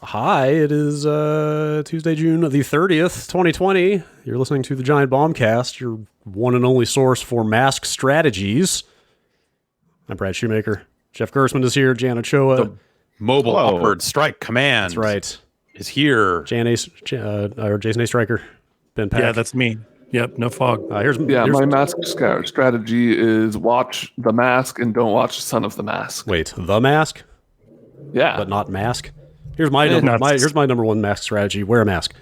Hi, it is Tuesday, June the 30th, 2020. You're listening to the Giant Bombcast, your one and only source for mask strategies. I'm Brad Shoemaker. Jeff Gersman is here. Jan Ochoa. The mobile upward strike command. That's right. Is here. Jason A. Stryker. Ben Pack. Yeah, that's me. Yep, no fog. Here's my mask strategy is watch The Mask and don't watch Son of the Mask. Wait, The Mask? Yeah. But not Mask? Here's here's my number one mask strategy. Wear a mask.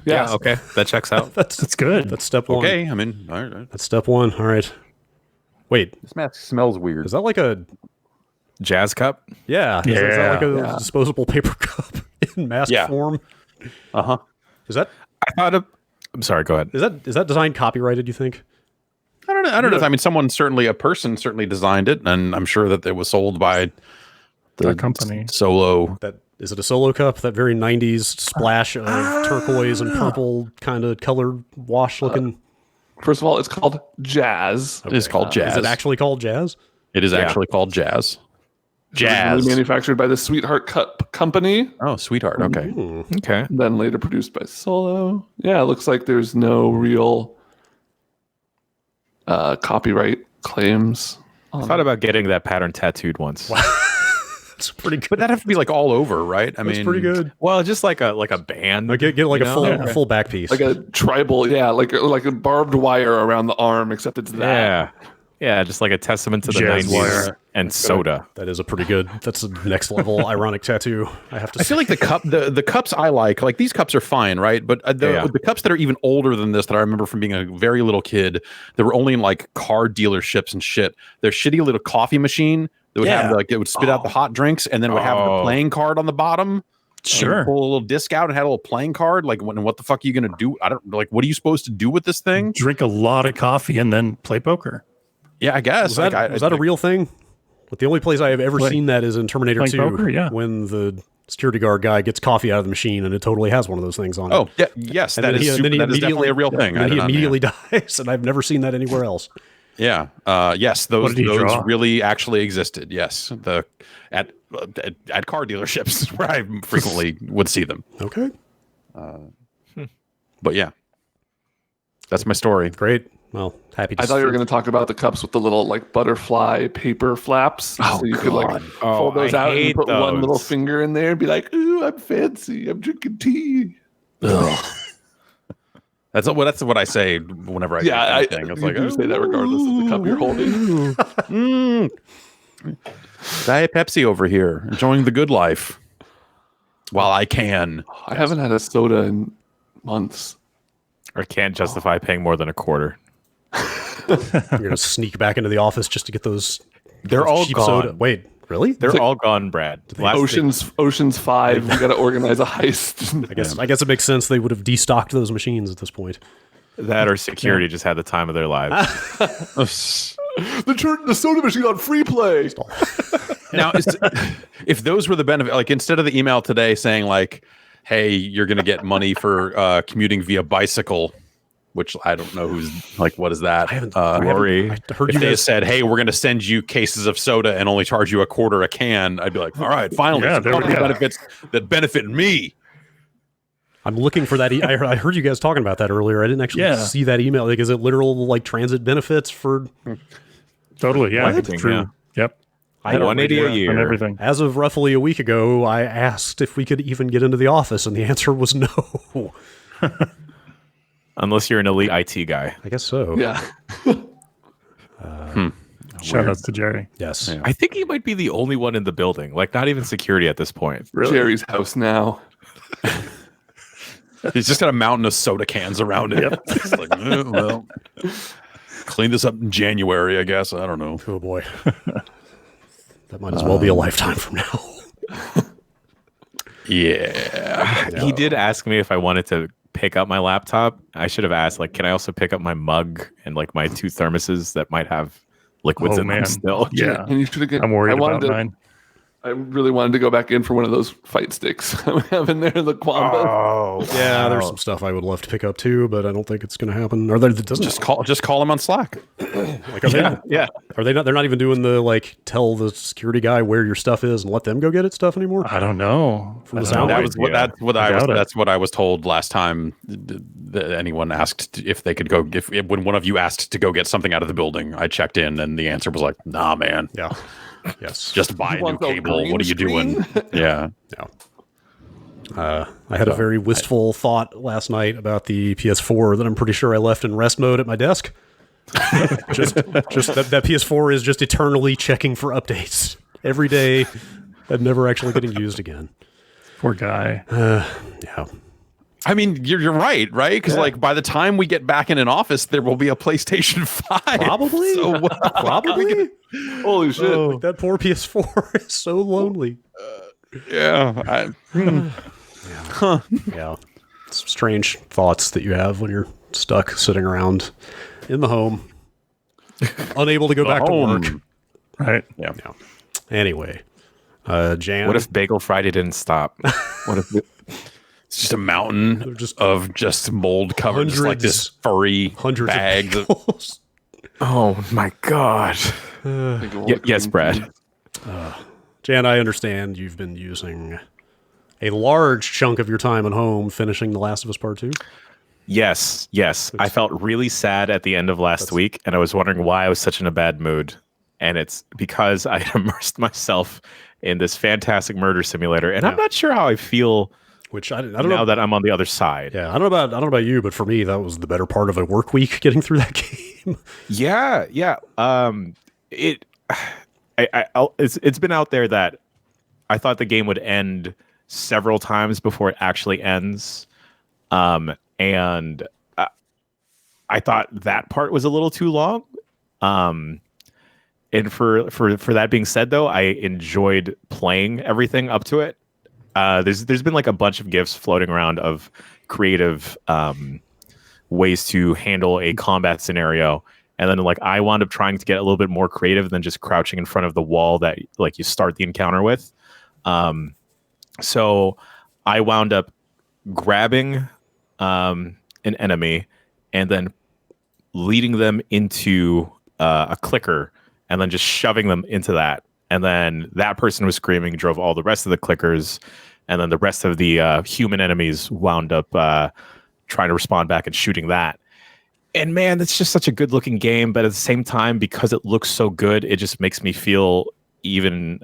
Yeah, okay. That checks out. That's good. That's step one. Okay, I mean, all right. That's step one. All right. Wait. This mask smells weird. Is that like a jazz cup? Yeah. Is that like a disposable paper cup in mask form? Uh-huh. Is that I'm sorry, go ahead. Is that design copyrighted, you think? I don't know. I mean, a person certainly designed it, and I'm sure that it was sold by the company. Solo. Is it a Solo cup? That very 90s splash of turquoise and purple kind of color wash looking. First of all, it's called Jazz. It is called Jazz. Is it actually called Jazz? It is actually called Jazz. Jazz. Manufactured by the Sweetheart Cup Company. Oh, Sweetheart. Okay. Ooh. Okay. Then later produced by Solo. Yeah, it looks like there's no real copyright claims. I thought about getting that pattern tattooed once. It's pretty good. But that'd have to be like all over, right? I mean, pretty good. Well, just like a band. Like get like a full back piece. Like a tribal, like a barbed wire around the arm, except it's that. Yeah, just like a testament to the Jazz 90s wire. and soda. That is a pretty good. That's a next level ironic tattoo. I have to. I feel like the cups I like these cups are fine, right? But the cups that are even older than this that I remember from being a very little kid, that were only in like car dealerships and shit. They're shitty little coffee machine that would have it would spit out the hot drinks and then would have the playing card on the bottom. Sure. Pull a little disc out and had a little playing card. Like, what the fuck are you gonna do? What are you supposed to do with this thing? Drink a lot of coffee and then play poker. Yeah, I guess. Is that a real thing? But the only place I have ever seen that is in Terminator 2, poker, when the security guard guy gets coffee out of the machine and it totally has one of those things on it. Oh, yeah, yes, that is definitely a real thing. And he immediately dies, and I've never seen that anywhere else. Yeah. Yes, those really actually existed. Yes, at car dealerships where I frequently would see them. Okay. But yeah, that's my story. Great. Well, happy to I thought you were going to talk about the cups with the little like butterfly paper flaps. So you could like fold those out and put one little finger in there and be like, ooh, I'm fancy. I'm drinking tea. That's what I say whenever I do anything. It's like, say that regardless of the cup you're holding. Diet Pepsi over here, enjoying the good life while I can. I haven't had a soda in months. Or can't justify paying more than a quarter. You're going to sneak back into the office just to get those. They're all cheap gone. soda. Wait, really? They're all gone, Brad. Ocean's 5. We got to organize a heist. I guess it makes sense they would have destocked those machines at this point. That or security just had the time of their lives. The soda machine on free play. Now, if those were the benefit, like instead of the email today saying like, hey, you're going to get money for commuting via bicycle, which I don't know who's like, what is that? Rory. I heard if they said, hey, we're going to send you cases of soda and only charge you a quarter a can, I'd be like, all right, finally, benefits that benefit me. I'm looking for that. I heard you guys talking about that earlier. I didn't actually see that email. Like, is it literal like transit benefits for? Totally. Yeah. True. Yeah. Yep. I 180 a year and everything. As of roughly a week ago, I asked if we could even get into the office, and the answer was no. Unless you're an elite IT guy. I guess so. Yeah. Shout outs to Jerry. Yes. I think he might be the only one in the building. Like, not even security at this point. Really? Jerry's house now. He's just got a mountain of soda cans around it. Yep. It's like, well, clean this up in January, I guess. I don't know. Oh boy. That might as well be a lifetime from now. Yeah. He did ask me if I wanted to pick up my laptop. I should have asked, like, can I also pick up my mug and like my 2 thermoses that might have liquids in them still? Yeah. And you should have I'm worried about mine. I really wanted to go back in for one of those fight sticks we have in there, the Quamba. Oh, yeah, there's some stuff I would love to pick up too, but I don't think it's going to happen. Or doesn't Just call them on Slack. Like, are they not? They're not even doing the like tell the security guy where your stuff is and let them go get it stuff anymore. I don't know. That's what I was told last time. That anyone asked if they could go, when one of you asked to go get something out of the building, I checked in and the answer was like, "Nah, man. Yeah, yes, just buy a new cable. What are you doing?" Yeah. I had a very wistful thought last night about the PS4 that I'm pretty sure I left in rest mode at my desk. just that PS4 is just eternally checking for updates every day and never actually getting used again. Poor guy. Yeah. I mean, you're right? Because like by the time we get back in an office, there will be a PlayStation 5. Probably. So, Probably. Holy shit! Like, that poor PS4 is so lonely. Yeah. Yeah. Some strange thoughts that you have when you're stuck sitting around in the home, unable to go back to work. Right. Yeah. Anyway, Jan. What if Bagel Friday didn't stop? What if it's just a mountain of just mold covered, just like this furry bag. Oh my God. Yes, Brad. Jan, I understand you've been using a large chunk of your time at home finishing The Last of Us Part 2. Yes. I felt really sad at the end of last week, and I was wondering why I was such in a bad mood. And it's because I immersed myself in this fantastic murder simulator, and I'm not sure how I feel. Which I don't know now that I'm on the other side. Yeah, I don't know about you, but for me, that was the better part of a work week getting through that game. Yeah. It's been out there that I thought the game would end several times before it actually ends, and I thought that part was a little too long. And for that being said, though, I enjoyed playing everything up to it. There's been like a bunch of GIFs floating around of creative ways to handle a combat scenario, and then like I wound up trying to get a little bit more creative than just crouching in front of the wall that like you start the encounter with. So I wound up grabbing an enemy and then leading them into a clicker and then just shoving them into that. And then that person was screaming, drove all the rest of the clickers, and then the rest of the human enemies wound up trying to respond back and shooting that. And man, it's just such a good looking game, but at the same time, because it looks so good, it just makes me feel even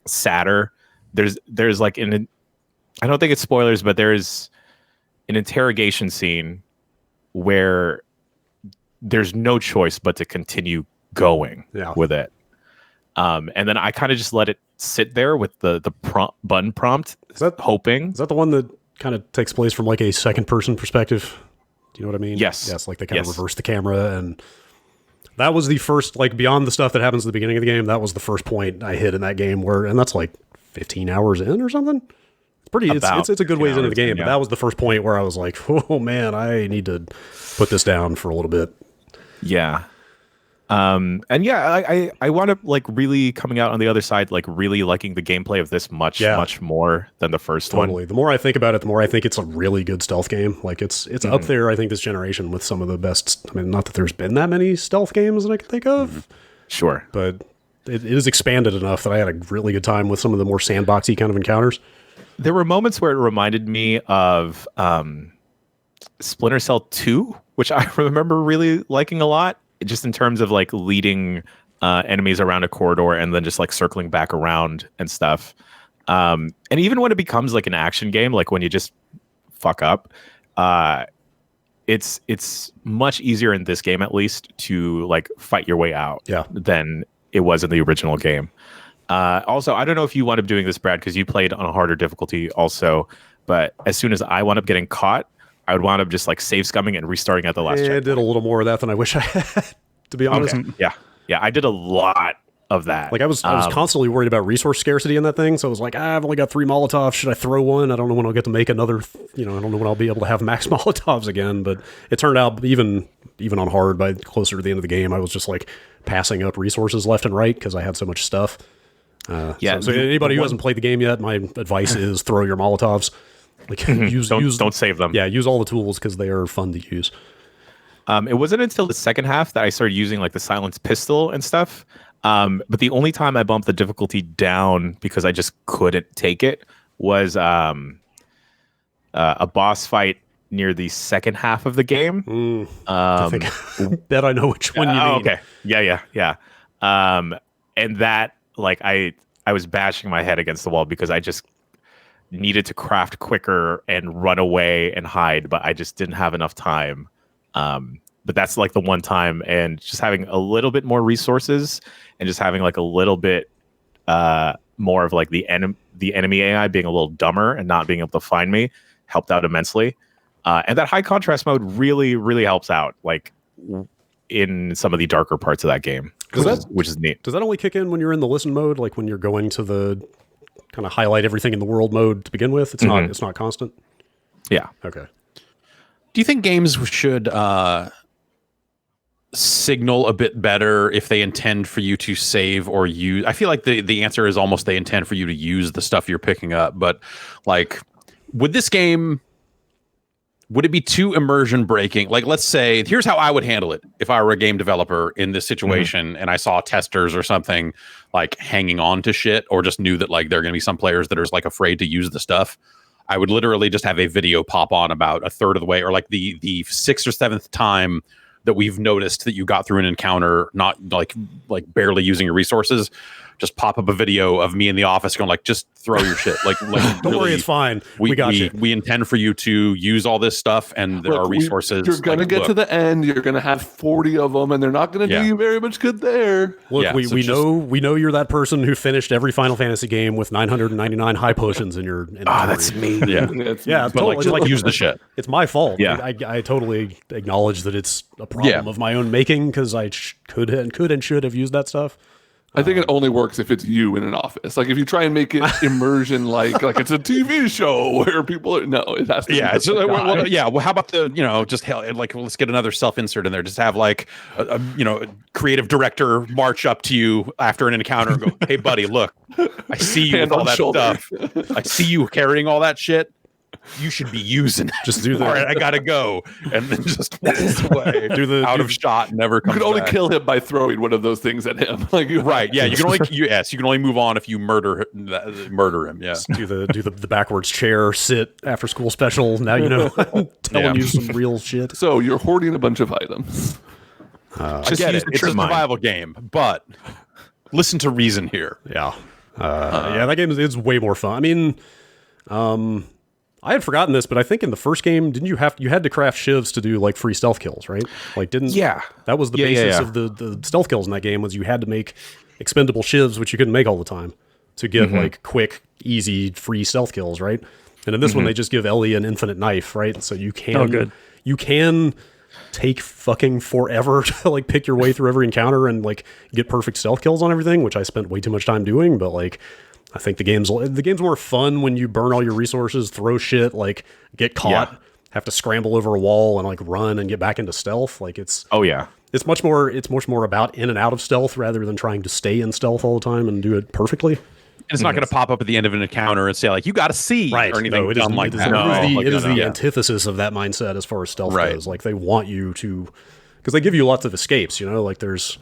sadder. There's like I don't think it's spoilers, but there's an interrogation scene where there's no choice but to continue going with it. And then I kind of just let it sit there with the button prompt, hoping. Is that the one that kind of takes place from like a second person perspective? Do you know what I mean? Yes. Yes, like they kind of reverse the camera, and that was the first, like beyond the stuff that happens at the beginning of the game, that was the first point I hit in that game and that's like 15 hours in or something. It's pretty, it's a good ways into the game, but that was the first point where I was like, oh man, I need to put this down for a little bit. Yeah. And yeah, I wound up like really coming out on the other side, like really liking the gameplay of this much more than the first one. The more I think about it, the more I think it's a really good stealth game. Like it's up there, I think, this generation with some of the best. I mean, not that there's been that many stealth games that I can think of. Sure. But it is expanded enough that I had a really good time with some of the more sandboxy kind of encounters. There were moments where it reminded me of Splinter Cell 2, which I remember really liking a lot. Just in terms of like leading enemies around a corridor and then just like circling back around and stuff. And even when it becomes like an action game, like when you just fuck up, it's much easier in this game, at least, to like fight your way out than it was in the original game. Also, I don't know if you wound up doing this, Brad, because you played on a harder difficulty also, but as soon as I wound up getting caught, I would wind up just like save scumming and restarting at the last checkpoint. I did a little more of that than I wish I had, to be honest. Okay. Yeah, I did a lot of that. Like I was constantly worried about resource scarcity in that thing, so I was like, I've only got 3 Molotovs. Should I throw one? I don't know when I'll get to make another. I don't know when I'll be able to have max Molotovs again. But it turned out even on hard, by closer to the end of the game, I was just like passing up resources left and right because I had so much stuff. So anybody who hasn't played the game yet, my advice is throw your Molotovs. Like don't save them. Yeah, use all the tools because they are fun to use. It wasn't until the second half that I started using like the silenced pistol and stuff. But the only time I bumped the difficulty down because I just couldn't take it was a boss fight near the second half of the game. I bet I know which one you mean. Okay. Yeah. And that, like, I was bashing my head against the wall because I just needed to craft quicker and run away and hide, but I just didn't have enough time. But that's like the one time, and just having a little bit more resources and just having like a little bit more of like the enemy AI being a little dumber and not being able to find me helped out immensely. And that high contrast mode really, really helps out, like in some of the darker parts of that game, which is neat. Does that only kick in when you're in the listen mode, like when you're going to the kind of highlight everything in the world mode to begin with? It's not constant. Yeah. Okay. Do you think games should signal a bit better if they intend for you to save or use? I feel like the answer is almost they intend for you to use the stuff you're picking up, but like with this game, would it be too immersion breaking? Like, let's say, here's how I would handle it if I were a game developer in this situation and I saw testers or something like hanging on to shit, or just knew that like there are going to be some players that are just like afraid to use the stuff. I would literally just have a video pop on about a third of the way, or like the sixth or seventh time that we've noticed that you got through an encounter, not like barely using your resources. Just pop up a video of me in the office going like, just throw your shit. Like don't really, worry, it's fine. We got you. We intend for you to use all this stuff, and there are resources. You're going to get to the end. You're going to have 40 of them, and they're not going to do you very much good there. Look, we know you're that person who finished every Final Fantasy game with 999 high potions in your inventory. That's me. Yeah, yeah. But Totally, like use the shit. It's my fault. Yeah. I totally acknowledge that it's a problem of my own making because I could and should have used that stuff. I think it only works if it's you in an office. Like if you try and make it immersion, like it's a TV show where people are, no, it has to. Yeah, be so well, how about the just like let's get another self-insert in there. Just have like a creative director march up to you after an encounter and go, "Hey, buddy, look, I see you with all that stuff. I see you carrying all that shit. You should be using it. Just do that. All right, I gotta go," and then just walks away. Out of shot, never comes. You can only back. kill him by throwing one of those things at him. Like right, yeah. You can only you can only move on if you murder him. Yeah. Do the backwards chair sit after school special. Now telling you some real shit. So you're hoarding a bunch of items. Just use it. It's a survival game, but listen to reason here. Yeah. That game is way more fun. I mean, I had forgotten this, but I think in the first game, didn't you had to craft shivs to do like free stealth kills, right? Like that was the basis of the stealth kills in that game, was you had to make expendable shivs, which you couldn't make all the time, to give like quick, easy, free stealth kills, right? And in this one, they just give Ellie an infinite knife, right? So you can take fucking forever to like pick your way through every encounter and like get perfect stealth kills on everything, which I spent way too much time doing, but like I think the game's more fun when you burn all your resources, throw shit, like get caught, have to scramble over a wall and like run and get back into stealth. Like it's much more about in and out of stealth rather than trying to stay in stealth all the time and do it perfectly. And it's not going to pop up at the end of an encounter and say like, you got to see or anything dumb like that. It is the antithesis of that mindset as far as stealth goes. Like they want you to, because they give you lots of escapes, like there's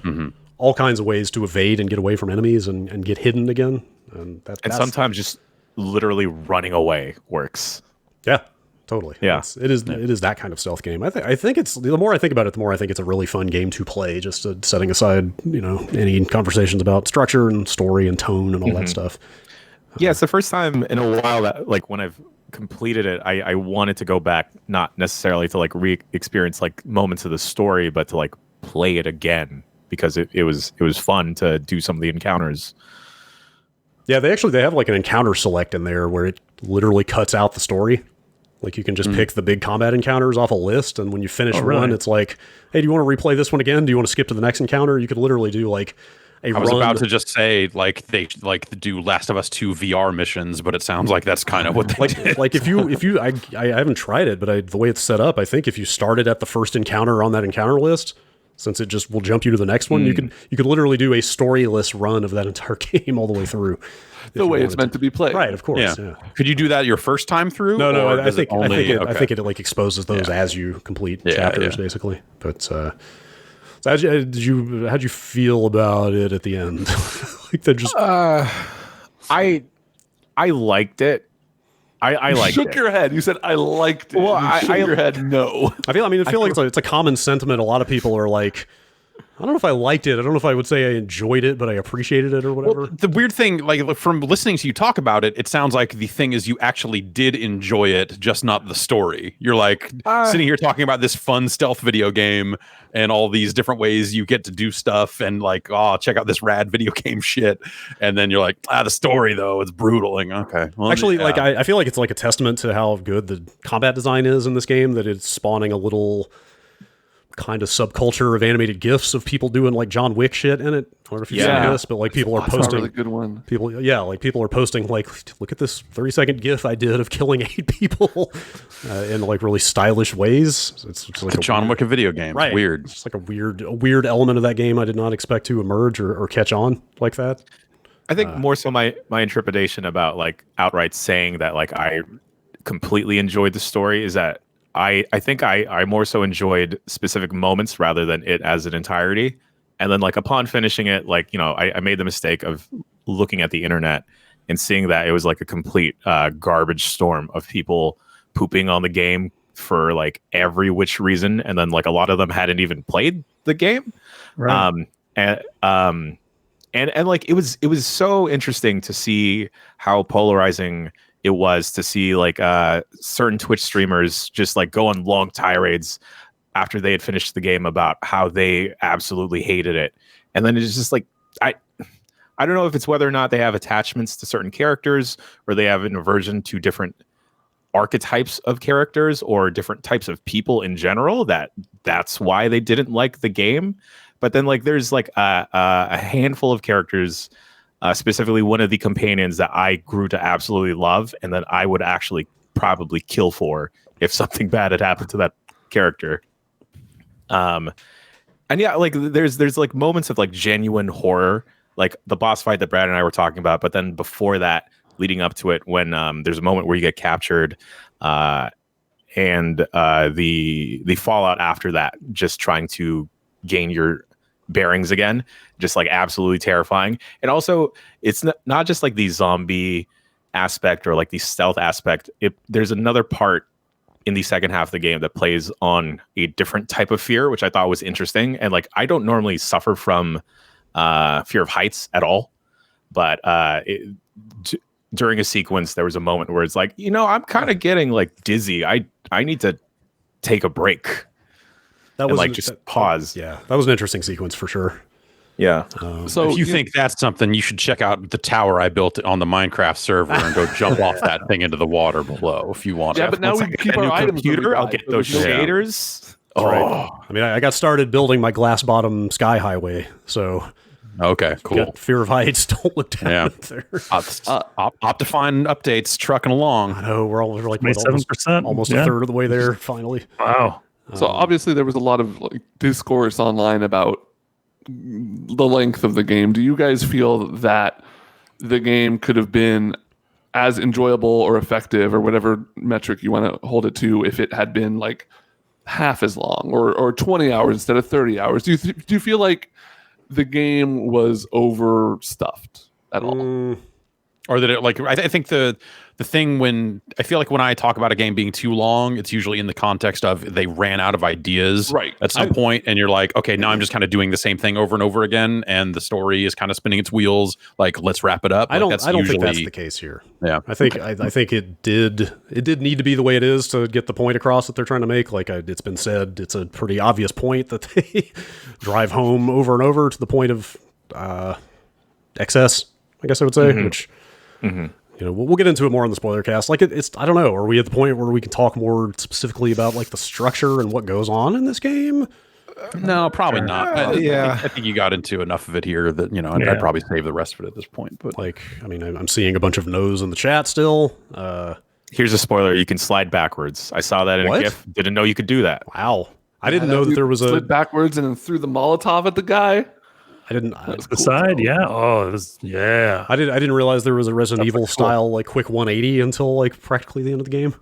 all kinds of ways to evade and get away from enemies and get hidden again. And sometimes just literally running away works. Yeah, totally. Yeah, it is that kind of stealth game. I think it's, the more I think about it, the more I think it's a really fun game to play. Just setting aside any conversations about structure and story and tone and all that stuff. Yeah, it's the first time in a while that like when I've completed it, I wanted to go back, not necessarily to like re-experience like moments of the story, but to like play it again because it was fun to do some of the encounters. Yeah, they have like an encounter select in there where it literally cuts out the story. Like you can just pick the big combat encounters off a list, and when you finish one, it's like, hey, do you want to replay this one again? Do you want to skip to the next encounter? You could literally do like a run. I was about to just say like they like do Last of Us 2 VR missions, but it sounds like that's kind of what they did. Like if you I haven't tried it, but the way it's set up, I think if you started at the first encounter on that encounter list, since it just will jump you to the next one. You could literally do a storyless run of that entire game all the way through. The way it's meant to be played. Right, of course. Yeah. Could you do that your first time through? No, I think it like exposes those as you complete chapters, basically. But so how'd you feel about it at the end? Like that just I liked it. I liked it. Shook your head. You said I liked it. Well, I shook your head. No. I feel like it's a common sentiment. A lot of people are like, I don't know if I liked it. I don't know if I would say I enjoyed it, but I appreciated it or whatever. Well, the weird thing, like from listening to you talk about it, it sounds like the thing is you actually did enjoy it, just not the story. You're like sitting here talking about this fun stealth video game and all these different ways you get to do stuff and like, oh, check out this rad video game shit. And then you're like, the story though, it's brutal. Like, okay. Well, actually, like I feel like it's like a testament to how good the combat design is in this game that it's spawning a little kind of subculture of animated GIFs of people doing like John Wick shit in it. I don't know if you've seen this, but like people are posting. A really good one. People are posting like, look at this 30-second GIF I did of killing 8 people in like really stylish ways. It's like a John Wick video game. Right. It's weird. It's just like a weird element of that game I did not expect to emerge or catch on like that. I think more so my intrepidation about like outright saying that like I completely enjoyed the story is that I think I more so enjoyed specific moments rather than it as an entirety. And then like upon finishing it, like, you know, I made the mistake of looking at the internet and seeing that it was like a complete garbage storm of people pooping on the game for like every which reason. And then like a lot of them hadn't even played the game. Right. And like it was so interesting to see how polarizing it was to see like certain Twitch streamers just like go on long tirades after they had finished the game about how they absolutely hated it. And then it's just like, I don't know if it's whether or not they have attachments to certain characters or they have an aversion to different archetypes of characters or different types of people in general, that's why they didn't like the game. But then like there's like a handful of characters, specifically one of the companions that I grew to absolutely love and that I would actually probably kill for if something bad had happened to that character. And yeah, like there's like moments of like genuine horror, like the boss fight that Brad and I were talking about. But then before that, leading up to it, when there's a moment where you get captured, and the fallout after that, just trying to gain your bearings again, just like absolutely terrifying. And also it's not just like the zombie aspect or like the stealth aspect. There's another part in the second half of the game that plays on a different type of fear, which I thought was interesting. And like I don't normally suffer from fear of heights at all, but during a sequence there was a moment where it's like, you know, I'm kind of getting like dizzy. I need to take a break. That was like just pause. Yeah, that was an interesting sequence for sure. Yeah. So if you think that's something, you should check out the tower I built on the Minecraft server and go jump off that thing into the water below if you want. Yeah, but now we can keep our items. Computer, I'll get those shaders. Oh, right. I mean, I got started building my glass bottom sky highway, so okay, cool. Fear of heights. Don't look down there. Optifine updates trucking along. I know we're like 27%, almost a third of the way there. Finally. Wow. So obviously there was a lot of like discourse online about the length of the game. Do you guys feel that the game could have been as enjoyable or effective or whatever metric you want to hold it to if it had been like half as long or 20 hours instead of 30 hours? Do you feel like the game was overstuffed at all? Or that it like I think the thing when I feel like when I talk about a game being too long, it's usually in the context of they ran out of ideas at some point, and you're like, okay, now I'm just kind of doing the same thing over and over again, and the story is kind of spinning its wheels. Like, let's wrap it up. I don't think that's the case here. Yeah, I think I think it did need to be the way it is to get the point across that they're trying to make. Like it's been said, it's a pretty obvious point that they drive home over and over to the point of excess, I guess I would say, which. You know, we'll get into it more on the spoiler cast. Like it's, I don't know. Are we at the point where we can talk more specifically about like the structure and what goes on in this game? No, probably not. I think you got into enough of it here that, you know, I'd probably save the rest of it at this point. But like, I mean, I'm seeing a bunch of no's in the chat still. Here's a spoiler. You can slide backwards. I saw that in a GIF. Didn't know you could do that. Wow. I didn't know that there was slid backwards and then threw the Molotov at the guy. I didn't. The side, yeah. Oh, yeah. I didn't realize there was a Resident Evil style like quick 180 until like practically the end of the game.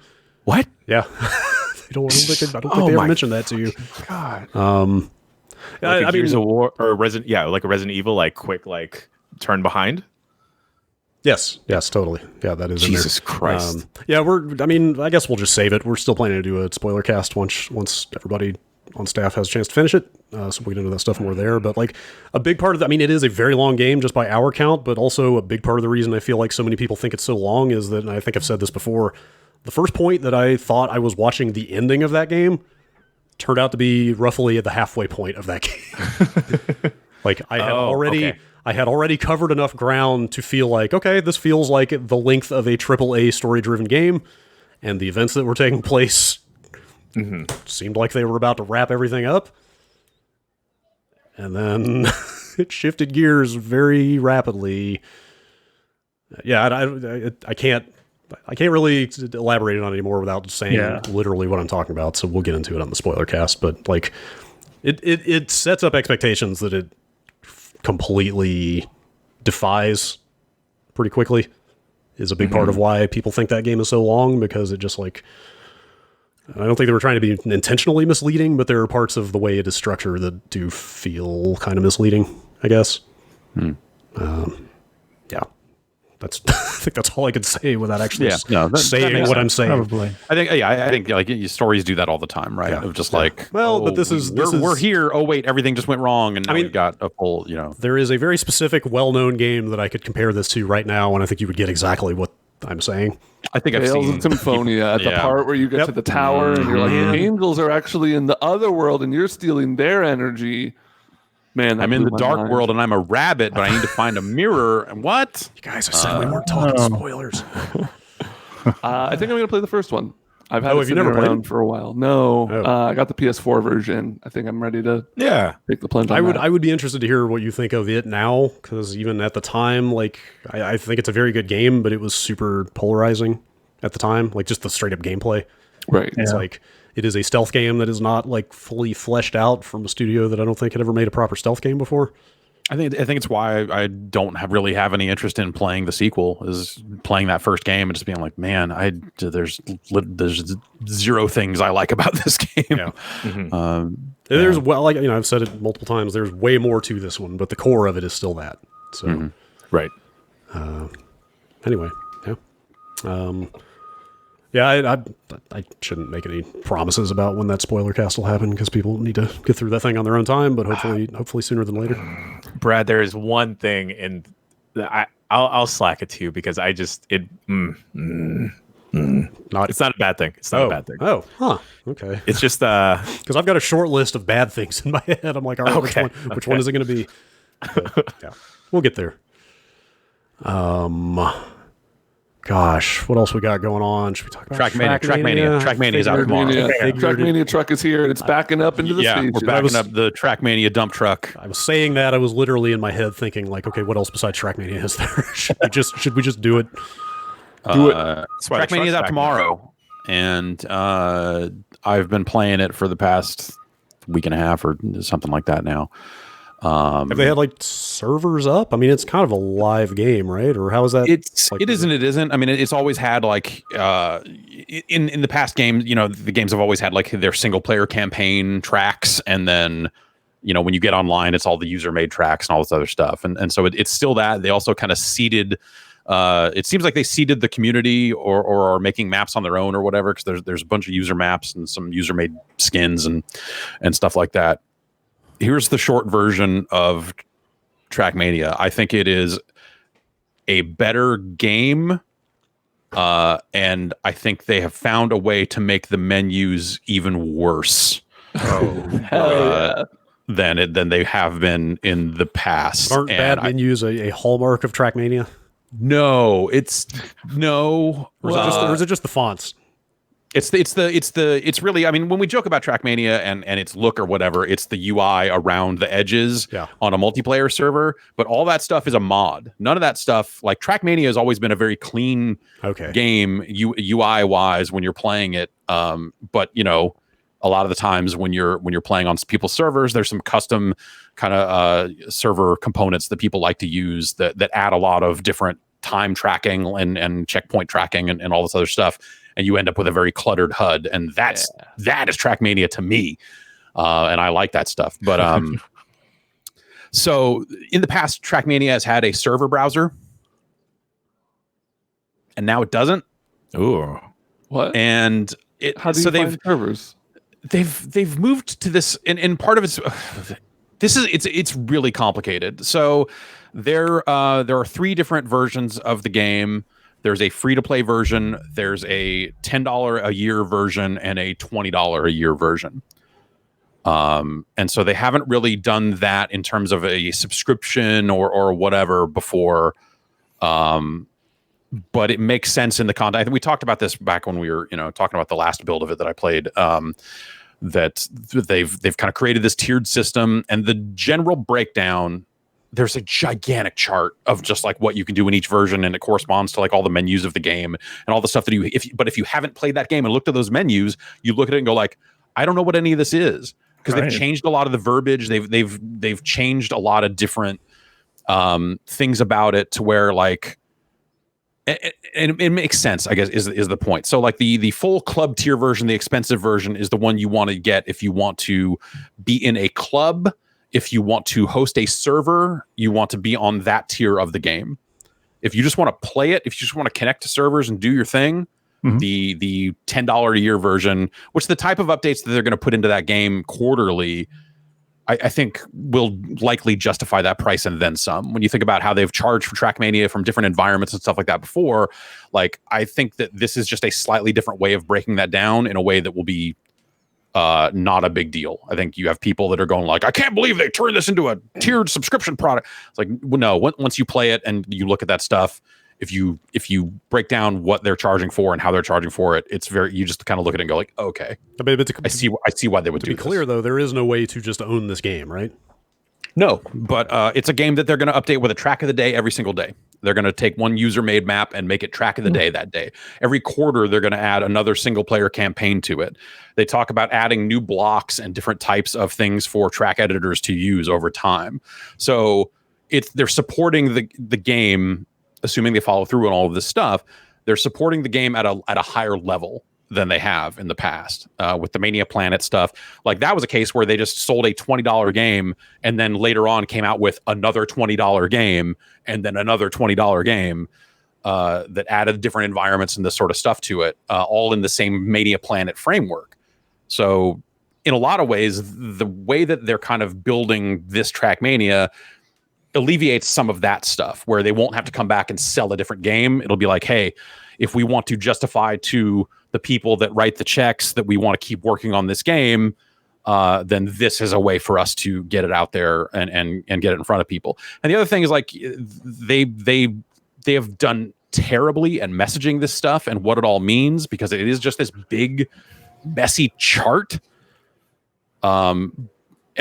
What? Yeah. I don't think they ever mentioned that to you. God. I mean, Gears of War or like a Resident Evil, like quick, like turn behind. Yes, totally. Yeah, that is Jesus in there. Christ. I guess we'll just save it. We're still planning to do a spoiler cast once everybody on staff has a chance to finish it. So we get into that stuff more there. But like a big part of it is a very long game just by hour count, but also a big part of the reason I feel like so many people think it's so long is that, and I think I've said this before, the first point that I thought I was watching the ending of that game turned out to be roughly at the halfway point of that game. Like I had already covered enough ground to feel like, okay, this feels like the length of a AAA story-driven game, and the events that were taking place seemed like they were about to wrap everything up. And then it shifted gears very rapidly. Yeah, I can't really elaborate on it anymore without saying literally what I'm talking about, so we'll get into it on the spoiler cast. But like, it sets up expectations that it completely defies pretty quickly. Is a big part of why people think that game is so long, because it just like, I don't think they were trying to be intentionally misleading, but there are parts of the way it is structured that do feel kind of misleading, I guess. Yeah. I think that's all I could say without actually saying what I'm saying. Probably. I think like stories do that all the time, right? Of just like, but this is we're here. Oh wait, everything just went wrong, and now we've got a full. There is a very specific, well-known game that I could compare this to right now, and I think you would get exactly what I'm saying. I think I've Tales seen of Symphonia at the part where you get to the tower and you're like, the angels are actually in the other world, and you're stealing their energy. Man, I'm in the dark world and I'm a rabbit, but I need to find a mirror. And what? You guys, I said we weren't talking spoilers. I think I'm going to play the first one. I've had it have you never around played? for a while. No, I got the PS4 version. I think I'm ready to take the plunge on that. I would be interested to hear what you think of it now, because even at the time, like I think it's a very good game, but it was super polarizing at the time, like just the straight up gameplay. Right. It's like, it is a stealth game that is not like fully fleshed out from a studio that I don't think had ever made a proper stealth game before. I think it's why I don't really have any interest in playing the sequel, is playing that first game and just being like, man, there's zero things I like about this game. Yeah. There's I've said it multiple times. There's way more to this one, but the core of it is still that. So right. Anyway, yeah. I shouldn't make any promises about when that spoiler cast will happen, because people need to get through that thing on their own time, but hopefully sooner than later. Brad, there is one thing, and I'll slack it to you, because I just it's not a bad thing. It's not a bad thing. Oh, huh. Okay. It's just because I've got a short list of bad things in my head. I'm like, all right, which one is it going to be? But, yeah, we'll get there. Gosh, what else we got going on? Should we talk about TrackMania? TrackMania is out tomorrow. TrackMania truck is here, and it's backing up into the stage. We're backing up the TrackMania dump truck. I was saying that. I was literally in my head thinking, like, okay, what else besides TrackMania is there? should we just do it? TrackMania is out tomorrow, and I've been playing it for the past week and a half or something like that now. Have they had like servers up? I mean, it's kind of a live game, right? Or how is that? It isn't. I mean, it's always had like in the past games, the games have always had like their single player campaign tracks, and then when you get online, it's all the user made tracks and all this other stuff. And so it's still that. They also kind of seeded. It seems like they seeded the community or are making maps on their own or whatever, because there's a bunch of user maps and some user made skins and stuff like that. Here's the short version of TrackMania. I think it is a better game, and I think they have found a way to make the menus even worse than they have been in the past. Aren't bad menus a hallmark of TrackMania? No, it's no. Or is it just the fonts? It's really, I mean, when we joke about TrackMania and its look or whatever, it's the UI around the edges on a multiplayer server, but all that stuff is a mod. None of that stuff, like TrackMania has always been a very clean game UI wise when you're playing it. But a lot of the times when you're playing on people's servers, there's some custom kind of server components that people like to use that add a lot of different time tracking and checkpoint tracking and all this other stuff, and you end up with a very cluttered HUD, and that is TrackMania to me, and I like that stuff. But so in the past, TrackMania has had a server browser, and now it doesn't. Ooh, What? And How do you find servers? They've moved to this, and part of it's really complicated. So there are 3 different versions of the game. There's a free-to-play version, there's a $10 a year version, and a $20 a year version. And so they haven't really done that in terms of a subscription or whatever before. But it makes sense in the context. I think we talked about this back when we were, talking about the last build of it that I played. That they've kind of created this tiered system, and the general breakdown. There's a gigantic chart of just like what you can do in each version, and it corresponds to like all the menus of the game and all the stuff that if you haven't played that game and looked at those menus, you look at it and go like, I don't know what any of this is, because they've changed a lot of the verbiage. They've changed a lot of different things about it to where like. And it makes sense, I guess, is the point. So like the full club tier version, the expensive version, is the one you want to get if you want to be in a club. If you want to host a server, you want to be on that tier of the game. If you just want to play it, if you just want to connect to servers and do your thing, the $10 a year version, which the type of updates that they're going to put into that game quarterly, I think will likely justify that price and then some. When you think about how they've charged for TrackMania from different environments and stuff like that before, like I think that this is just a slightly different way of breaking that down in a way that will be not a big deal. I think you have people that are going like, I can't believe they turned this into a tiered subscription product. It's like, well, no, once you play it and you look at that stuff, if you break down what they're charging for and how they're charging for it, it's you just kind of look at it and go like, okay, I see why they would do this. To be clear, though, there is no way to just own this game, right? No, but it's a game that they're going to update with a track of the day every single day. They're going to take one user-made map and make it track of the day that day. Every quarter, they're going to add another single-player campaign to it. They talk about adding new blocks and different types of things for track editors to use over time. So they're supporting the game, assuming they follow through on all of this stuff. They're supporting the game at a higher level than they have in the past with the Mania Planet stuff. Like that was a case where they just sold a $20 game and then later on came out with another $20 game and then another $20 game that added different environments and this sort of stuff to it, all in the same Mania Planet framework. So in a lot of ways, the way that they're kind of building this TrackMania alleviates some of that stuff where they won't have to come back and sell a different game. It'll be like, hey, if we want to justify to the people that write the checks that we want to keep working on this game, then this is a way for us to get it out there and get it in front of people. And the other thing is like they have done terribly at messaging this stuff and what it all means, because it is just this big, messy chart.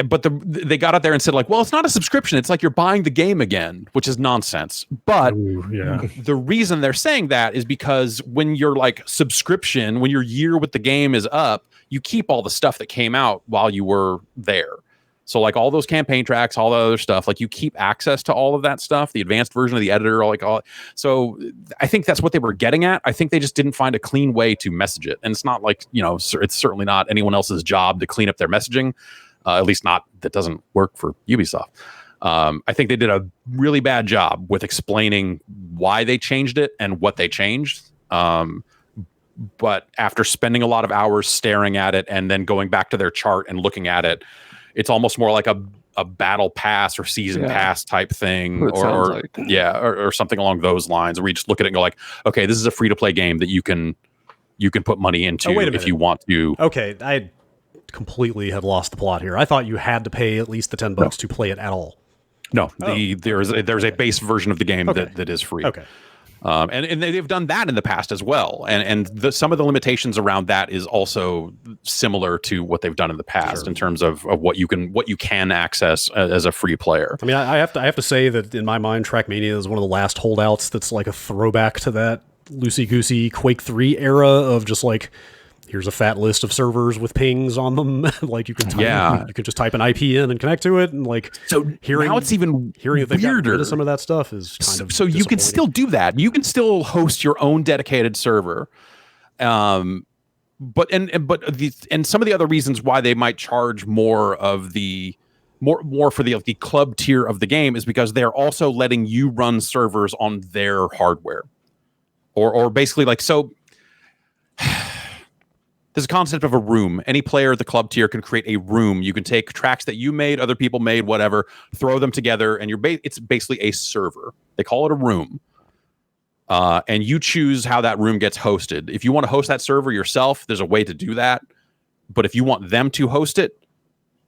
But they got out there and said like, well, it's not a subscription. It's like you're buying the game again, which is nonsense. But the reason they're saying that is because when your like subscription, when your year with the game is up, you keep all the stuff that came out while you were there. So like all those campaign tracks, all the other stuff, like you keep access to all of that stuff, the advanced version of the editor, like all. So I think that's what they were getting at. I think they just didn't find a clean way to message it. And it's not like, it's certainly not anyone else's job to clean up their messaging. At least not that doesn't work for Ubisoft. I think they did a really bad job with explaining why they changed it and what they changed. But after spending a lot of hours staring at it and then going back to their chart and looking at it, it's almost more like a battle pass or season pass type thing, or something along those lines, where you just look at it and go like, okay, this is a free to play game that you can put money into if you want to. Okay, I completely have lost the plot here. I thought you had to pay at least the $10 to play it at all. No, there's a base version of the game that is free. Okay. And they've done that in the past as well. And some of the limitations around that is also similar to what they've done in the past in terms of what you can access as a free player. I mean, I have to say that in my mind, TrackMania is one of the last holdouts that's like a throwback to that loosey-goosey Quake 3 era of just like, here's a fat list of servers with pings on them. Like you can just type an IP in and connect to it, and like so now it's even hearing that they've gotten weirder. rid of some of that stuff is kind of so you can still do that. You can still host your own dedicated server. But some of the other reasons why they might charge more for the club tier of the game is because they're also letting you run servers on their hardware, or basically like so. There's a concept of a room. Any player at the club tier can create a room. You can take tracks that you made, other people made, whatever, throw them together, and it's basically a server. They call it a room. And you choose how that room gets hosted. If you want to host that server yourself, there's a way to do that. But if you want them to host it,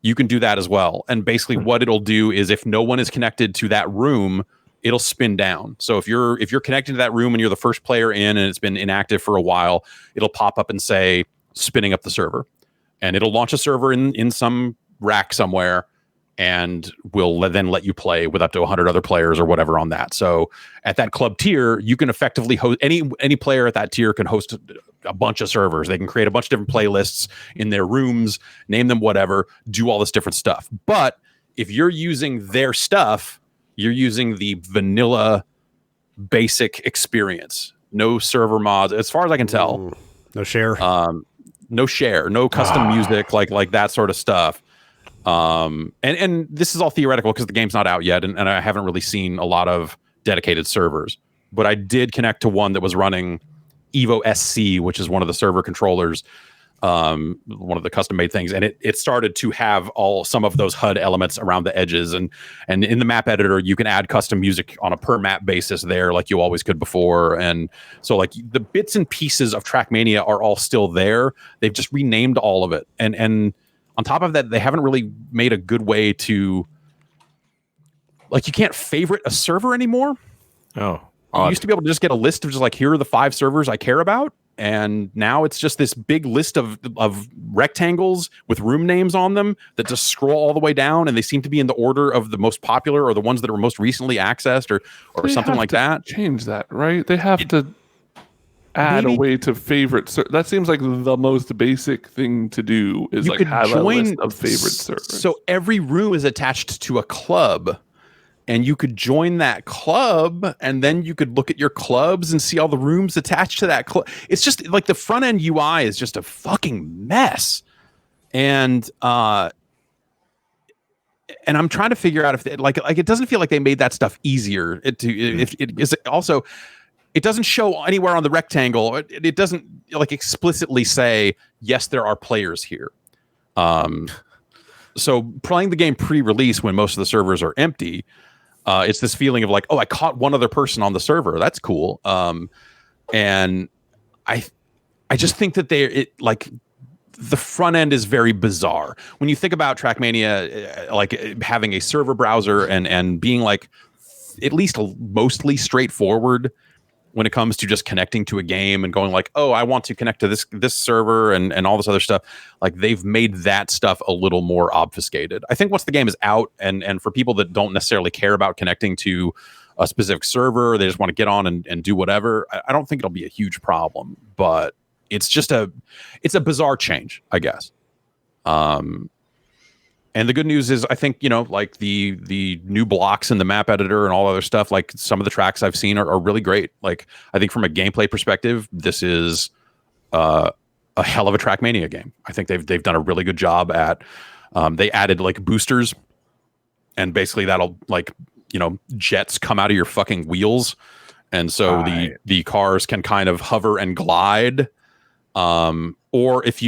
you can do that as well. And basically what it'll do is if no one is connected to that room, it'll spin down. So if you're connected to that room and you're the first player in and it's been inactive for a while, it'll pop up and say spinning up the server. And it'll launch a server in some rack somewhere, and will then let you play with up to 100 other players or whatever on that. So at that club tier, you can effectively host any player at that tier can host a bunch of servers. They can create a bunch of different playlists in their rooms, name them whatever, do all this different stuff. But if you're using their stuff, you're using the vanilla basic experience. No server mods, as far as I can tell. No share. No custom music, like that sort of stuff. And this is all theoretical because the game's not out yet, and I haven't really seen a lot of dedicated servers. But I did connect to one that was running Evo SC, which is one of the server controllers, one of the custom made things, and it started to have some of those HUD elements around the edges, and in the map editor you can add custom music on a per map basis there, like you always could before. And so like the bits and pieces of TrackMania are all still there. They've just renamed all of it, and on top of that, they haven't really made a good way to, like, you can't favorite a server anymore. Oh, you used to be able to just get a list of just like, here are the 5 servers I care about. And now it's just this big list of rectangles with room names on them that just scroll all the way down, and they seem to be in the order of the most popular or the ones that were most recently accessed or something like that. Change that, right? They have to add a way to favorite. That seems like the most basic thing to do is like have a list of favorite servers. So every room is attached to a club, and you could join that club, and then you could look at your clubs and see all the rooms attached to that club. It's just like the front end UI is just a fucking mess. And I'm trying to figure out if it doesn't feel like they made that stuff easier. It doesn't show anywhere on the rectangle. It doesn't like explicitly say, yes, there are players here. So playing the game pre-release when most of the servers are empty, it's this feeling of like, oh, I caught one other person on the server. That's cool. And I just think that the front end is very bizarre. When you think about TrackMania, like having a server browser and being like at least mostly straightforward when it comes to just connecting to a game and going like, oh, I want to connect to this server and all this other stuff. Like they've made that stuff a little more obfuscated. I think once the game is out and for people that don't necessarily care about connecting to a specific server, they just want to get on and do whatever, I don't think it'll be a huge problem, but it's just it's a bizarre change, I guess. And the good news is, I think, like the new blocks in the map editor and all other stuff, like some of the tracks I've seen are really great. Like, I think from a gameplay perspective, this is a hell of a TrackMania game. I think they've done a really good job at, they added like boosters, and basically that'll jets come out of your fucking wheels. And so the cars can kind of hover and glide. Or if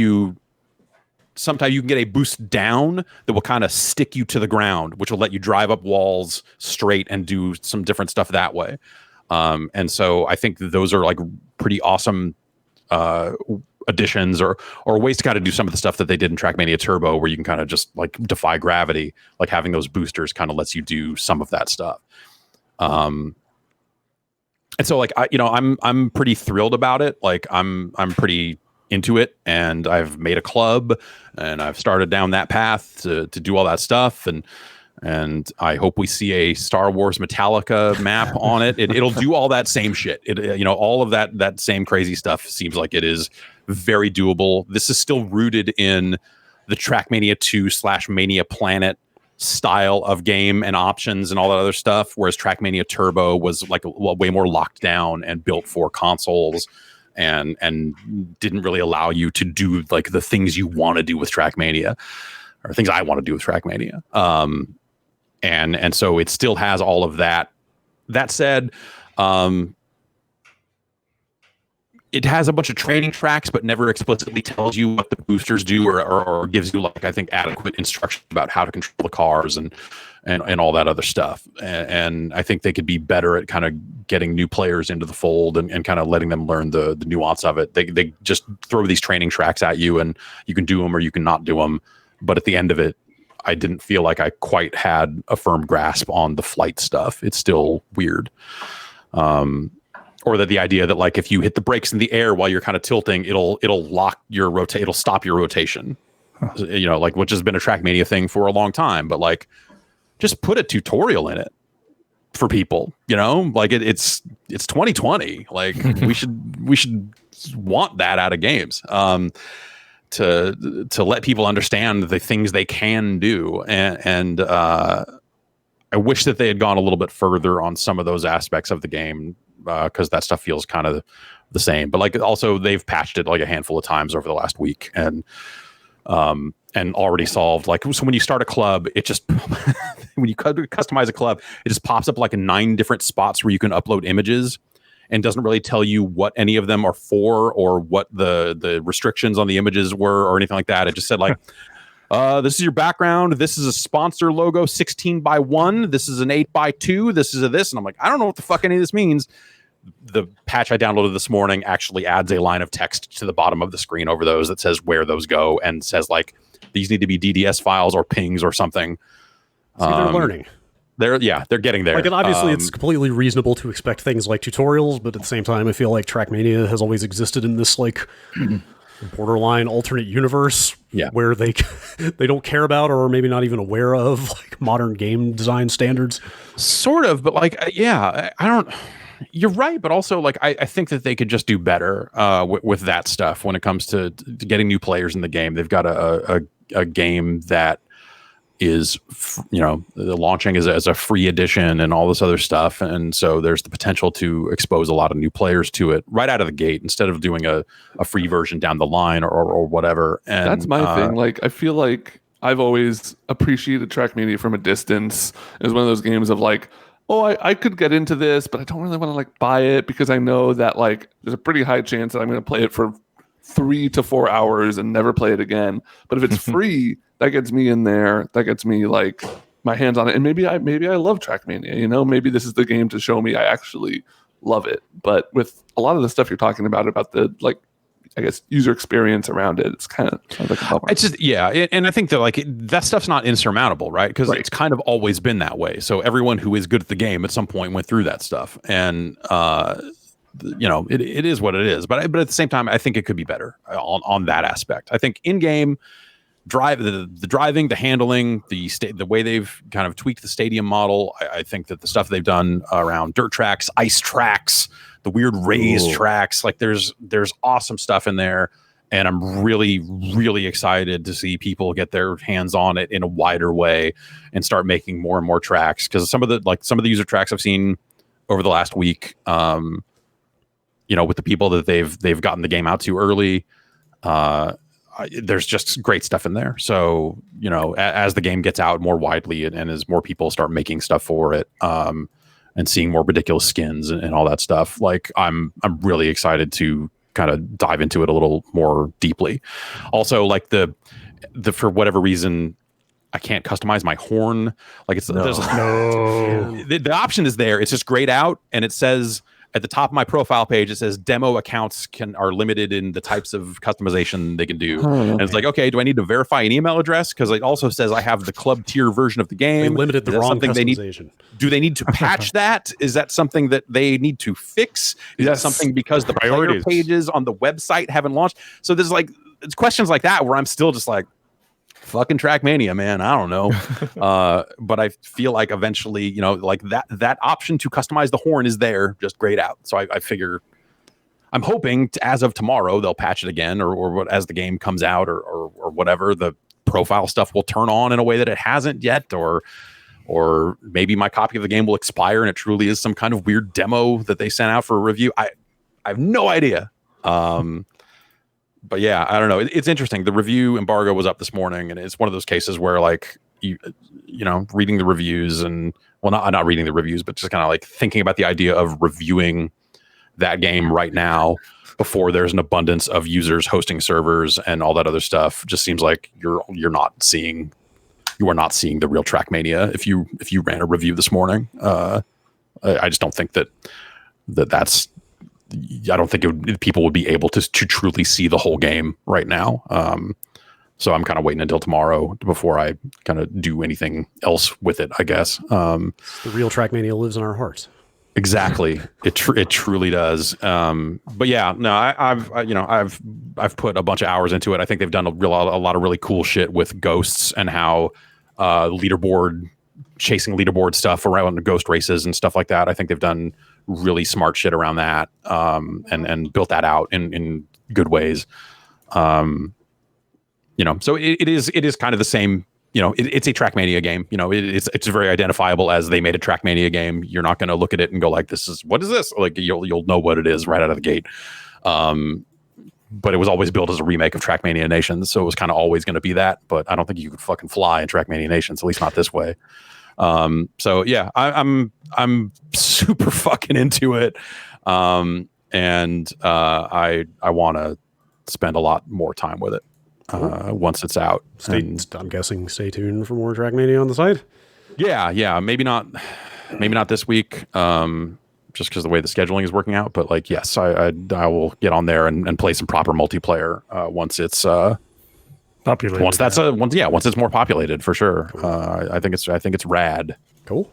sometimes you can get a boost down that will kind of stick you to the ground, which will let you drive up walls straight and do some different stuff that way. And so I think those are like pretty awesome additions or ways to kind of do some of the stuff that they did in TrackMania Turbo, where you can kind of just like defy gravity. Like having those boosters kind of lets you do some of that stuff. And so like I'm pretty thrilled about it. Like I'm pretty into it, and I've made a club and I've started down that path to do all that stuff. And And I hope we see a Star Wars Metallica map on it. It'll do all that same shit. All of that same crazy stuff seems like it is very doable. This is still rooted in the TrackMania 2 / Mania Planet style of game and options and all that other stuff, whereas TrackMania Turbo was like way more locked down and built for consoles and didn't really allow you to do like the things you want to do with TrackMania, or things I want to do with TrackMania. And so it still has all of that. That said, it has a bunch of training tracks, but never explicitly tells you what the boosters do, or gives you, like, I think, adequate instruction about how to control the cars and all that other stuff. And I think they could be better at kind of getting new players into the fold and kind of letting them learn the nuance of it. They just throw these training tracks at you, and you can do them or you can not do them. But at the end of it, I didn't feel like I quite had a firm grasp on the flight stuff. It's still weird. Or that the idea that, like, if you hit the brakes in the air while you're kind of tilting, it'll lock your it'll stop your rotation. Like, which has been a TrackMania thing for a long time. But, like, just put a tutorial in it for people. Like, it's 2020. Like, we should want that out of games. To let people understand the things they can do, and I wish that they had gone a little bit further on some of those aspects of the game, because that stuff feels kind of the same. But, like, also they've patched it like a handful of times over the last week, and already solved, like, so when you start a club, it just when you customize a club, it just pops up like 9 different spots where you can upload images, and doesn't really tell you what any of them are for, or what the restrictions on the images were, or anything like that. It just said, like, this is your background. This is a sponsor logo, 16:1. This is an 8:2. This is a this. And I'm like, I don't know what the fuck any of this means. The patch I downloaded this morning actually adds a line of text to the bottom of the screen over those that says where those go, and says, like, these need to be DDS files or pings or something. See, they're learning. They're getting there. Like, and obviously it's completely reasonable to expect things like tutorials, but at the same time, I feel like TrackMania has always existed in this, like, borderline alternate universe, where they don't care about, or maybe not even aware of, like, modern game design standards. Sort of, but, like, I don't. You're right, but also, like, I think that they could just do better with that stuff when it comes to getting new players in the game. They've got a game that is, launching as a free edition and all this other stuff, and so there's the potential to expose a lot of new players to it right out of the gate, instead of doing a free version down the line or whatever. And that's my thing. Like, I feel like I've always appreciated TrackMania from a distance. It was one of those games of, like, oh, I could get into this, but I don't really want to, like, buy it, because I know that, like, there's a pretty high chance that I'm going to play it for 3 to 4 hours and never play it again. But if it's free, that gets me in there. That gets me, like, my hands on it. And maybe I love TrackMania. Maybe this is the game to show me I actually love it. But with a lot of the stuff you're talking about the, like, I guess, user experience around it, it's kind of like a bummer. It's just, and I think that, like, that stuff's not insurmountable, right? Because it's kind of always been that way. So everyone who is good at the game at some point went through that stuff, and it is what it is. But at the same time, I think it could be better on that aspect. I think in-game the driving, the handling, the way they've kind of tweaked the stadium model, I think that the stuff they've done around dirt tracks, ice tracks, the weird raised tracks, like, there's awesome stuff in there, and I'm really, really excited to see people get their hands on it in a wider way and start making more and more tracks, because some of the user tracks I've seen over the last week, with the people that they've gotten the game out to early, there's just great stuff in there. So, as the game gets out more widely, and as more people start making stuff for it, and seeing more ridiculous skins and all that stuff, like, I'm really excited to kind of dive into it a little more deeply. Also, like, the for whatever reason, I can't customize my horn. Like, the option is there. It's just grayed out, and it says at the top of my profile page, it says demo accounts are limited in the types of customization they can do. And it's like, okay, do I need to verify an email address? Because it also says I have the club tier version of the game. They limited the wrong customization. Do they need to patch that? Is that something that they need to fix? Is that something because the player pages on the website haven't launched? So there's, like, it's questions like that where I'm still just like, fucking TrackMania, man. I don't know. But I feel like eventually, you know, like that option to customize the horn is there, just grayed out. So I figure, I'm hoping as of tomorrow they'll patch it again, or as the game comes out, or whatever, the profile stuff will turn on in a way that it hasn't yet, or maybe my copy of the game will expire and it truly is some kind of weird demo that they sent out for a review. I have no idea. But yeah, I don't know. It's interesting. The review embargo was up this morning, and it's one of those cases where, like, you know, reading the reviews and, well, not reading the reviews, but just kind of like thinking about the idea of reviewing that game right now before there's an abundance of users hosting servers and all that other stuff just seems like you are not seeing the real TrackMania if you ran a review this morning. I just don't think that's. I don't think people would be able to truly see the whole game right now. So I'm kind of waiting until tomorrow before I kind of do anything else with it, I guess. The real TrackMania lives in our hearts. Exactly. It truly does. But yeah, no, I've put a bunch of hours into it. I think they've done a lot of really cool shit with ghosts and how chasing leaderboard stuff around ghost races and stuff like that. I think they've done really smart shit around that, and built that out in good ways. You know, so it is kind of the same. You know, it's a TrackMania game. You know, it's very identifiable as they made a TrackMania game. You're not going to look at it and go like, what is this? Like, you'll know what it is right out of the gate. But it was always built as a remake of TrackMania Nations, so it was kind of always going to be that. But I don't think you could fucking fly in TrackMania Nations, at least not this way. So yeah, I'm super fucking into it. And I want to spend a lot more time with it once it's out. I'm guessing stay tuned for more TrackMania on the site. Yeah. Maybe not this week. Just because the way the scheduling is working out, but like, yes, I will get on there and play some proper multiplayer once it's populated. Once it's more populated, for sure. Cool. I think it's rad. Cool.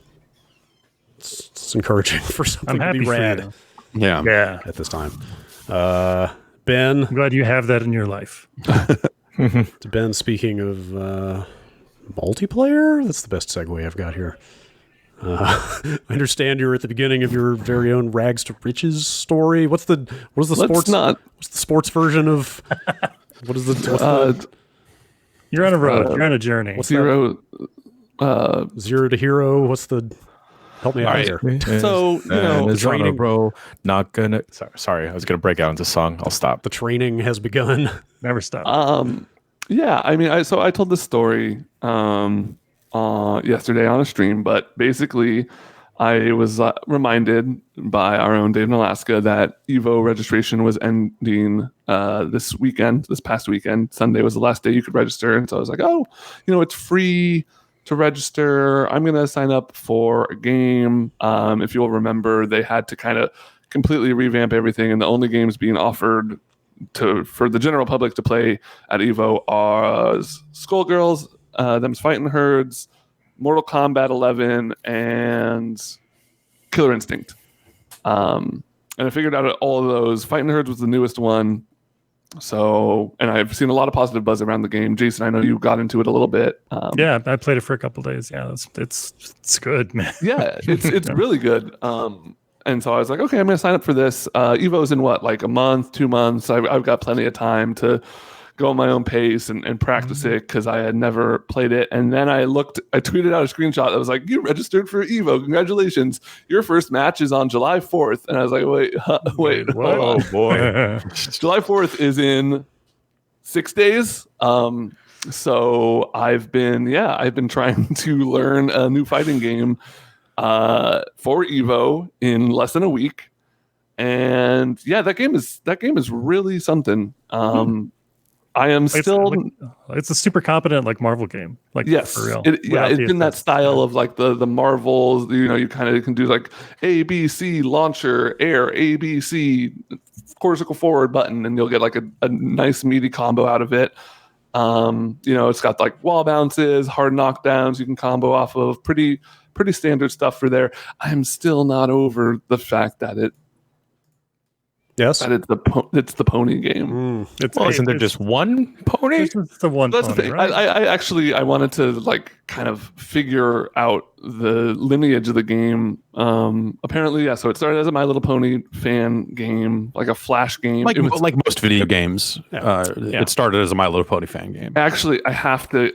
It's encouraging for something to be rad. Yeah. At this time, Ben. I'm glad you have that in your life. Ben, speaking of multiplayer, that's the best segue I've got here. I understand you're at the beginning of your very own rags to riches story. What's the sports version of you're on a road. You're on a journey. Zero to hero. Help me out here. So, the training, bro. Not gonna. Sorry, I was gonna break out into song. I'll stop. The training has begun. Never stop. Yeah. I mean, I told this story yesterday on a stream, but basically I was reminded by our own Dave in Alaska that Evo registration was ending this past weekend. Sunday was the last day you could register, and so I was like, it's free to register. I'm going to sign up for a game. If you'll remember, they had to kind of completely revamp everything, and the only games being offered for the general public to play at Evo are Skullgirls, Them's Fighting Herds, Mortal Kombat 11, and Killer Instinct. And I figured out all of those. Fighting Herds was the newest one. So, and I've seen a lot of positive buzz around the game. Jason, I know you got into it a little bit. Yeah, I played it for a couple of days. Yeah, it's good, man. Yeah, it's really good. And so I was like, okay, I'm going to sign up for this. Evo's in like a month, 2 months. I've got plenty of time to go on my own pace and practice it because I had never played it. And then I tweeted out a screenshot that was like, you registered for Evo. Congratulations. Your first match is on July 4th. And I was like, wait. Oh, boy. July 4th is in 6 days. So I've been trying to learn a new fighting game for Evo in less than a week. And yeah, that game is really something. I am still. It's a super competent Marvel game. Yes, for real. It's in that style of the Marvels. You kind of can do A, B, C launcher, air, A, B, C, cortical forward button, and you'll get a nice meaty combo out of it. It's got wall bounces, hard knockdowns. You can combo off of pretty standard stuff for there. I'm still not over the fact that it Yes. that it's the pony game. Isn't there just one pony? It's just the one That's pony, the thing. right? I actually wanted to like kind of figure out the lineage of the game. Apparently, yeah. So it started as a My Little Pony fan game, like a Flash game. Like It was, like most video games, it started as a My Little Pony fan game. actually, I have to.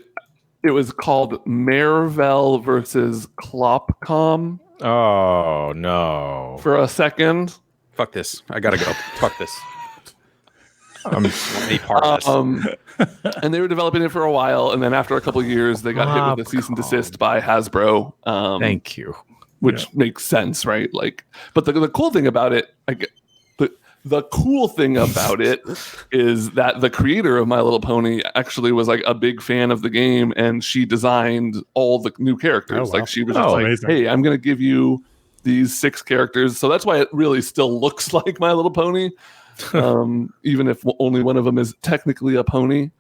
It was called Marvel versus Clopcom Oh no! for a second. Fuck this. I gotta go. Fuck this. I'm a part of this. And they were developing it for a while, and then after a couple of years, they got hit with a cease and desist by Hasbro. Thank you. Which makes sense, right? Like, but the cool thing about it, the cool thing about it is that the creator of My Little Pony actually was like a big fan of the game, and she designed all the new characters. Oh, wow. Like she was just like, amazing. "Hey, I'm going to give you these 6 characters." So that's why it really still looks like My Little Pony, even if only one of them is technically a pony.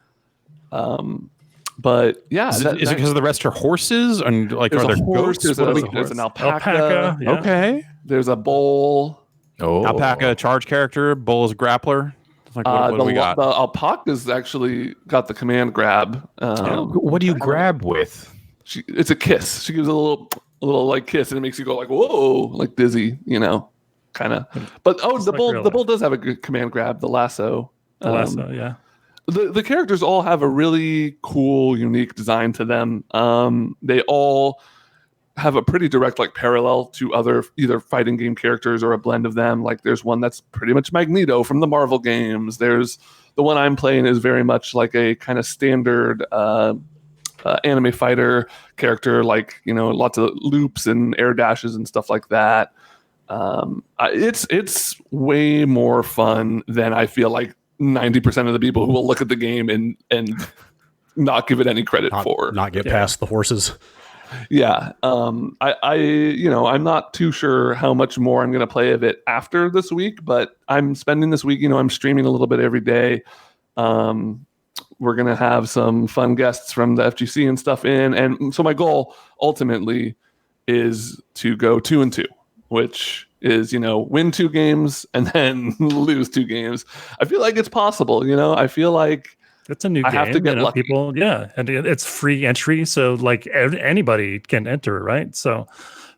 But yeah, Is it because the rest are horses and like there's are a there horse, goats? there's an alpaca, Yeah. Okay. there's a bull. Oh, Alpaca charge character, bull is grappler. Like what do we got? The alpaca's actually got the command grab. What do you grab with? It's a kiss. She gives a little like kiss, and it makes you go like whoa, like dizzy, kind of. But the bull does have a good command grab. The lasso. The lasso, yeah. The characters all have a really cool, unique design to them. They all have a pretty direct like parallel to other either fighting game characters or a blend of them. Like there's one that's pretty much Magneto from the Marvel games. There's the one I'm playing is very much like a kind of standard anime fighter character, like lots of loops and air dashes and stuff like that. It's way more fun than I feel like 90% of the people who will look at the game and not give it any credit for. Not get past the horses. Yeah. I'm not too sure how much more I'm going to play of it after this week, but I'm spending this week, I'm streaming a little bit every day. We're going to have some fun guests from the FGC and stuff in. And so my goal ultimately is to go 2-2, which is, win 2 games and then lose 2 games. I feel like it's possible, I feel like it's a new game. I have to get lucky. People, yeah, and it's free entry, so like anybody can enter, right? So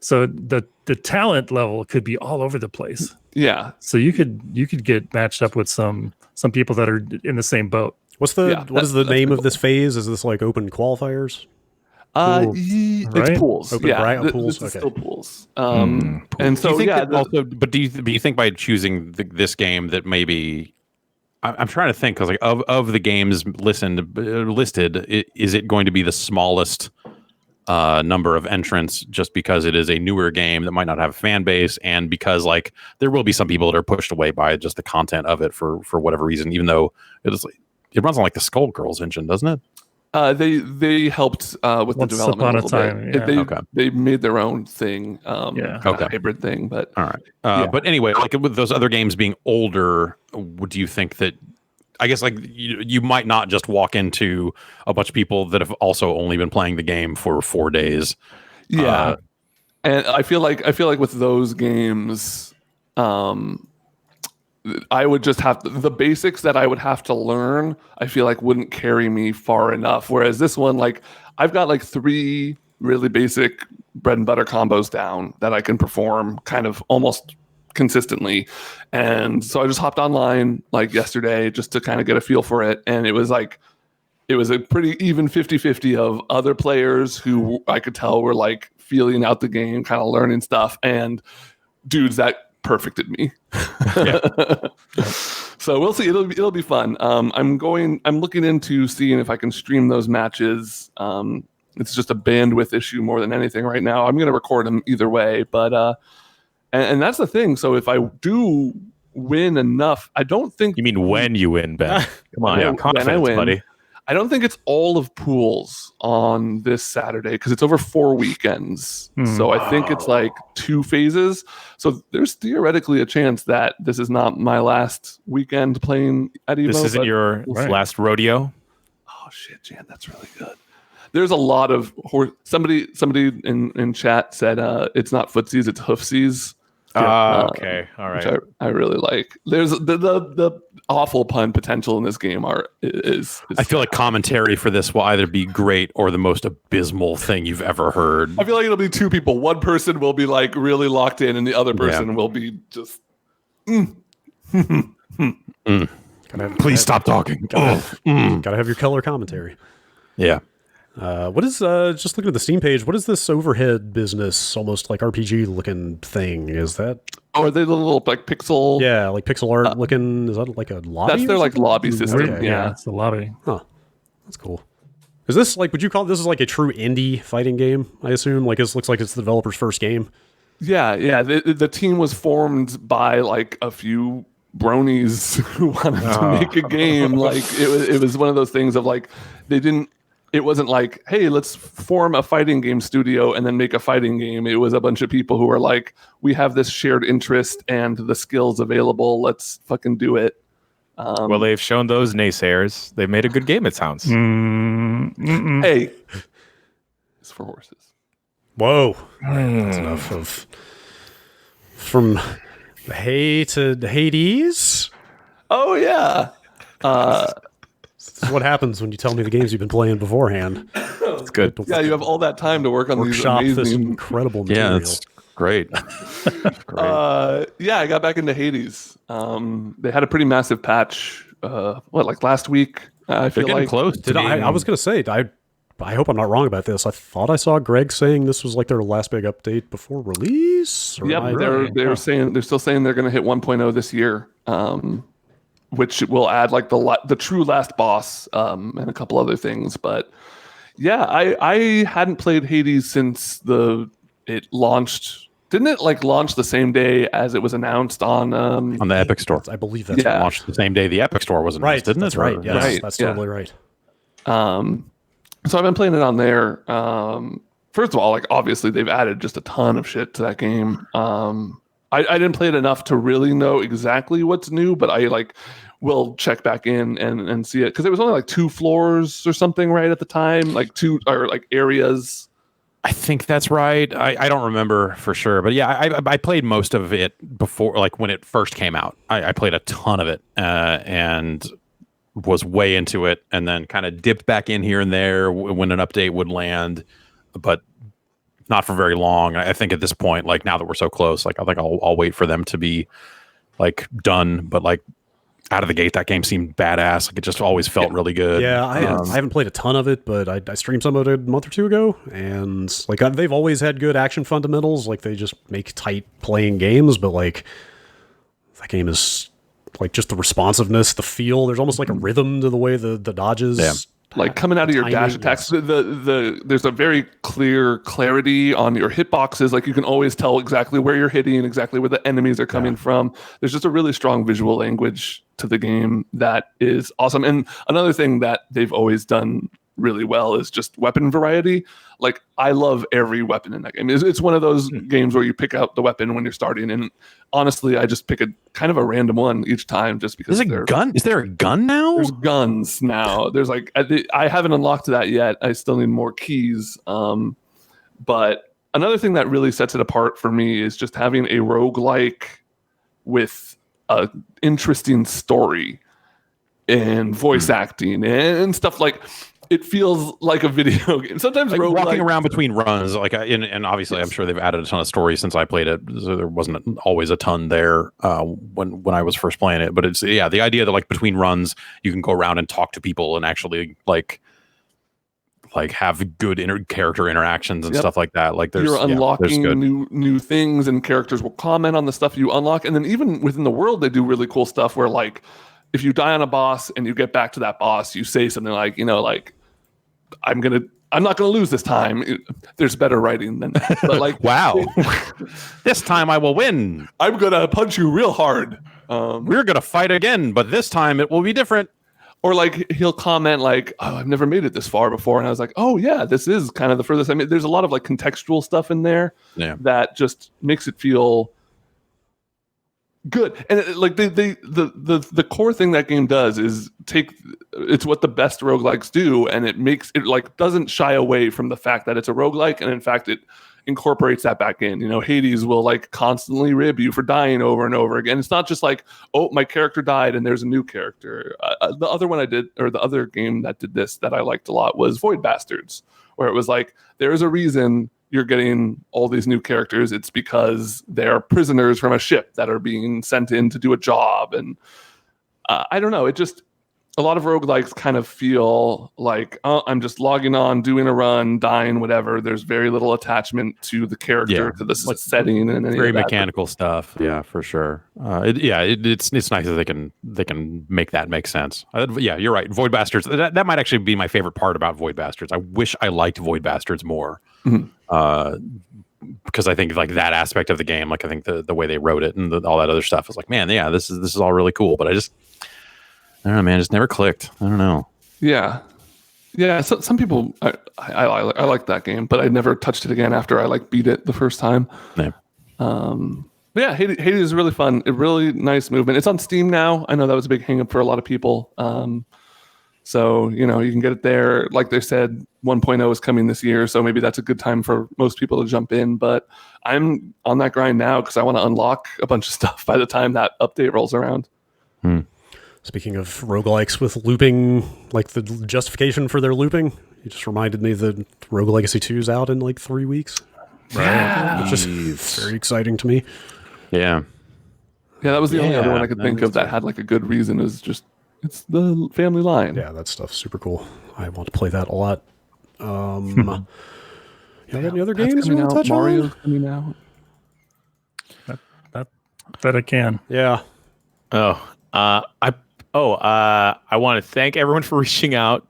the talent level could be all over the place. Yeah. So you could get matched up with some people that are in the same boat. What is the name of this phase? Is this like open qualifiers? It's pools. Open pools. This is Okay. still pools. And so do you think by choosing this game that maybe I'm trying to think because like of the games listed, is it going to be the smallest number of entrants just because it is a newer game that might not have a fan base, and because like there will be some people that are pushed away by just the content of it for whatever reason, even though it runs on like the Skullgirls engine, doesn't it? They helped with the development a little bit. They made their own thing, hybrid thing. But all right, but anyway, like with those other games being older, do you think that? I guess like you might not just walk into a bunch of people that have also only been playing the game for 4 days. Yeah, and I feel like with those games, I would just have the basics that I would have to learn. I feel like wouldn't carry me far enough. Whereas this one, like I've got like 3 really basic bread and butter combos down that I can perform kind of almost consistently. And so I just hopped online like yesterday just to kind of get a feel for it. And it was a pretty even 50-50 of other players who I could tell were like feeling out the game, kind of learning stuff, and dudes that perfected me. So we'll see. It'll be fun. I'm looking into seeing if I can stream those matches. It's just a bandwidth issue more than anything right now. I'm going to record them either way, but and that's the thing. So if I do win enough, I don't think you mean when you win, Ben. Come on, confidence, buddy. I don't think it's all of pools on this Saturday because it's over 4 weekends. So I think it's like 2 phases. So there's theoretically a chance that this is not my last weekend playing at Evo. This isn't your last rodeo? Oh, shit, Jan, that's really good. There's a lot of somebody in chat said it's not footsies, it's hoofsies. Okay, all which right. I really like. There's the awful pun potential in this game is I feel like commentary for this will either be great or the most abysmal thing you've ever heard. I feel like it'll be two people. One person will be like really locked in, and the other person will be just. Please stop talking. Gotta have your color commentary. Yeah. What is just looking at the Steam page? What is this overhead business, almost like RPG looking thing? Is that? Oh, are they the little like pixel? Yeah, like pixel art looking. Is that like a lobby? That's their like lobby system. Okay. Yeah. It's the lobby. Huh. That's cool. Is this like? Would you call this is like a true indie fighting game? I assume. Like this looks like it's the developer's first game. Yeah. The team was formed by like a few bronies who wanted to make a game. Like it was one of those things of like they didn't. It wasn't like, hey, let's form a fighting game studio and then make a fighting game. It was a bunch of people who were like, we have this shared interest and the skills available. Let's fucking do it. Well, they've shown those naysayers. They've made a good game, it sounds. Hey, it's for horses. Whoa. That's enough of from hay to Hades. Oh, yeah. This is what happens when you tell me the games you've been playing beforehand. It's good. Yeah, you have all that time to work on these Workshop this amazing... incredible material. Yeah, it's great. Yeah, I got back into Hades. They had a pretty massive patch. Like last week? I feel They're getting like close. Did I was going to say, I hope I'm not wrong about this. I thought I saw Greg saying this was like their last big update before release. Or Yep, they're still saying they're going to hit 1.0 this year, which will add like the true last boss and a couple other things. But yeah, I hadn't played Hades since it launched. Didn't it like launch the same day as it was announced on the Epic Store? I believe that's Yeah. Launched the same day the Epic Store was announced, right. didn't That's it? right. Yes, Right, that's yeah. totally right. So I've been playing it on there. First of all, like obviously they've added just a ton of shit to that game. I didn't play it enough to really know exactly what's new, but I like will check back in and see it because it was only like 2 floors or something right at the time, like 2 or like areas. I think that's right. I don't remember for sure, but yeah, I played most of it before, like when it first came out. I played a ton of it and was way into it, and then kind of dipped back in here and there when an update would land, but not for very long. I think at this point, like now that we're so close, like I think I'll wait for them to be like done. But like out of the gate, that game seemed badass. Like it just always felt really good. Yeah, I haven't played a ton of it, but I streamed some of it a month or two ago, and like they've always had good action fundamentals. Like they just make tight playing games, but like that game is like just the responsiveness, the feel. There's almost like a rhythm to the way the dodges. Yeah. Like coming out of your Timing, dash attacks, yes. there's a very clear clarity on your hitboxes. Like you can always tell exactly where you're hitting, exactly where the enemies are coming from. There's just a really strong visual language to the game that is awesome. And another thing that they've always done really well is just weapon variety. Like I love every weapon in that game. It's one of those games where you pick out the weapon when you're starting, and honestly, I just pick a kind of a random one each time just because. Is there a gun? Is there a gun now? There's guns now. There's like I haven't unlocked that yet. I still need more keys. But another thing that really sets it apart for me is just having a roguelike with a interesting story and voice acting and stuff like. It feels like a video game. Sometimes like roguelike, walking around between runs, like and obviously I'm sure they've added a ton of stories since I played it. So there wasn't always a ton there when I was first playing it. But it's the idea that like between runs you can go around and talk to people and actually like have good character interactions and stuff like that. Like you're unlocking new things, and characters will comment on the stuff you unlock. And then even within the world, they do really cool stuff where like if you die on a boss and you get back to that boss, you say something like, like. I'm not gonna lose this time. There's better writing than that. But like, wow, this time I will win. I'm gonna punch you real hard. We're gonna fight again, but this time it will be different. Or like he'll comment like, "Oh, I've never made it this far before," and I was like, "Oh yeah, this is kind of the furthest." I mean, there's a lot of like contextual stuff in there that just makes it feel good. And like the core thing that game does is it's what the best roguelikes do, and it makes it like doesn't shy away from the fact that it's a roguelike, and in fact it incorporates that back in. You know, Hades will like constantly rib you for dying over and over again. It's not just like, oh, my character died and there's a new character. The other one I did, or the other game that did this that I liked a lot was Void Bastards, where it was like, there's a reason you're getting all these new characters. It's because they're prisoners from a ship that are being sent in to do a job. And I don't know, it just, a lot of roguelikes kind of feel like, oh, I'm just logging on, doing a run, dying, whatever. There's very little attachment to the character, to the setting, and any very of that. mechanical stuff. Yeah, for sure. It's nice that they can make that make sense. Yeah, you're right. Void Bastards. That might actually be my favorite part about Void Bastards. I wish I liked Void Bastards more. Because I think like that aspect of the game, like I think the way they wrote it and all that other stuff is like, man, yeah, this is all really cool. But I don't know, man, it just never clicked. I don't know. Yeah. So, some people, I like that game, but I never touched it again after I like beat it the first time. Yeah. But yeah, Hades is really fun. A really nice movement. It's on Steam now. I know that was a big hang up for a lot of people. So, you know, you can get it there. Like they said, 1.0 is coming this year, so maybe that's a good time for most people to jump in. But I'm on that grind now because I want to unlock a bunch of stuff by the time that update rolls around. Speaking of roguelikes with looping, like the justification for their looping, you just reminded me that Rogue Legacy 2 is out in like 3 weeks. Right. Which is very exciting to me. Yeah. Yeah, that was the only other one I could think of that had like a good reason. Is just it's the family line. Yeah, that stuff's super cool. I want to play that a lot. You got any other games you want to touch Mario's on? coming out. That I can. Yeah. I want to thank everyone for reaching out,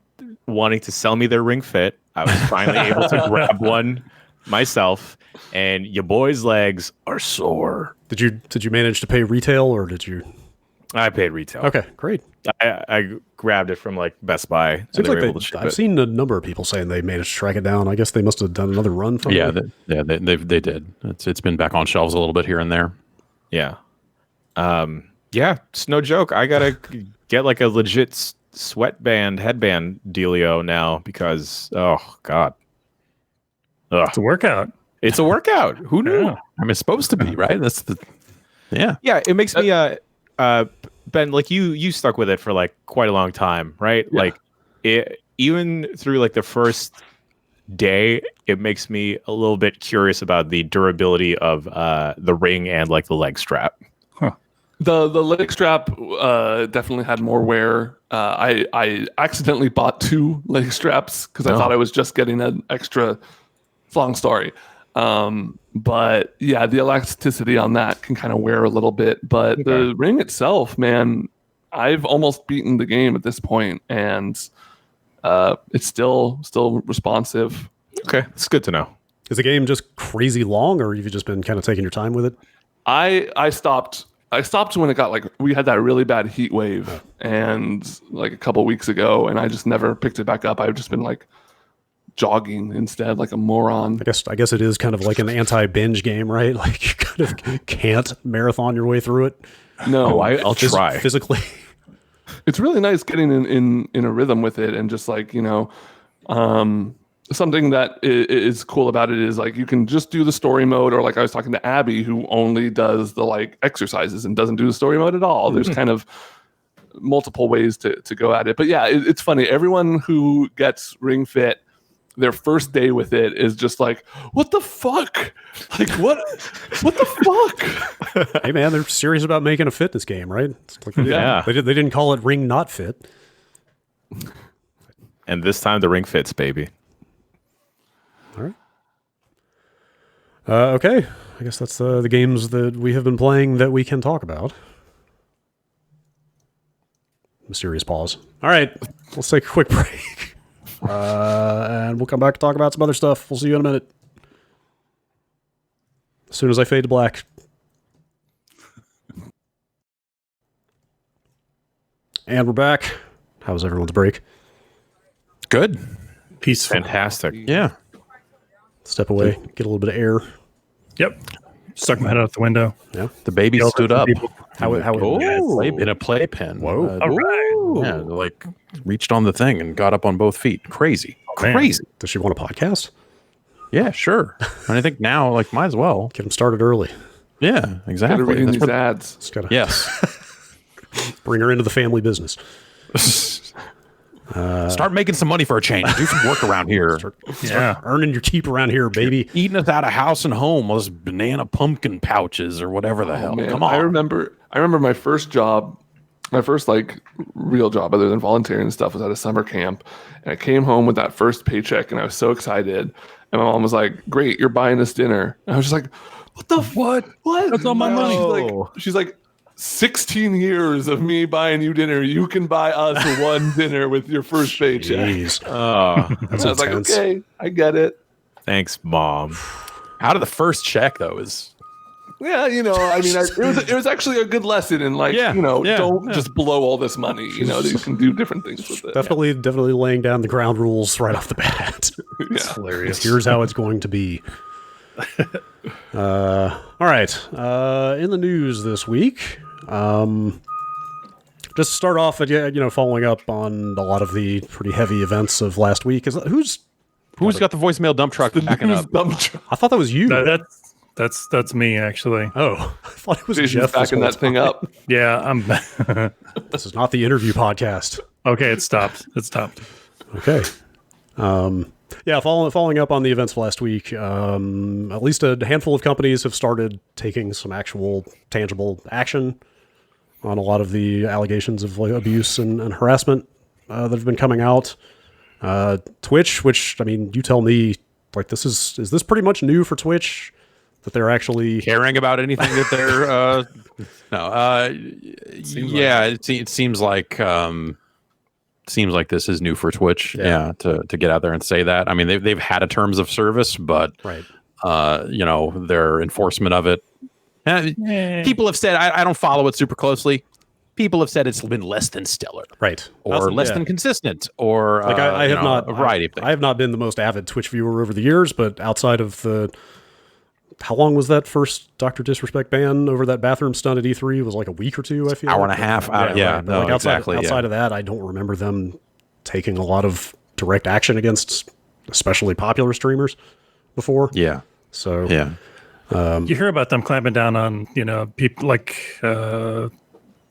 wanting to sell me their Ring Fit. I was finally able to grab one myself, and your boy's legs are sore. Did you manage to pay retail, or did you? I paid retail. Okay, great. I grabbed it from like Best Buy. Seems and they were like able to ship I've it. seen a number of people saying they managed to track it down. I guess they must have done another run from Yeah, it. they did. It's been back on shelves a little bit here and there. Yeah. Yeah, it's no joke. I gotta get like a legit sweatband headband dealio now because oh god, It's a workout. it's a workout. Who knew? Yeah. I mean, it's supposed to be, right? That's the yeah. Yeah, it makes me Ben, like you stuck with it for like quite a long time, right? Yeah. Like it even through like the first day, it makes me a little bit curious about the durability of the ring and like the leg strap. The leg strap definitely had more wear. I accidentally bought 2 leg straps because I thought I was just getting an extra. It's a long story. But yeah, the elasticity on that can kind of wear a little bit. But the ring itself, man, I've almost beaten the game at this point, and it's still responsive. Okay, it's good to know. Is the game just crazy long, or have you just been kind of taking your time with it? I stopped when it got like we had that really bad heat wave and like a couple weeks ago, and I just never picked it back up. I've just been like jogging instead, like a moron. I guess it is kind of like an anti-binge game, right? Like you kind of can't marathon your way through it. No, I'll try physically. It's really nice getting in a rhythm with it, and just like, you know, something that is cool about it is like you can just do the story mode, or like I was talking to Abby, who only does the like exercises and doesn't do the story mode at all. There's kind of multiple ways to go at it. But yeah, it's funny. Everyone who gets Ring Fit, their first day with it is just like, what the fuck? Like what the fuck? Hey man, they're serious about making a fitness game, right? It's like Yeah. They didn't call it Ring Not Fit. And this time the ring fits, baby. All right. Okay. I guess that's the games that we have been playing that we can talk about. Mysterious pause. All right. Let's take a quick break. And we'll come back to talk about some other stuff. We'll see you in a minute. As soon as I fade to black. And we're back. How was everyone's break? Good. Peaceful. Fantastic. Yeah. Step away, get a little bit of air. Yep. Stuck my head out the window. Yeah. The baby Yelled at stood some up. people. In a playpen. Whoa. All right. Yeah, like reached on the thing and got up on both feet. Crazy. Man. Crazy. Does she want a podcast? Yeah, sure. And I think now, like, might as well. Get them started early. Yeah, exactly. Reading That's these what- ads. Just gotta Yes. bring her into the family business. Start making some money for a change. Do some work around here. Yeah. Earning your keep around here, baby. Eating us out of house and home with those banana pumpkin pouches or whatever the hell. Man, Come on. I remember my first job, my first like real job other than volunteering and stuff was at a summer camp. And I came home with that first paycheck and I was so excited. And my mom was like, "Great, you're buying us dinner." And I was just like, "What the what? What? That's all my money." She's like 16 years of me buying you dinner. You can buy us one dinner with your first paycheck. Jeez. And I was like, intense. okay, I get it. Thanks, Mom. Out of the first check, though, is Yeah, I mean, it was actually a good lesson in like, don't just blow all this money. You can do different things with it. Definitely laying down the ground rules right off the bat. Yeah. Hilarious. Here's how it's going to be. All right. In the news this week, just to start off, following up on a lot of the pretty heavy events of last week. Who's got the voicemail dump truck backing up? I thought that was you. That's me actually. Oh, I thought it was Jason's Jeff. backing that thing up. Yeah, I'm. This is not the interview podcast. Okay, it stopped. Okay. Following up on the events of last week, at least a handful of companies have started taking some actual tangible action on a lot of the allegations of abuse and harassment that have been coming out. Twitch, which, I mean, you tell me, like, is this pretty much new for Twitch? That they're actually Caring about anything that they're it seems like this is new for Twitch. Yeah, to get out there and say that. I mean, they've had a terms of service, but right. Their enforcement of it. People have said I don't follow it super closely. People have said it's been less than stellar, right, or less than consistent, or like I have not a variety of things. I have not been the most avid Twitch viewer over the years, but outside of how long was that first Dr. Disrespect ban over that bathroom stunt at E3? It was like a week or two, I feel. Hour and a half. Right. But outside of that, I don't remember them taking a lot of direct action against especially popular streamers before. Yeah. So You hear about them clamping down on people like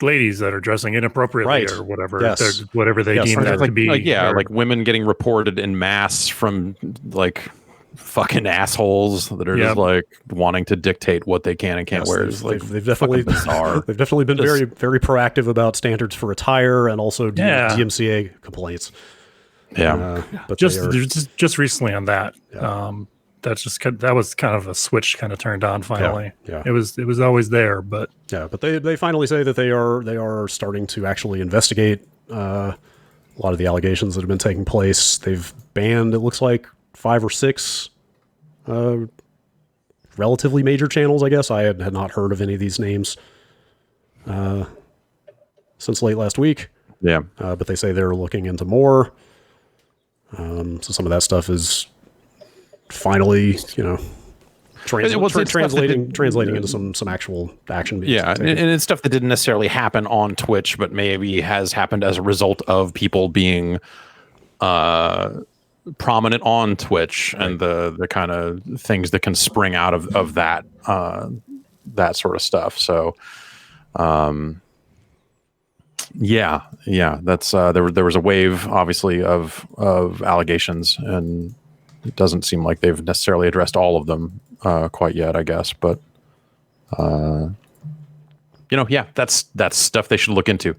ladies that are dressing inappropriately Right. or whatever. Yes. Whatever they deem that to be. Like women getting reported in mass from like fucking assholes that are just like wanting to dictate what they can and can't wear. They've definitely bizarre. They've definitely been very, very proactive about standards for attire and also DMCA complaints. Yeah, but just recently on that. That was kind of a switch kind of turned on finally. Yeah. It was always there, but they finally say that they are starting to actually investigate a lot of the allegations that have been taking place. They've banned, it looks like, 5 or 6 relatively major channels, I guess. I had not heard of any of these names since late last week. Yeah. But they say they're looking into more. So some of that stuff is finally, translating into some actual action. And it's stuff that didn't necessarily happen on Twitch, but maybe has happened as a result of people being prominent on Twitch, and the kind of things that can spring out of that that sort of stuff. So that's there was a wave obviously of allegations, and it doesn't seem like they've necessarily addressed all of them quite yet, I guess, but that's stuff they should look into.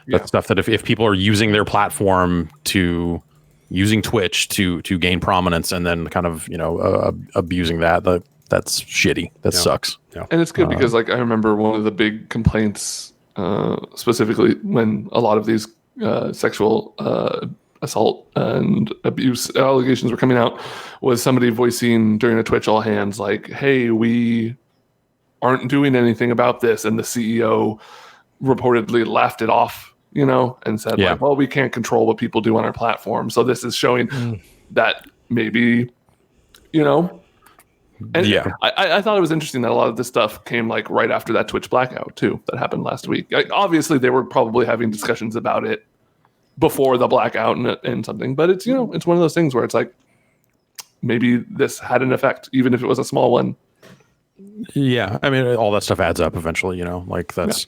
That's stuff that if people are using their platform using Twitch to gain prominence and then kind of abusing that's shitty. That sucks. And it's good because like I remember one of the big complaints specifically when a lot of these sexual assault and abuse allegations were coming out was somebody voicing during a Twitch all hands like, hey, we aren't doing anything about this, and the CEO reportedly laughed it off, and said like, well, we can't control what people do on our platform, so this is showing that maybe I thought it was interesting that a lot of this stuff came like right after that Twitch blackout too that happened last week. Like, obviously they were probably having discussions about it before the blackout and something, but it's it's one of those things where it's like maybe this had an effect, even if it was a small one. Yeah, I mean, all that stuff adds up eventually. Like that's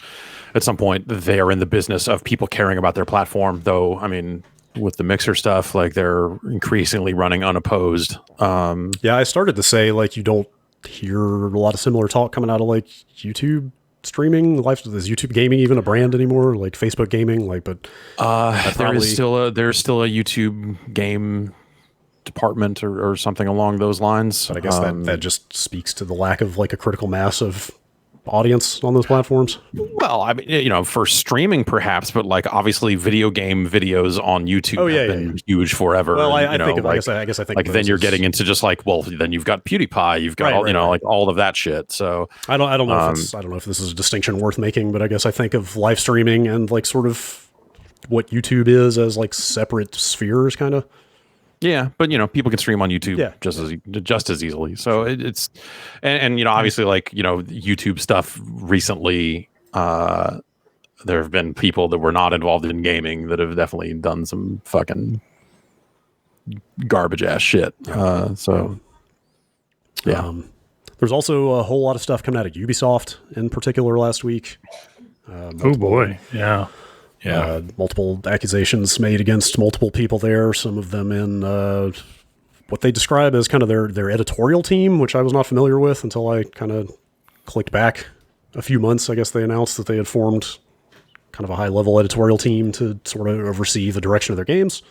at some point they are in the business of people caring about their platform. Though, I mean, with the Mixer stuff, like they're increasingly running unopposed. Yeah, I started to say like you don't hear a lot of similar talk coming out of like YouTube streaming. Is YouTube gaming even a brand anymore? Like Facebook gaming, like, but there's still a YouTube game department or something along those lines. But I guess that just speaks to the lack of like a critical mass of audience on those platforms. Well, I mean, for streaming perhaps, but like obviously video game videos on YouTube have been huge forever. Well, I and, think of, like, I guess I think like then you're getting into just like, well, then you've got PewDiePie, you've got like all of that shit. So I don't know if this is a distinction worth making, but I guess I think of live streaming and like sort of what YouTube is as like separate spheres, kind of. Yeah, but people can stream on YouTube just as easily. So it's and obviously like YouTube stuff recently. There have been people that were not involved in gaming that have definitely done some fucking garbage ass shit. So yeah, there's also a whole lot of stuff coming out of Ubisoft in particular last week. Oh boy, yeah. Yeah, multiple accusations made against multiple people there. Some of them in what they describe as kind of their editorial team, which I was not familiar with until I kind of clicked back a few months. I guess they announced that they had formed kind of a high-level editorial team to sort of oversee the direction of their games.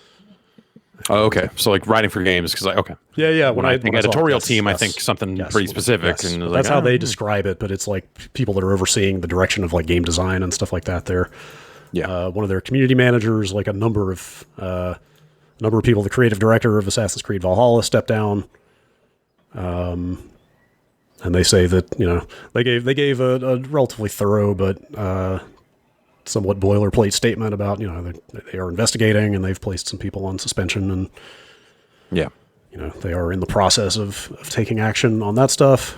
Oh, okay. So like writing for games, because yeah. When I think editorial team, I think something pretty specific. Yes. And that's how they describe it, but it's like people that are overseeing the direction of like game design and stuff like that there. Yeah, one of their community managers, like a number of people, the creative director of Assassin's Creed Valhalla stepped down, and they say that they gave a relatively thorough but somewhat boilerplate statement about they are investigating and they've placed some people on suspension and they are in the process of taking action on that stuff.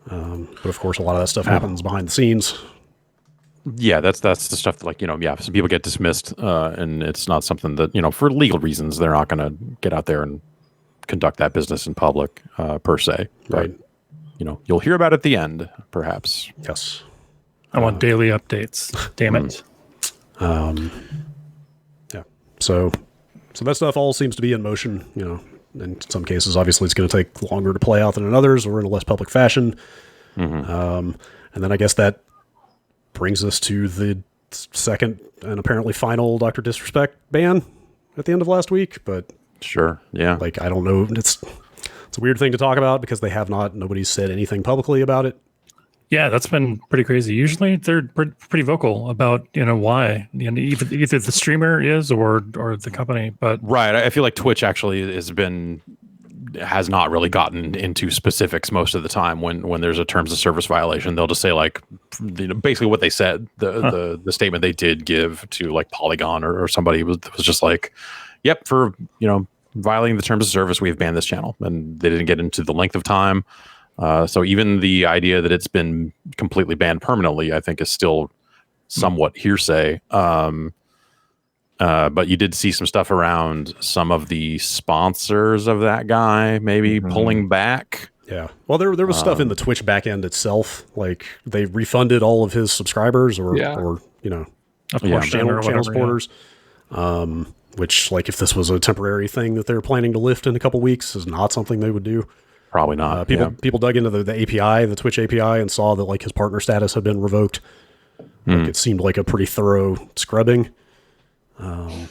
But of course, a lot of that stuff happens behind the scenes. Yeah, that's the stuff that some people get dismissed, and it's not something that for legal reasons they're not going to get out there and conduct that business in public per se. Right. But you'll hear about it at the end, perhaps. Yes. I want daily updates. Damn it. Yeah. So that stuff all seems to be in motion. In some cases, obviously, it's going to take longer to play out than in others, or in a less public fashion. And then I guess that brings us to the second and apparently final Dr. Disrespect ban at the end of last week. But sure, yeah, like I don't know, it's a weird thing to talk about because nobody's said anything publicly about it. Yeah, that's been pretty crazy. Usually they're pretty vocal about why either the streamer is or the company. But right, I feel like Twitch actually has not really gotten into specifics most of the time. When there's a terms of service violation, they'll just say like basically what they said. The statement they did give to like Polygon or somebody was just like, yep, for violating the terms of service, we've banned this channel, and they didn't get into the length of time. So even the idea that it's been completely banned permanently, I think, is still somewhat hearsay. But you did see some stuff around some of the sponsors of that guy maybe pulling back. Yeah. Well, there was stuff in the Twitch backend itself, like they refunded all of his subscribers or channel supporters. Which, like, if this was a temporary thing that they're planning to lift in a couple weeks, is not something they would do. Probably not. People dug into the API, the Twitch API, and saw that like his partner status had been revoked. Like, it seemed like a pretty thorough scrubbing. I'm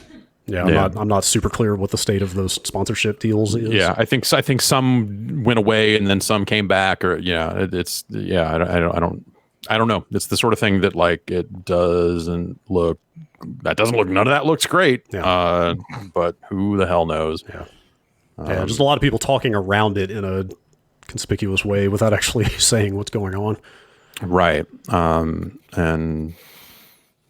not super clear what the state of those sponsorship deals is. Yeah, I think some went away and then some came back, or I don't know. It's the sort of thing that like none of that looks great. Yeah. But who the hell knows? Yeah. Just a lot of people talking around it in a conspicuous way without actually saying what's going on. Right. And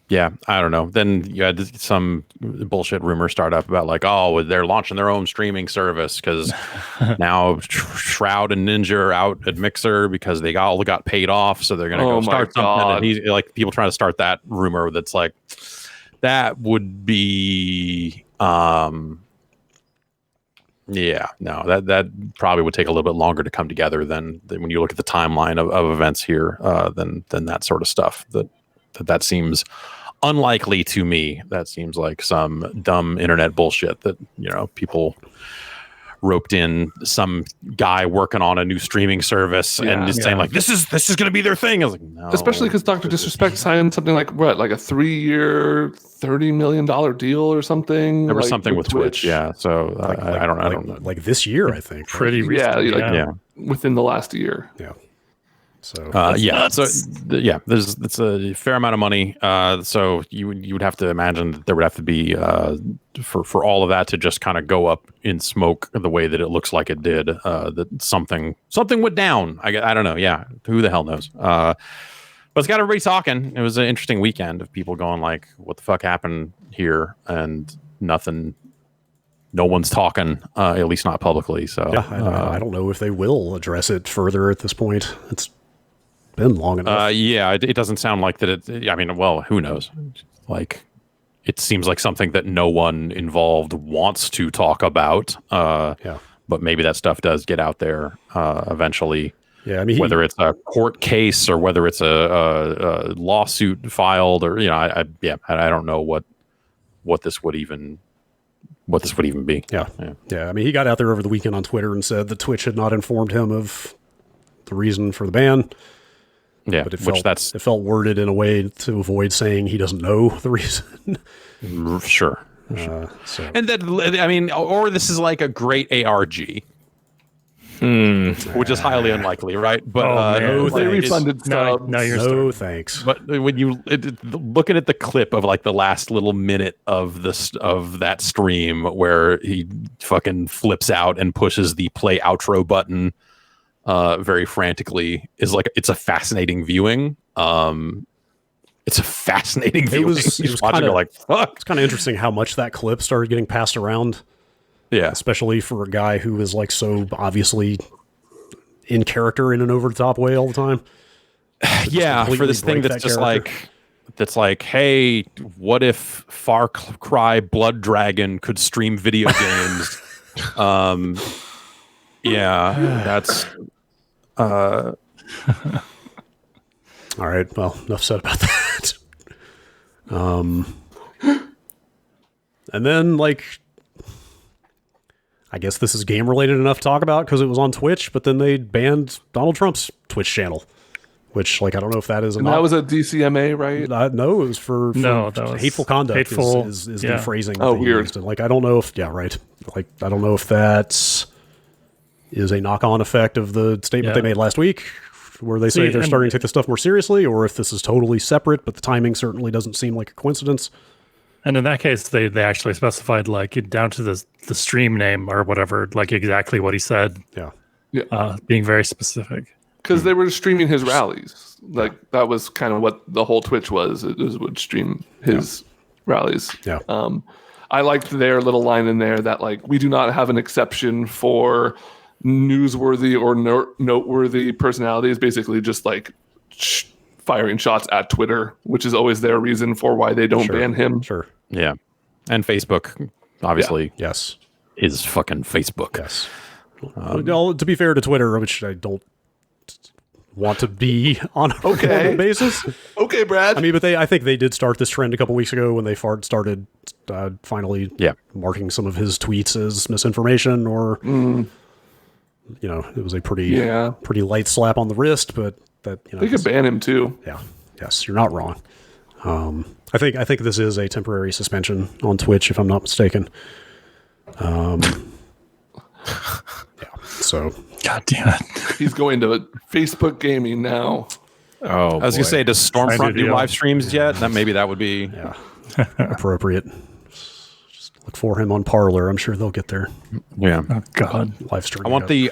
yeah, I don't know. Then you had some bullshit rumor start up about like, oh, they're launching their own streaming service because now Shroud and Ninja are out at Mixer because they all got paid off, so they're going to go start something. And he's like, people trying to start that rumor that's like, that would be Yeah, no, that probably would take a little bit longer to come together than when you look at the timeline of events here, than that sort of stuff. That seems unlikely to me. That seems like some dumb internet bullshit that people roped in some guy working on a new streaming service and just saying like this is going to be their thing. I was like, no. Especially because Dr. Disrespect signed something like like a 3-year, $30 million deal or something. There was something with Twitch. Yeah. So I don't know. Like this year, I think. Pretty recent. Yeah. Within the last year. Yeah. So it's a fair amount of money. So you would have to imagine that there would have to be for all of that to just kind of go up in smoke the way that it looks like it did. That something went down. I don't know. Yeah, who the hell knows? But it's got everybody talking. It was an interesting weekend of people going like, "What the fuck happened here?" and nothing. No one's talking, at least not publicly. So I don't know if they will address it further at this point. It's been long enough. It doesn't sound like that. I mean, well, who knows? Like, it seems like something that no one involved wants to talk about. But maybe that stuff does get out there eventually. Yeah, I mean, whether it's a court case or whether it's a lawsuit filed, or I don't know what this would even be. Yeah. I mean, he got out there over the weekend on Twitter and said that Twitch had not informed him of the reason for the ban. Yeah, but it felt worded in a way to avoid saying he doesn't know the reason. Sure. And that, I mean, or this is like a great ARG, which is highly unlikely, right? But they refunded stuff. No thanks. But when you looking at the clip of like the last little minute of that stream where he fucking flips out and pushes the play outro button very frantically, is like, it's a fascinating viewing. It was kind of like, fuck. It's kind of interesting how much that clip started getting passed around. Yeah, especially for a guy who is like so obviously in character in an over the top way all the time. Yeah, for this thing that's just like, hey, what if Far Cry Blood Dragon could stream video games? That's all right. Well, enough said about that. And then, like, I guess this is game related enough to talk about because it was on Twitch, but then they banned Donald Trump's Twitch channel, which, like, I don't know if that is. That was a DCMA, right? No, it was for that was hateful conduct. Hateful, is the phrasing. Oh, weird. Used. And, like, I don't know if Like, I don't know if that is a knock-on effect of the statement they made last week, where they say they're starting to take this stuff more seriously, or if this is totally separate, but the timing certainly doesn't seem like a coincidence. And in that case, they actually specified, like, down to the stream name or whatever, like exactly what he said. Yeah. Being very specific. Because they were streaming his rallies. Like, that was kind of what the whole Twitch was. It would stream his rallies. Yeah. I liked their little line in there that, like, we do not have an exception for newsworthy or noteworthy personalities, basically just like firing shots at Twitter, which is always their reason for why they don't ban him. Sure. Yeah. And Facebook, obviously. Yes. Is fucking Facebook. Yes. To be fair to Twitter, which I don't want to be on a regular basis. Okay, Brad. I mean, but I think they did start this trend a couple weeks ago when they started finally marking some of his tweets as misinformation or... it was a pretty light slap on the wrist, but that they could ban him too. Yeah. Yes, you're not wrong. I think this is a temporary suspension on Twitch, if I'm not mistaken. So God damn it, he's going to Facebook gaming now. Oh, I was gonna say, does Stormfront do live streams yet? Maybe that would be appropriate. Look for him on Parler. I'm sure they'll get there. Yeah. Oh God. Live stream. I want the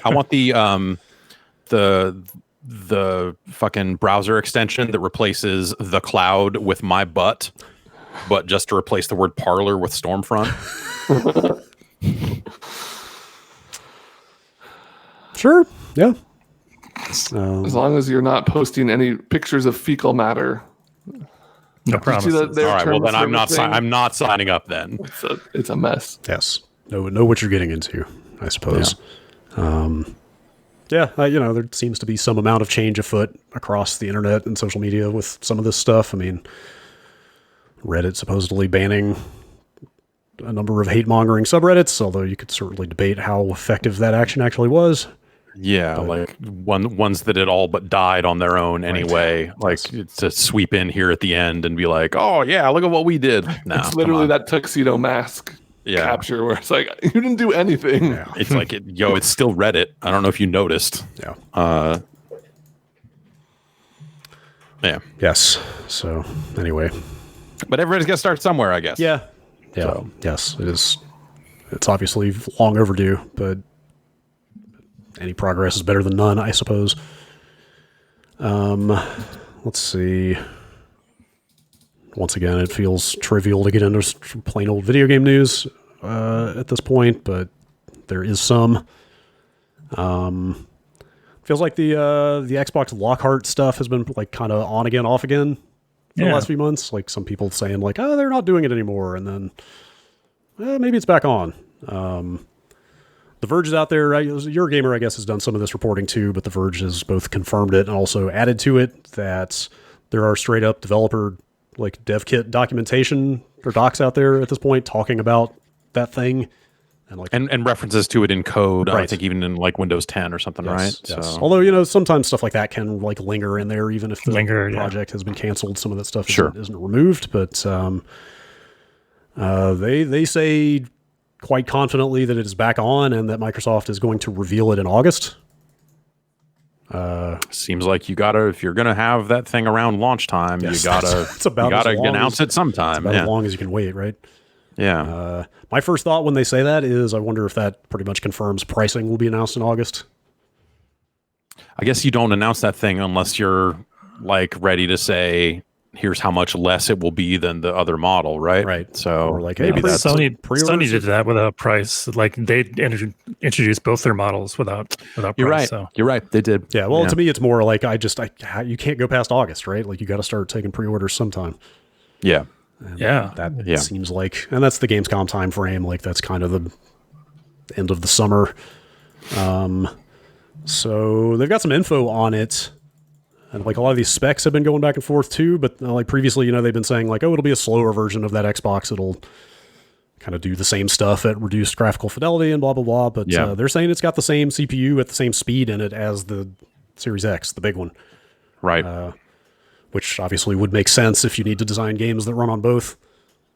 fucking browser extension that replaces the cloud with my butt, but just to replace the word Parler with Stormfront. Sure. Yeah. As long as you're not posting any pictures of fecal matter. No promises. All right. Well, then I'm not signing up. Then it's a mess. Yes. Know what you're getting into. I suppose. There seems to be some amount of change afoot across the internet and social media with some of this stuff. I mean, Reddit supposedly banning a number of hate-mongering subreddits, although you could certainly debate how effective that action actually was. Yeah, like ones that had all but died on their own anyway. Like to sweep in here at the end and be like, "Oh yeah, look at what we did." No, it's literally that tuxedo mask capture where it's like you didn't do anything. Yeah. It's like, it's still Reddit. I don't know if you noticed. Yeah. Yeah. Yes. So anyway, but everybody's got to start somewhere, I guess. Yeah. Yeah. So. Yes, it is. It's obviously long overdue, but any progress is better than none, I suppose. Let's see. Once again, it feels trivial to get into plain old video game news at this point, but there is some. Feels like the Xbox Lockhart stuff has been like kind of on again, off again for the last few months. Like some people saying like, oh, they're not doing it anymore, and then maybe it's back on. The Verge is out there. Eurogamer, I guess, has done some of this reporting too, but The Verge has both confirmed it and also added to it that there are straight up developer like dev kit documentation or docs out there at this point talking about that thing. And references to it in code, right. I think even in like Windows 10 or something, right? Yes. So. Although, sometimes stuff like that can like linger in there, even if the project has been canceled. Some of that stuff isn't removed, but they say quite confidently that it is back on and that Microsoft is going to reveal it in August. Seems like if you're gonna have that thing around launch time, you gotta announce it sometime. As long as you can wait, right? Yeah. My first thought when they say that is, I wonder if that pretty much confirms pricing will be announced in August. I guess you don't announce that thing unless you're like ready to say, here's how much less it will be than the other model, right? Right. So or like, maybe that's Sony did that without price. Like they introduced both their models without price. You're right. So. You're right. They did. Yeah. Well, to me, it's more like you can't go past August, right? Like you got to start taking pre-orders sometime. Yeah. And that seems like, and that's the Gamescom time frame. Like that's kind of the end of the summer. So they've got some info on it. And like a lot of these specs have been going back and forth too, but like previously, they've been saying like, oh, it'll be a slower version of that Xbox. It'll kind of do the same stuff at reduced graphical fidelity and blah, blah, blah. But they're saying it's got the same CPU at the same speed in it as the Series X, the big one. Right. Which obviously would make sense if you need to design games that run on both.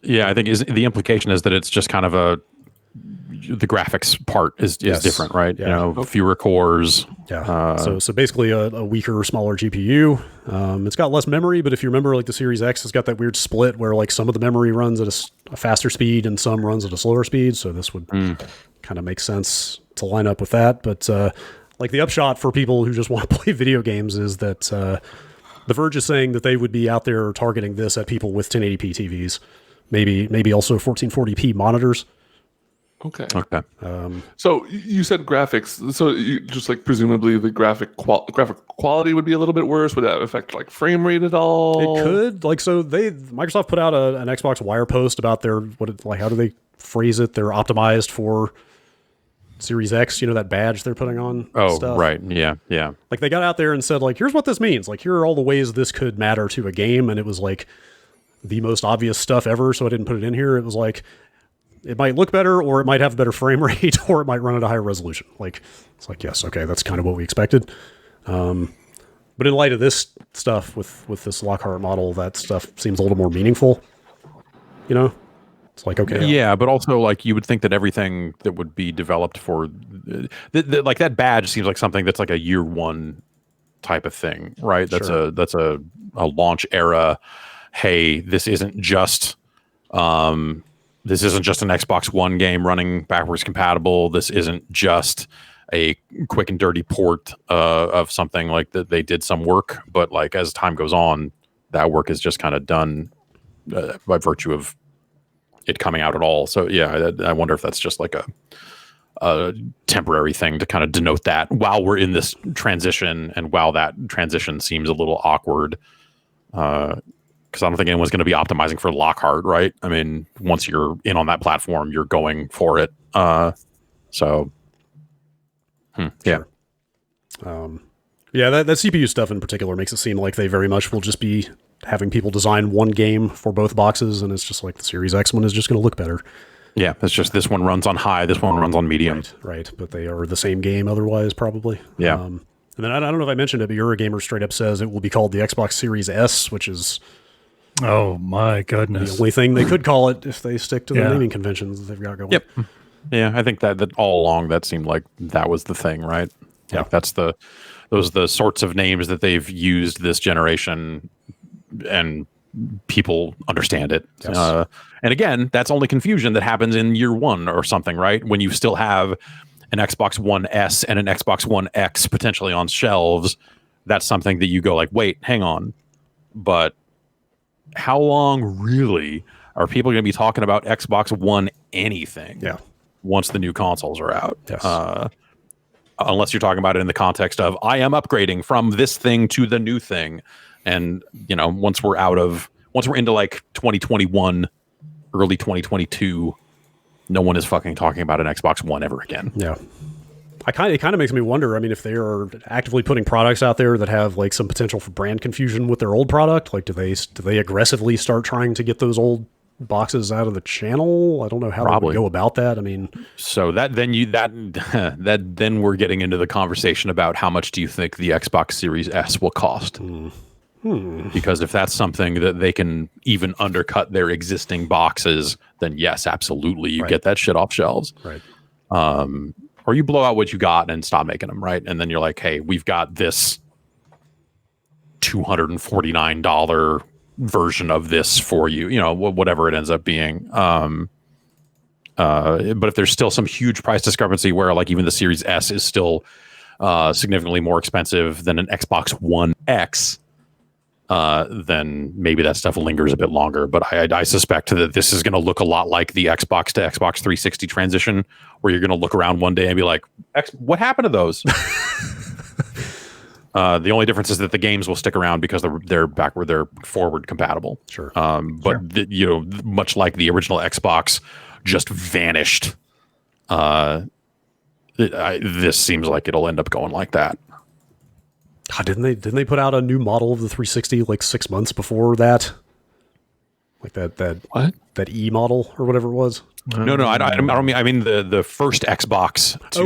Yeah, I think the implication is that it's just kind of the graphics part is different, right? Yeah. Fewer cores. Yeah. So basically a weaker, smaller GPU. It's got less memory, but if you remember, like the Series X has got that weird split where like some of the memory runs at a faster speed and some runs at a slower speed. So this would kind of make sense to line up with that. But like the upshot for people who just want to play video games is that The Verge is saying that they would be out there targeting this at people with 1080p TVs, maybe also 1440p monitors. Okay. So you said graphics. So you just like presumably the graphic quality would be a little bit worse. Would that affect like frame rate at all? It could. Microsoft put out an Xbox Wire post about how do they phrase it? They're optimized for Series X, that badge they're putting on. Oh, stuff. right. Yeah. Like they got out there and said like, here's what this means. Like here are all the ways this could matter to a game. And it was like the most obvious stuff ever. So I didn't put it in here. It was like, it might look better or it might have a better frame rate or it might run at a higher resolution. Like, it's like, yes, okay, that's kind of what we expected. But in light of this stuff with this Lockhart model, that stuff seems a little more meaningful, It's like, okay. Yeah, but also like you would think that everything that would be developed for like that badge seems like something that's like a year one type of thing, right? That's a launch era. Hey, this isn't just an Xbox One game running backwards compatible. This isn't just a quick and dirty port of something like that. They did some work, but like as time goes on, that work is just kind of done by virtue of it coming out at all. So yeah, I wonder if that's just like a temporary thing to kind of denote that while we're in this transition and while that transition seems a little awkward, because I don't think anyone's going to be optimizing for Lockhart, right? I mean, once you're in on that platform, you're going for it. So Yeah. Yeah, that CPU stuff in particular makes it seem like they very much will just be having people design one game for both boxes, and it's just like the Series X one is just going to look better. Yeah, it's just this one runs on high, this one runs on medium. Right, but they are the same game otherwise, probably. Yeah. And then I don't know if I mentioned it, but Eurogamer straight up says it will be called the Xbox Series S, which is Oh my the goodness. only thing they could call it if they stick to the naming conventions that they've got going. Yep. Yeah, I think that all along that seemed like that was the thing, right? Yeah. Those are the sorts of names that they've used this generation, and people understand it. Yes. And again, that's only confusion that happens in year one or something, right? When you still have an Xbox One S and an Xbox One X potentially on shelves, that's something that you go like, wait, hang on. But how long really are people going to be talking about Xbox One anything? Yeah. Once the new consoles are out. Yes. Unless you're talking about it in the context of I am upgrading from this thing to the new thing. And, you know, once we're into like 2021, early 2022, no one is fucking talking about an Xbox One ever again. Yeah. It kind of makes me wonder, I mean, if they are actively putting products out there that have like some potential for brand confusion with their old product, like do they aggressively start trying to get those old boxes out of the channel? I don't know how they would go about that. I mean, so then we're getting into the conversation about how much do you think the Xbox Series S will cost? Because if that's something that they can even undercut their existing boxes, then yes, absolutely, you get that shit off shelves. Right. Or you blow out what you got and stop making them, right? And then you're like, hey, we've got this $249 version of this for you, you know, whatever it ends up being. But if there's still some huge price discrepancy where like even the Series S is still significantly more expensive than an Xbox One X, then maybe that stuff lingers a bit longer. But I suspect that this is going to look a lot like the Xbox to Xbox 360 transition, where you're going to look around one day and be like, what happened to those? The only difference is that the games will stick around because they're forward compatible. Sure. You know, much like the original Xbox just vanished. This seems like it'll end up going like that. God, didn't they put out a new model of the 360 like 6 months before that? Like that E model or whatever it was. No, I don't mean. I mean the first Xbox to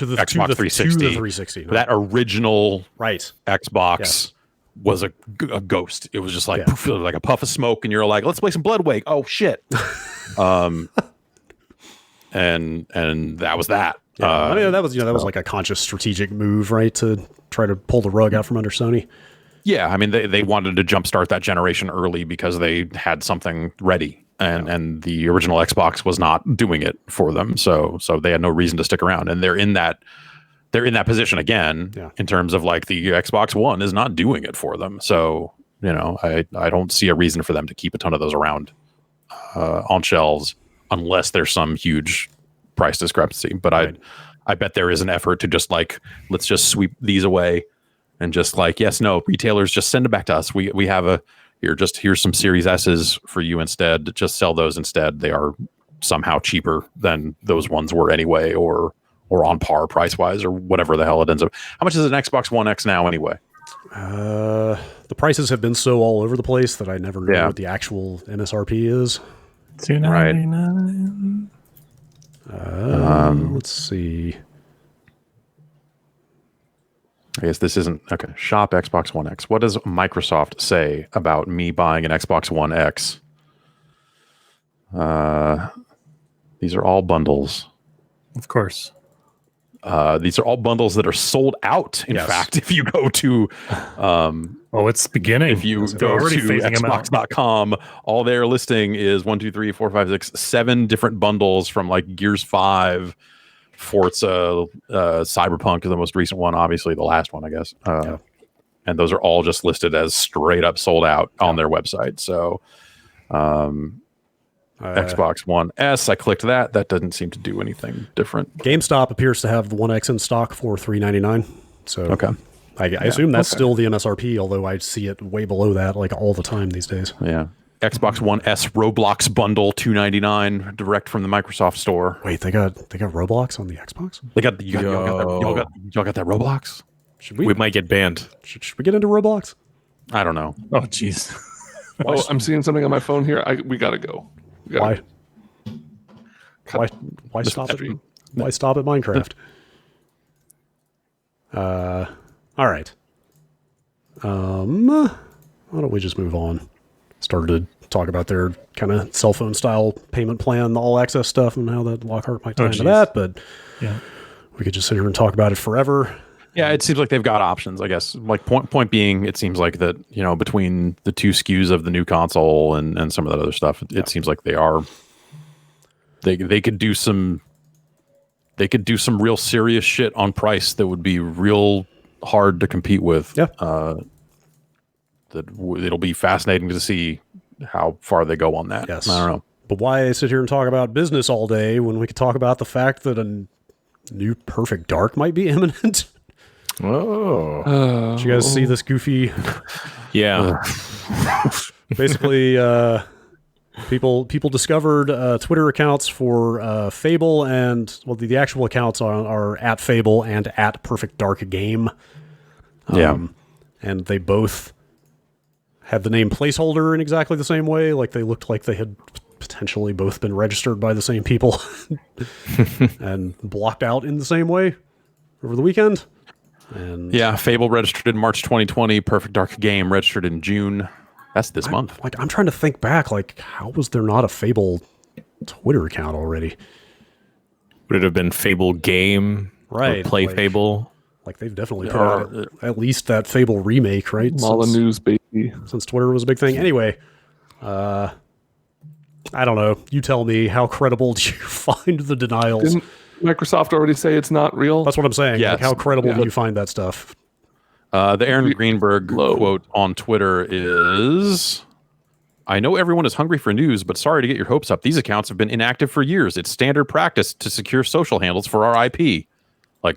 the Xbox 360. To the 360. No. That original Xbox Yes. was a ghost. It was just like like a puff of smoke, and you're like, let's play some Blood Wake. Oh shit. And that was that. Yeah. I mean, that was like a conscious strategic move, right, to try to pull the rug out from under Sony. Yeah, I mean they wanted to jumpstart that generation early because they had something ready, and the original Xbox was not doing it for them, so they had no reason to stick around, and they're in that position again in terms of like the Xbox One is not doing it for them. So you know, I don't see a reason for them to keep a ton of those around on shelves unless there's some huge price discrepancy. But I bet there is an effort to just like, let's just sweep these away and just like, retailers, just send it back to us. We have here's some Series S's for you instead. Just sell those instead. They are somehow cheaper than those ones were anyway, or on par price wise, or whatever the hell it ends up. How much is an Xbox One X now anyway? The prices have been so all over the place that I never know what the actual MSRP is. $299. Let's see. I guess this isn't okay. Shop Xbox One X. What does Microsoft say about me buying an Xbox One X? These are all bundles. Of course. These are all bundles that are sold out. In fact, if you go to it's beginning. If you go to Xbox.com, all they're listing is 1, 2, 3, 4, 5, 6, 7 different bundles from like Gears 5, Forza, Cyberpunk is the most recent one, obviously the last one, I guess. And those are all just listed as straight up sold out on their website. So Xbox One S, I clicked that. That doesn't seem to do anything different. GameStop appears to have the One X in stock for $399. So okay. I assume that's still the MSRP, although I see it way below that like all the time these days. Yeah. Xbox One S Roblox bundle $2.99 direct from the Microsoft store. Wait, they got Roblox on the Xbox? They got y'all got that Roblox? We might get banned. Should we get into Roblox? I don't know. Oh, jeez. Oh, I'm seeing something on my phone here. We gotta go. Why? Why stop it? Why stop at Minecraft? All right. Why don't we just move on? Started to talk about their kind of cell phone style payment plan, the all access stuff, and how that Lockhart might tie into that. But Yeah. we could just sit here and talk about it forever. Yeah, it seems like they've got options, I guess. Like point being, it seems like that, between the 2 SKUs of the new console and some of that other stuff, it seems like they could do some real serious shit on price that would be real hard to compete with. Yeah. It'll be fascinating to see how far they go on that. Yes. I don't know. But why sit here and talk about business all day when we could talk about the fact that a new Perfect Dark might be imminent? Oh. Did you guys see this goofy? Yeah. Basically, people discovered Twitter accounts for Fable, and the actual accounts are at Fable and at Perfect Dark Game. And they both had the name placeholder in exactly the same way. Like they looked like they had potentially both been registered by the same people and blocked out in the same way over the weekend. And yeah, Fable registered in March 2020. Perfect Dark Game registered in June. That's this month. I'm trying to think back. Like, how was there not a Fable Twitter account already? Would it have been Fable Game? Right. Or Play Fable? Like, they've definitely put out at least that Fable remake, right? Mala News, baby. Since Twitter was a big thing. Anyway, I don't know. You tell me, how credible do you find the denials? Didn't Microsoft already say it's not real? That's what I'm saying. Yes. Like, how credible do you find that stuff? The Aaron Greenberg quote on Twitter is, "I know everyone is hungry for news, but sorry to get your hopes up. These accounts have been inactive for years. It's standard practice to secure social handles for our IP." Like,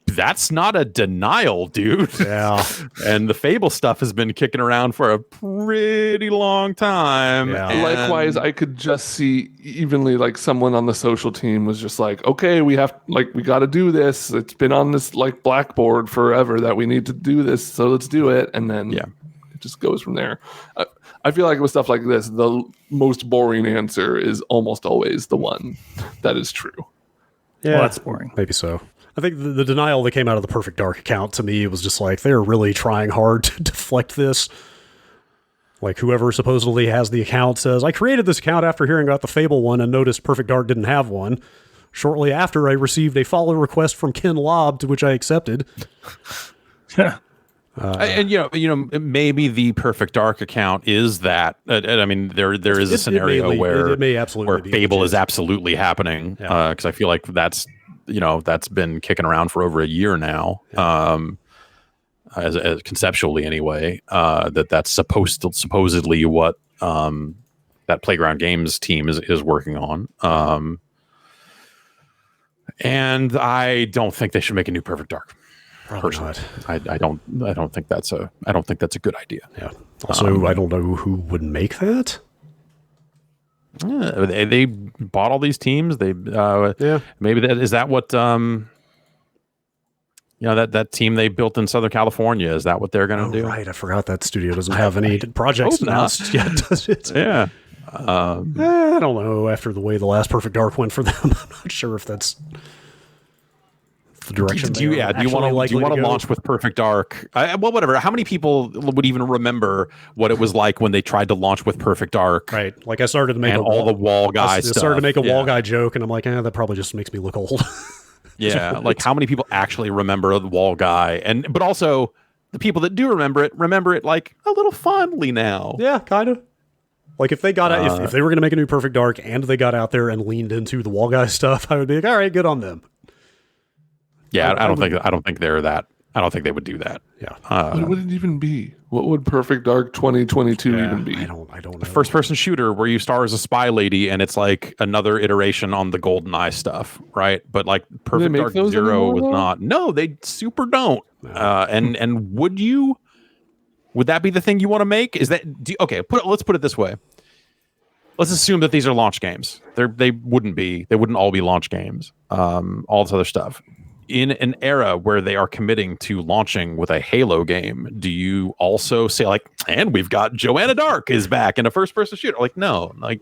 that's not a denial, dude. Yeah. And the Fable stuff has been kicking around for a pretty long time. Yeah. And Likewise, I could just see evenly like someone on the social team was just like, okay, we got to do this. It's been on this like blackboard forever that we need to do this. So let's do it. And then it just goes from there. I feel like with stuff like this, the most boring answer is almost always the one that is true. Yeah. Well, that's boring. Maybe so. I think the denial that came out of the Perfect Dark account, to me, was just like, they're really trying hard to deflect this. Like, whoever supposedly has the account says, I created this account after hearing about the Fable one and noticed Perfect Dark didn't have one. Shortly after, I received a follow request from Ken Lobb, to which I accepted. and maybe the Perfect Dark account is that. I mean, there is a scenario where it may absolutely where be Fable is absolutely happening, because I feel like that's been kicking around for over a year now. As conceptually anyway, that's supposedly what that Playground Games team is working on. And I don't think they should make a new Perfect Dark. Personally, I don't think that's a good idea. Yeah. Also, I don't know who would make that. Yeah, they bought all these teams. Maybe that what that team they built in Southern California, is that what they're going to do? Right, I forgot that studio doesn't have any projects announced yet, does it? Yeah. I don't know. After the way the last Perfect Dark went for them, I'm not sure if that's the direction. Do you want to launch with Perfect Dark? Well, whatever. How many people would even remember what it was like when they tried to launch with Perfect Dark? Right. Like, I started to make all the wall guy stuff. I started to make a wall guy joke, and I'm like, that probably just makes me look old. Yeah. Like, how many people actually remember the wall guy? But also, the people that do remember it like a little fondly now. Yeah, kind of. Like, if they got if they were going to make a new Perfect Dark and they got out there and leaned into the wall guy stuff, I would be like, all right, good on them. Yeah, I don't think they're that. I don't think they would do that. Yeah. What would it even be? What would Perfect Dark 2022 even be? I don't know. First person shooter where you star as a spy lady and it's like another iteration on the GoldenEye stuff, right? But like Perfect Dark Zero was not. No, they super don't. And would you? Would that be the thing you want to make? Is that okay? Let's put it this way. Let's assume that these are launch games. They wouldn't be. They wouldn't all be launch games. All this other stuff. In an era where they are committing to launching with a Halo game, do you also say like, and we've got Joanna Dark is back in a first-person shooter? Like, no, like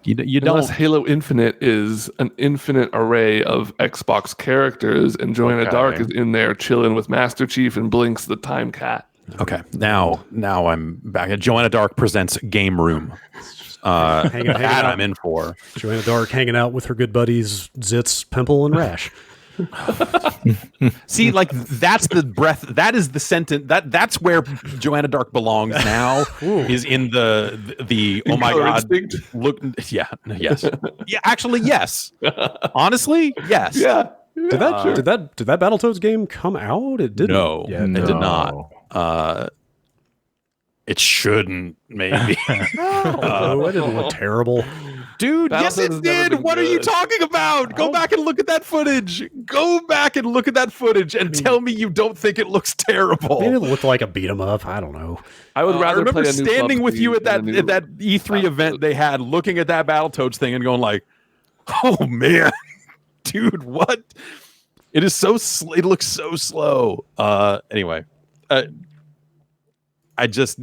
you Unless don't. Halo Infinite is an infinite array of Xbox characters, and Joanna Dark is in there chilling with Master Chief and Blinks the Time Cat. Okay, now I'm back. Joanna Dark presents Game Room. Hanging That out. I'm in for. Joanna Dark hanging out with her good buddies Zitz, Pimple, and Rash. See, like that's the breath. That is the sentence. That's where Joanna Dark belongs now. Is in the oh my Killer god. Instinct. Look, yes, yeah. Actually, yes. Honestly, yes. Yeah. Did that Battletoads game come out? It didn't. No, Yeah, it did not. It shouldn't. Maybe. Oh, it didn't look terrible. Dude, yes, Battletoads it has never did. been What are you good. talking about? Go back and look at that footage. Go back and look at that footage and tell me you don't think it looks terrible. Maybe it looked like a beat 'em up. I don't know. I would I rather remember play a new standing with PUBG you at than a new that E3 event Battletoads. they had, looking at that Battletoads thing and going like, "Oh man, dude, what? It is so. It looks so slow." Anyway, I just.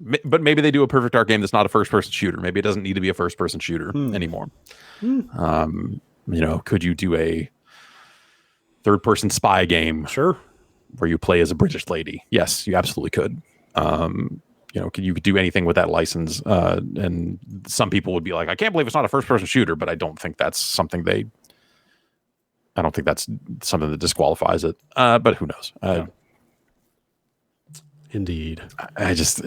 But maybe they do a Perfect Dark game that's not a first-person shooter. Maybe it doesn't need to be a first-person shooter anymore. Could you do a third-person spy game? Sure. Where you play as a British lady? Yes, you absolutely could. You could do anything with that license. And some people would be like, "I can't believe it's not a first-person shooter," but I don't think that's something I don't think that's something that disqualifies it. But who knows? Indeed. I just,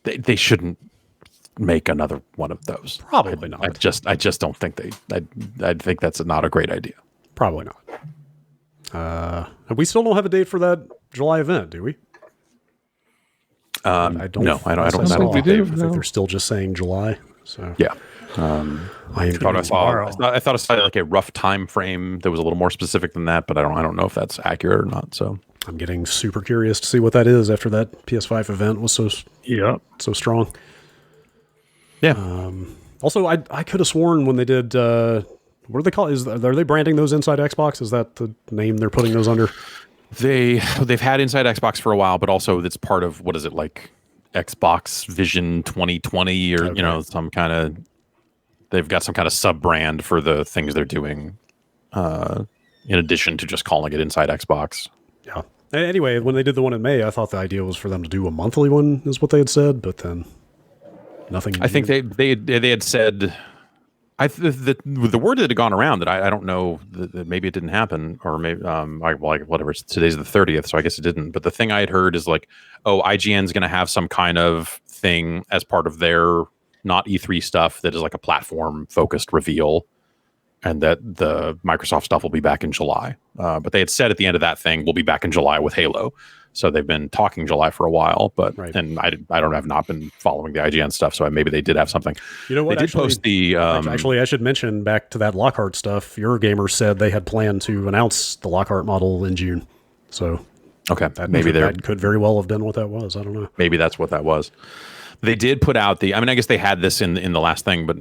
they shouldn't make another one of those. Probably not. I just don't think I think that's not a great idea. Probably not. We still don't have a date for that July event, do we? I don't think we do. I think they're still just saying July. So Yeah. I thought I thought I saw like a rough time frame that was a little more specific than that, but I don't know if that's accurate or not. So I'm getting super curious to see what that is after that PS5 event was so strong. yeah, Also, I could have sworn when they did what do they call it? Are they branding those Inside Xbox? Is that the name they're putting those under? they've had Inside Xbox for a while, but also it's part of what is it like Xbox Vision 2020 or some kind of. They've got some kind of sub brand for the things they're doing, in addition to just calling it Inside Xbox. Yeah. Anyway, when they did the one in May, I thought the idea was for them to do a monthly one, is what they had said, but then nothing. I think they had said, the word that had gone around that I don't know that maybe it didn't happen, or maybe whatever. Today's the 30th, so I guess it didn't. But the thing I had heard is like, IGN's going to have some kind of thing as part of their not E3 stuff that is like a platform focused reveal, and that the Microsoft stuff will be back in July. But they had said at the end of that thing, we'll be back in July with Halo. So they've been talking July for a while, but and I have not been following the IGN stuff. So maybe they did have something. You know what? They did post the actually, I should mention back to that Lockhart stuff. Eurogamer said they had planned to announce the Lockhart model in June. So okay, that could very well have been what that was. I don't know. Maybe that's what that was. They did put out I guess they had this in the last thing, but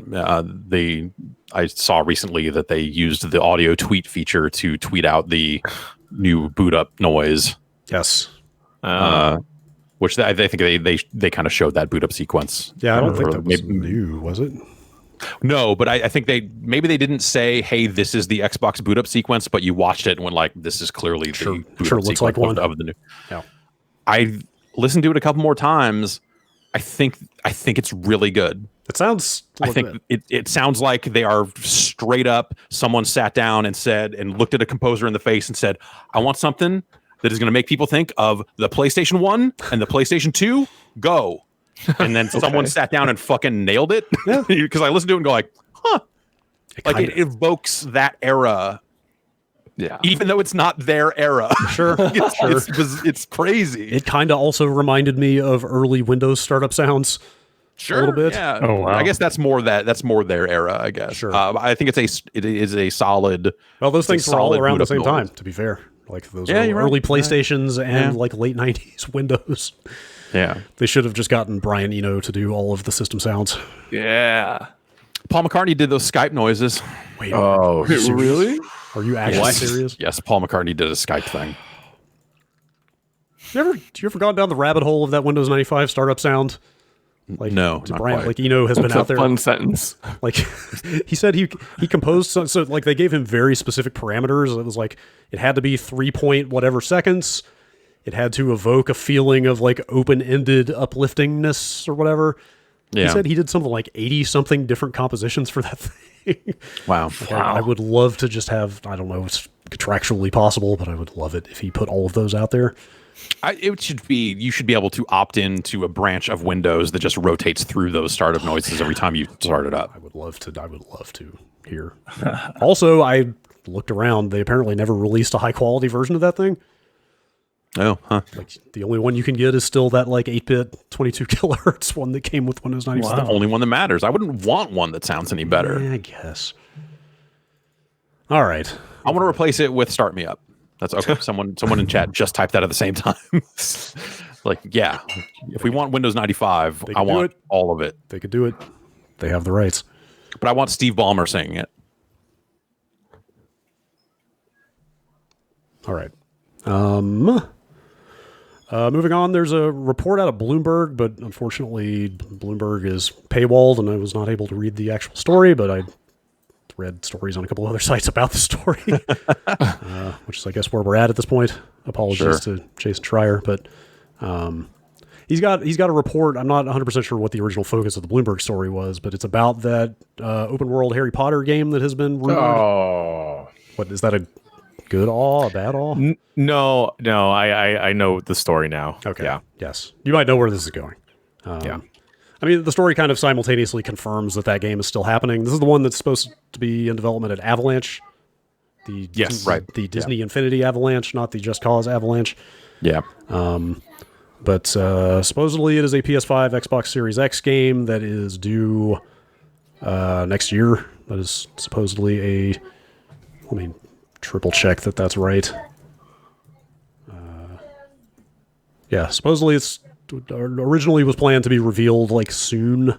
I saw recently that they used the audio tweet feature to tweet out the new boot up noise. Yes. Which I think they kind of showed that boot up sequence. Yeah, I don't think that was new, was it? No, but I think maybe they didn't say, "Hey, this is the Xbox boot up sequence," but you watched it and went like, "This is clearly the boot up looks sequence like one of the new." Yeah. I listened to it a couple more times. I think it's really good. It sounds. I think it sounds like they are straight up. Someone sat down and looked at a composer in the face and said, "I want something that is going to make people think of the PlayStation 1 and the PlayStation 2. Go." And then someone sat down and fucking nailed it. Yeah. Because I listened to it and go like, "Huh." It evokes that era. Yeah. Even though it's not their era. Sure. It's crazy. It kind of also reminded me of early Windows startup sounds. Sure, a little bit. Yeah. Oh, wow. I guess that's more their era. I guess. Sure. I think it is a solid. Well, those things were all solid around boot the up same time, noise. to be fair. Like those Yeah, you're early right. PlayStations and Yeah. like late 90s Windows. Yeah. They should have just gotten Brian Eno to do all of the system sounds. Yeah. Paul McCartney did those Skype noises. Wait, Oh, Really? are you actually serious? Yes, Paul McCartney did a Skype thing. You ever gone down the rabbit hole of that Windows 95 startup sound? Like, No, did not Brian, quite. like Eno has been That's out a there. fun sentence. Like he said he composed so like they gave him very specific parameters. It was like it had to be 3 point whatever seconds. It had to evoke a feeling of like open-ended upliftingness or whatever. He Yeah. said he did something like 80 something different compositions for that thing. Wow. I would love to just have, I don't know, it's contractually possible, but I would love it if he put all of those out there. You should be able to opt into a branch of Windows that just rotates through those startup noises every time you start it up. I would love to hear. Also, I looked around. They apparently never released a high quality version of that thing. Oh, huh. Like the only one you can get is still that like 8-bit 22 kilohertz one that came with Windows 95. It's the only one that matters. I wouldn't want one that sounds any better. Yeah, I guess. All right. I want to replace it with Start Me Up. That's okay. Someone in chat just typed that at the same time. Like, yeah, if we want Windows 95, They I can do want it. all of it. They could do it. They have the rights. But I want Steve Ballmer singing it. All right. Moving on, there's a report out of Bloomberg, but unfortunately, Bloomberg is paywalled, and I was not able to read the actual story, but I read stories on a couple other sites about the story, which is, I guess, where we're at this point. Apologies to Jason Schreier, but he's got a report. I'm not 100% sure what the original focus of the Bloomberg story was, but it's about that open world Harry Potter game that has been rumored. Oh. What is that, a good awe, a bad awe? No. I know the story now. Okay. Yeah. Yes. You might know where this is going. Yeah. I mean, the story kind of simultaneously confirms that game is still happening. This is the one that's supposed to be in development at Avalanche. Yes, right. The Disney Infinity Avalanche, not the Just Cause Avalanche. Yeah. But supposedly it is a PS5, Xbox Series X game that is due next year. That is supposedly let me triple check that that's right. Yeah, supposedly it's originally was planned to be revealed like soon,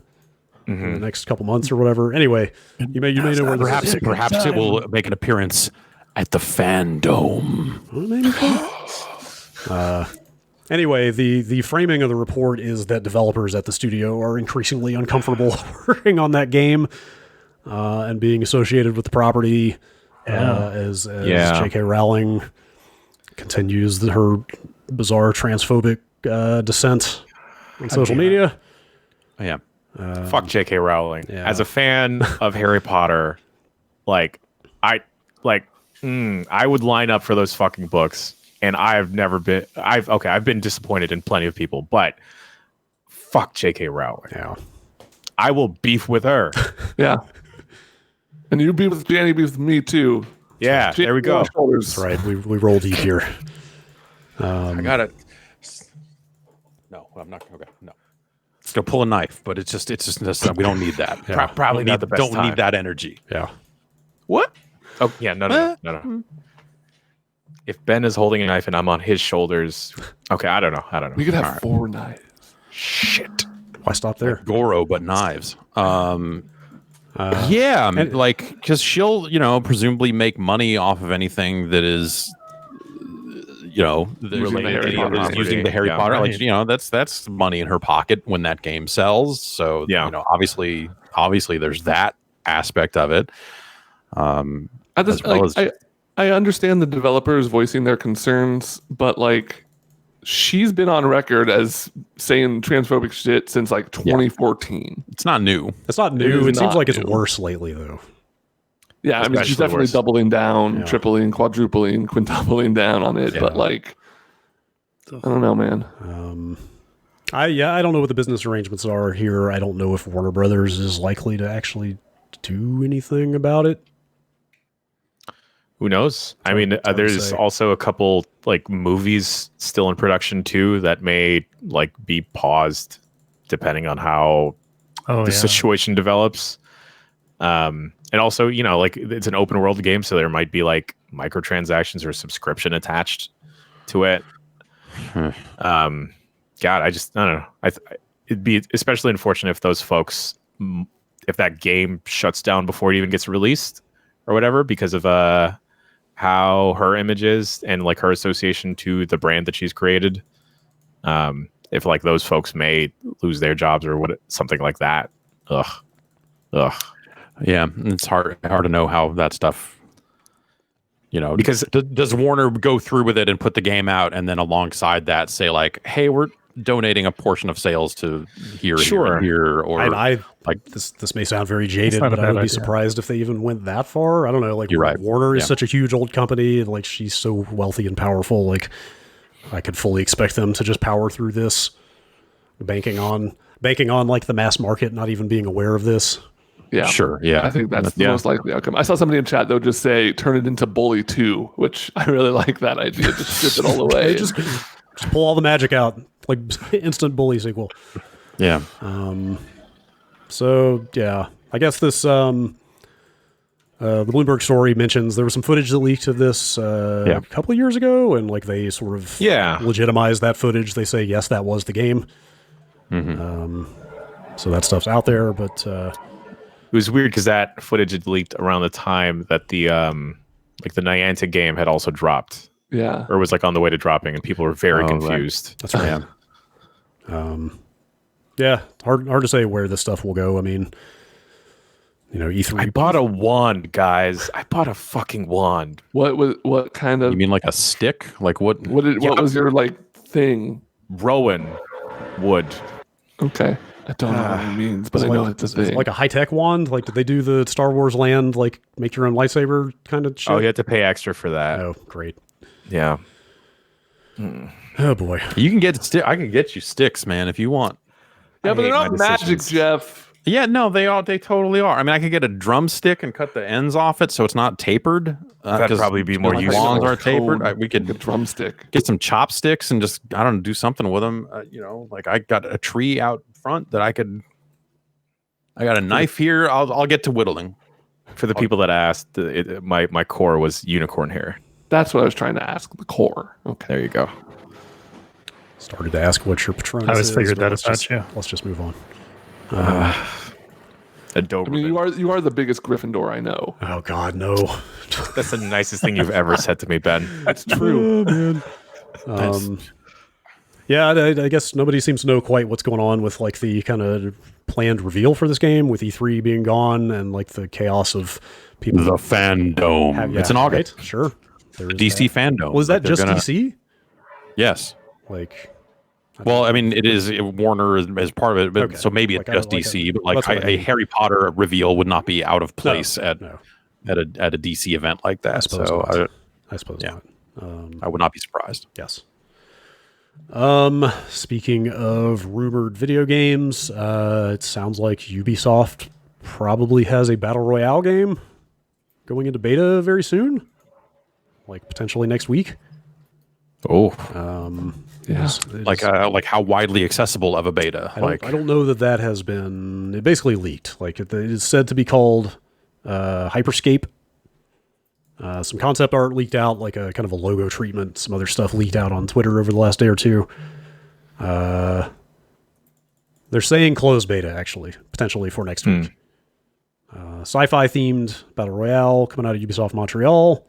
in the next couple months or whatever. Anyway, you may know where this is. Perhaps it will make an appearance at the Fandome. Anyway, the framing of the report is that developers at the studio are increasingly uncomfortable working on that game and being associated with the property as J.K. Rowling continues her bizarre transphobic dissent on social media. Yeah. Fuck J.K. Rowling. yeah. As a fan of Harry Potter, I would line up for those fucking books, and I've been disappointed in plenty of people, but fuck J.K. Rowling. Yeah. I will beef with her. Yeah. And you beef with Danny, beef with me too. Yeah, there we go. That's right. We roll deep here. I got it. No, I'm not. Okay, no. It's gonna pull a knife, but it's just we don't need that. Yeah. Probably not the best Don't time. need that energy. Yeah. What? Oh yeah, no. If Ben is holding a knife and I'm on his shoulders, okay, I don't know. We could have 4 knives. Shit. Why stop there? Goro, but knives. Yeah, because she'll, presumably make money off of anything that is, Related to using the Harry Yeah. Potter. Right. Like, that's money in her pocket when that game sells. So, Yeah. obviously there's that aspect of it. I understand the developers voicing their concerns, but she's been on record as saying transphobic shit since 2014. It's not new. It's not It new. is It seems not like it's new. worse lately, though. Yeah, I mean, she's Especially definitely worse. doubling down, Yeah. tripling, quadrupling, quintupling down on it. Yeah. But I don't know, man. I don't know what the business arrangements are here. I don't know if Warner Brothers is likely to actually do anything about it. Who knows? I mean, hard to there's say. also a couple movies still in production too that may be paused depending on how the situation develops. And also, you know, like it's an open world game, so there might be like microtransactions or subscription attached to it. God, I don't know. It'd be especially unfortunate if those folks, if that game shuts down before it even gets released or whatever, because of how her image is and like her association to the brand that she's created. If like those folks may lose their jobs or something like that. Ugh. Yeah, it's hard to know how that stuff, you know, because does Warner go through with it and put the game out and then alongside that say like, hey, we're donating a portion of sales to here, or I like this may sound very jaded, but I would be surprised if they even went that far. I don't know. Like, you're right. Warner is such a huge old company, and like she's so wealthy and powerful. Like, I could fully expect them to just power through this, banking on like the mass market not even being aware of this. Yeah, sure. Yeah, I think that's the most likely outcome. I saw somebody in chat though just say turn it into Bully 2, which I really like that idea. Just strip it all away. just pull all the magic out, like instant Bully sequel. Yeah. So yeah, I guess this the Bloomberg story mentions there was some footage that leaked of this a couple of years ago, and like they sort of legitimized that footage. They say yes, that was the game. So that stuff's out there, but. It was weird because that footage had leaked around the time that the like the Niantic game had also dropped. Yeah. Or was like on the way to dropping, and people were very confused. Right. That's right. Yeah, hard to say where this stuff will go. I mean, you know, E3. I bought a wand, guys. I bought a fucking wand. What kind of? You mean like a stick? Like what? What was your like thing? Rowan wood. Okay. I don't know what it means, but I know it's a thing. It's like a high-tech wand? Like, did they do the Star Wars Land, like, make your own lightsaber kind of shit? Oh, you had to pay extra for that. Oh, great. Yeah. Oh, boy. You can get I can get you sticks, man, if you want. Yeah, but they're not magic, Jeff. Yeah, no, they totally are. I mean, I could get a drumstick and cut the ends off it so it's not tapered. That'd probably be more useful. Wands are tapered. We could get a drumstick, get some chopsticks, and just do something with them. You know, like I got a tree out front that I got a knife here. I'll get to whittling. For the people that asked, my core was unicorn hair. That's what I was trying to ask. The core. Okay, there you go. Started to ask what your Patronus is. I always figured that about you. Let's just move on. I mean, you are the biggest Gryffindor I know. Oh God, no. That's the nicest thing you've ever said to me, Ben. That's true. Oh, man. Yeah, I guess nobody seems to know quite what's going on with like the kind of planned reveal for this game, with E3 being gone and like the chaos of people. The fandom. It's in August. Right? Sure. The DC fandom. Was that just DC? Yes. Like. Well, I mean, it is Warner as part of it, but so maybe it's just DC. But like a Harry Potter reveal would not be out of place at a DC event like that. I suppose not. I would not be surprised. Yes. Speaking of rumored video games, it sounds like Ubisoft probably has a battle royale game going into beta very soon, like potentially next week. Oh, yeah. Like how widely accessible of a beta? I don't know that has been. It basically leaked. Like it is said to be called Hyperscape. Some concept art leaked out, like a kind of a logo treatment. Some other stuff leaked out on Twitter over the last day or two. They're saying closed beta, actually, potentially for next week. Sci-fi themed battle royale coming out of Ubisoft Montreal.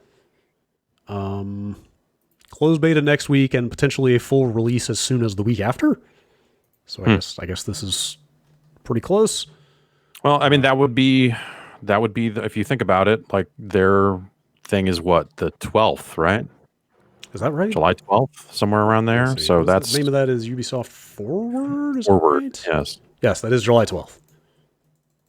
Closed beta next week and potentially a full release as soon as the week after. So I guess this is pretty close. Well, I mean that would be if you think about it, like their thing is what, the 12th, right? Is that right? July 12th, somewhere around there. So that's the name of that is Ubisoft Forward. Is Forward, that right? yes, that is July 12th.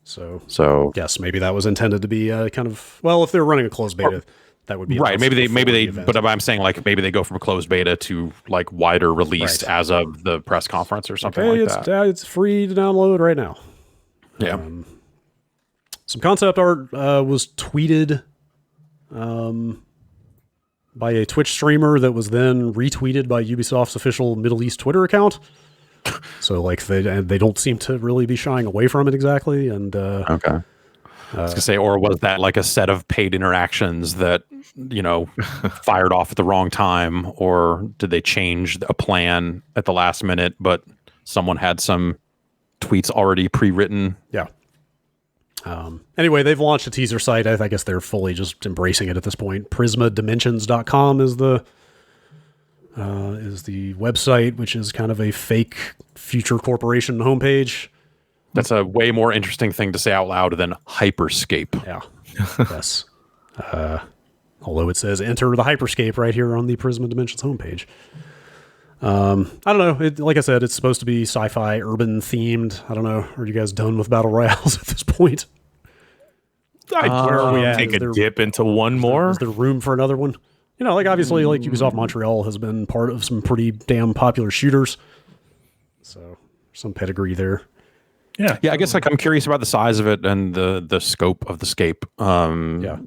So yes, maybe that was intended to be kind of, well, if they're running a closed beta, that would be right. Maybe they, but I'm saying like maybe they go from a closed beta to like wider release as of the press conference or something like that. It's free to download right now. Yeah. Some concept art was tweeted by a Twitch streamer that was then retweeted by Ubisoft's official Middle East Twitter account. So like they don't seem to really be shying away from it exactly. And okay. I was gonna say, or was that like a set of paid interactions that, you know, fired off at the wrong time, or did they change a plan at the last minute, but someone had some tweets already pre-written? Yeah. Anyway, they've launched a teaser site. I guess they're fully just embracing it at this point. PrismaDimensions.com is the website, which is kind of a fake future corporation homepage. That's a way more interesting thing to say out loud than Hyperscape. Yeah. Yes. Although it says enter the Hyperscape right here on the Prisma Dimensions homepage. I don't know. Like I said, it's supposed to be sci-fi, urban themed. I don't know. Are you guys done with battle royales at this point? Where are we at? Take a dip into one more? Is there room for another one? You know, like obviously, like Ubisoft Montreal has been part of some pretty damn popular shooters. So some pedigree there. Yeah. Yeah, I guess like I'm curious about the size of it and the scope of the Scape. Yeah.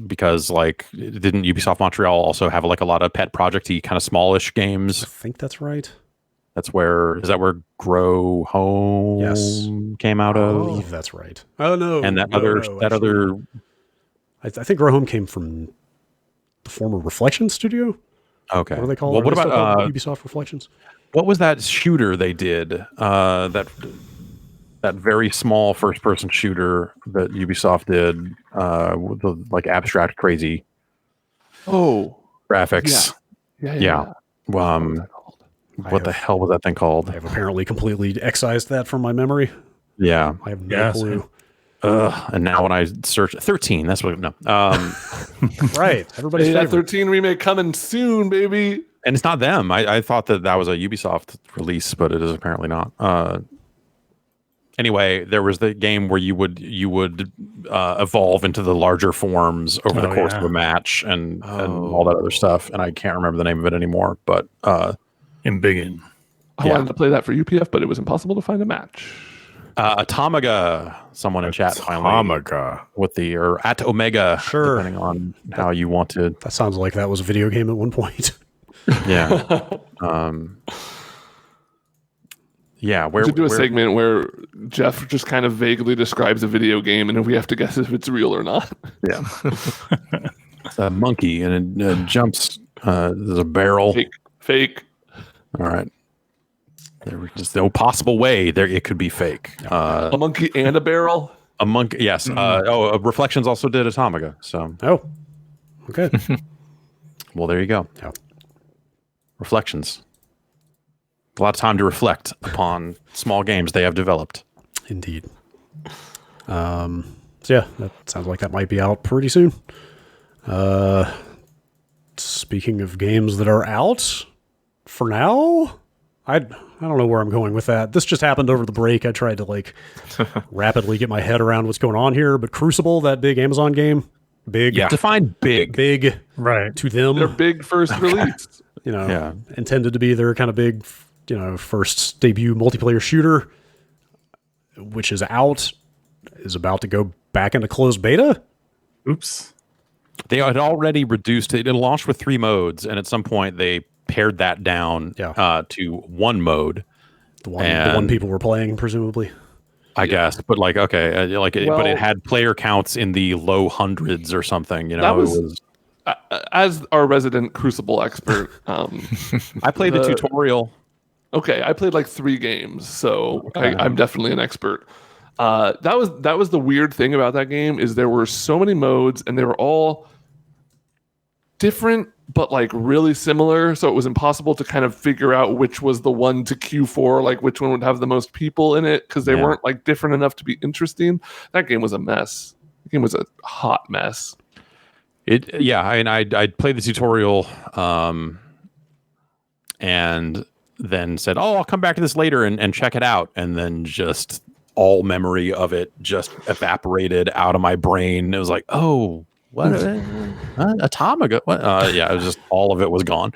Because like, didn't Ubisoft Montreal also have like a lot of pet project-y kind of smallish games? I think that's right. Is that where Grow Home came out I of? believe that's right. Oh no. And I think Grow Home came from the former Reflection Studio. Okay. What do they call well, it? what about Ubisoft Reflections? what was that shooter they did? That very small first-person shooter that Ubisoft did, with the like abstract, crazy graphics. Yeah. What the hell was that thing called? I've apparently completely excised that from my memory. Yeah. I have no clue. And now when I search 13, that's what Right. Everybody's Hey, that favorite. 13 remake coming soon, baby. and it's not them. I thought that was a Ubisoft release, but it is apparently not. Anyway, there was the game where you would evolve into the larger forms over the course of a match and all that other stuff. And I can't remember the name of it anymore. But Embiggen. I wanted to play that for UPF, but it was impossible to find a match. Atomiga, someone in chat finally. Atomiga. With the, or at Omega, Sure. depending on how you want to. That sounds like that was a video game at one point. Yeah. Yeah, We should do a segment where Jeff just kind of vaguely describes a video game, and we have to guess if it's real or not. Yeah. It's a monkey, and it jumps. There's a barrel. Fake. All right. There's no possible way it could be fake. A monkey and a barrel. A monkey, yes. Reflections also did Atomiga. So, Oh. Okay. well, there you go. Yeah. Reflections. A lot of time to reflect upon small games they have developed. Indeed. So yeah, that sounds like that might be out pretty soon. Speaking of games that are out for now, I don't know where I'm going with that. This just happened over the break. I tried to like rapidly get my head around what's going on here, but Crucible, that big Amazon game, big, Define big. right to them. Their big first release. You know, intended to be their kind of big, first debut multiplayer shooter, which is out, is about to go back into closed beta. Oops. They had already reduced it. It launched with 3 modes, and at some point they pared that down to 1 mode. The one people were playing, presumably. I guess, but like, okay, but it had player counts in the low hundreds or something. That was as our resident Crucible expert. I played the tutorial. Okay, I played like 3 games, so I'm definitely an expert. That was the weird thing about that game is there were so many modes and they were all different but like really similar, so it was impossible to kind of figure out which was the one to queue for, like which one would have the most people in it, because they weren't like different enough to be interesting. That game was a mess. The game was a hot mess. I played the tutorial and then said, I'll come back to this later and check it out, and then just all memory of it just evaporated out of my brain. It was like, oh, what? Atomiga? What? It was just all of it was gone,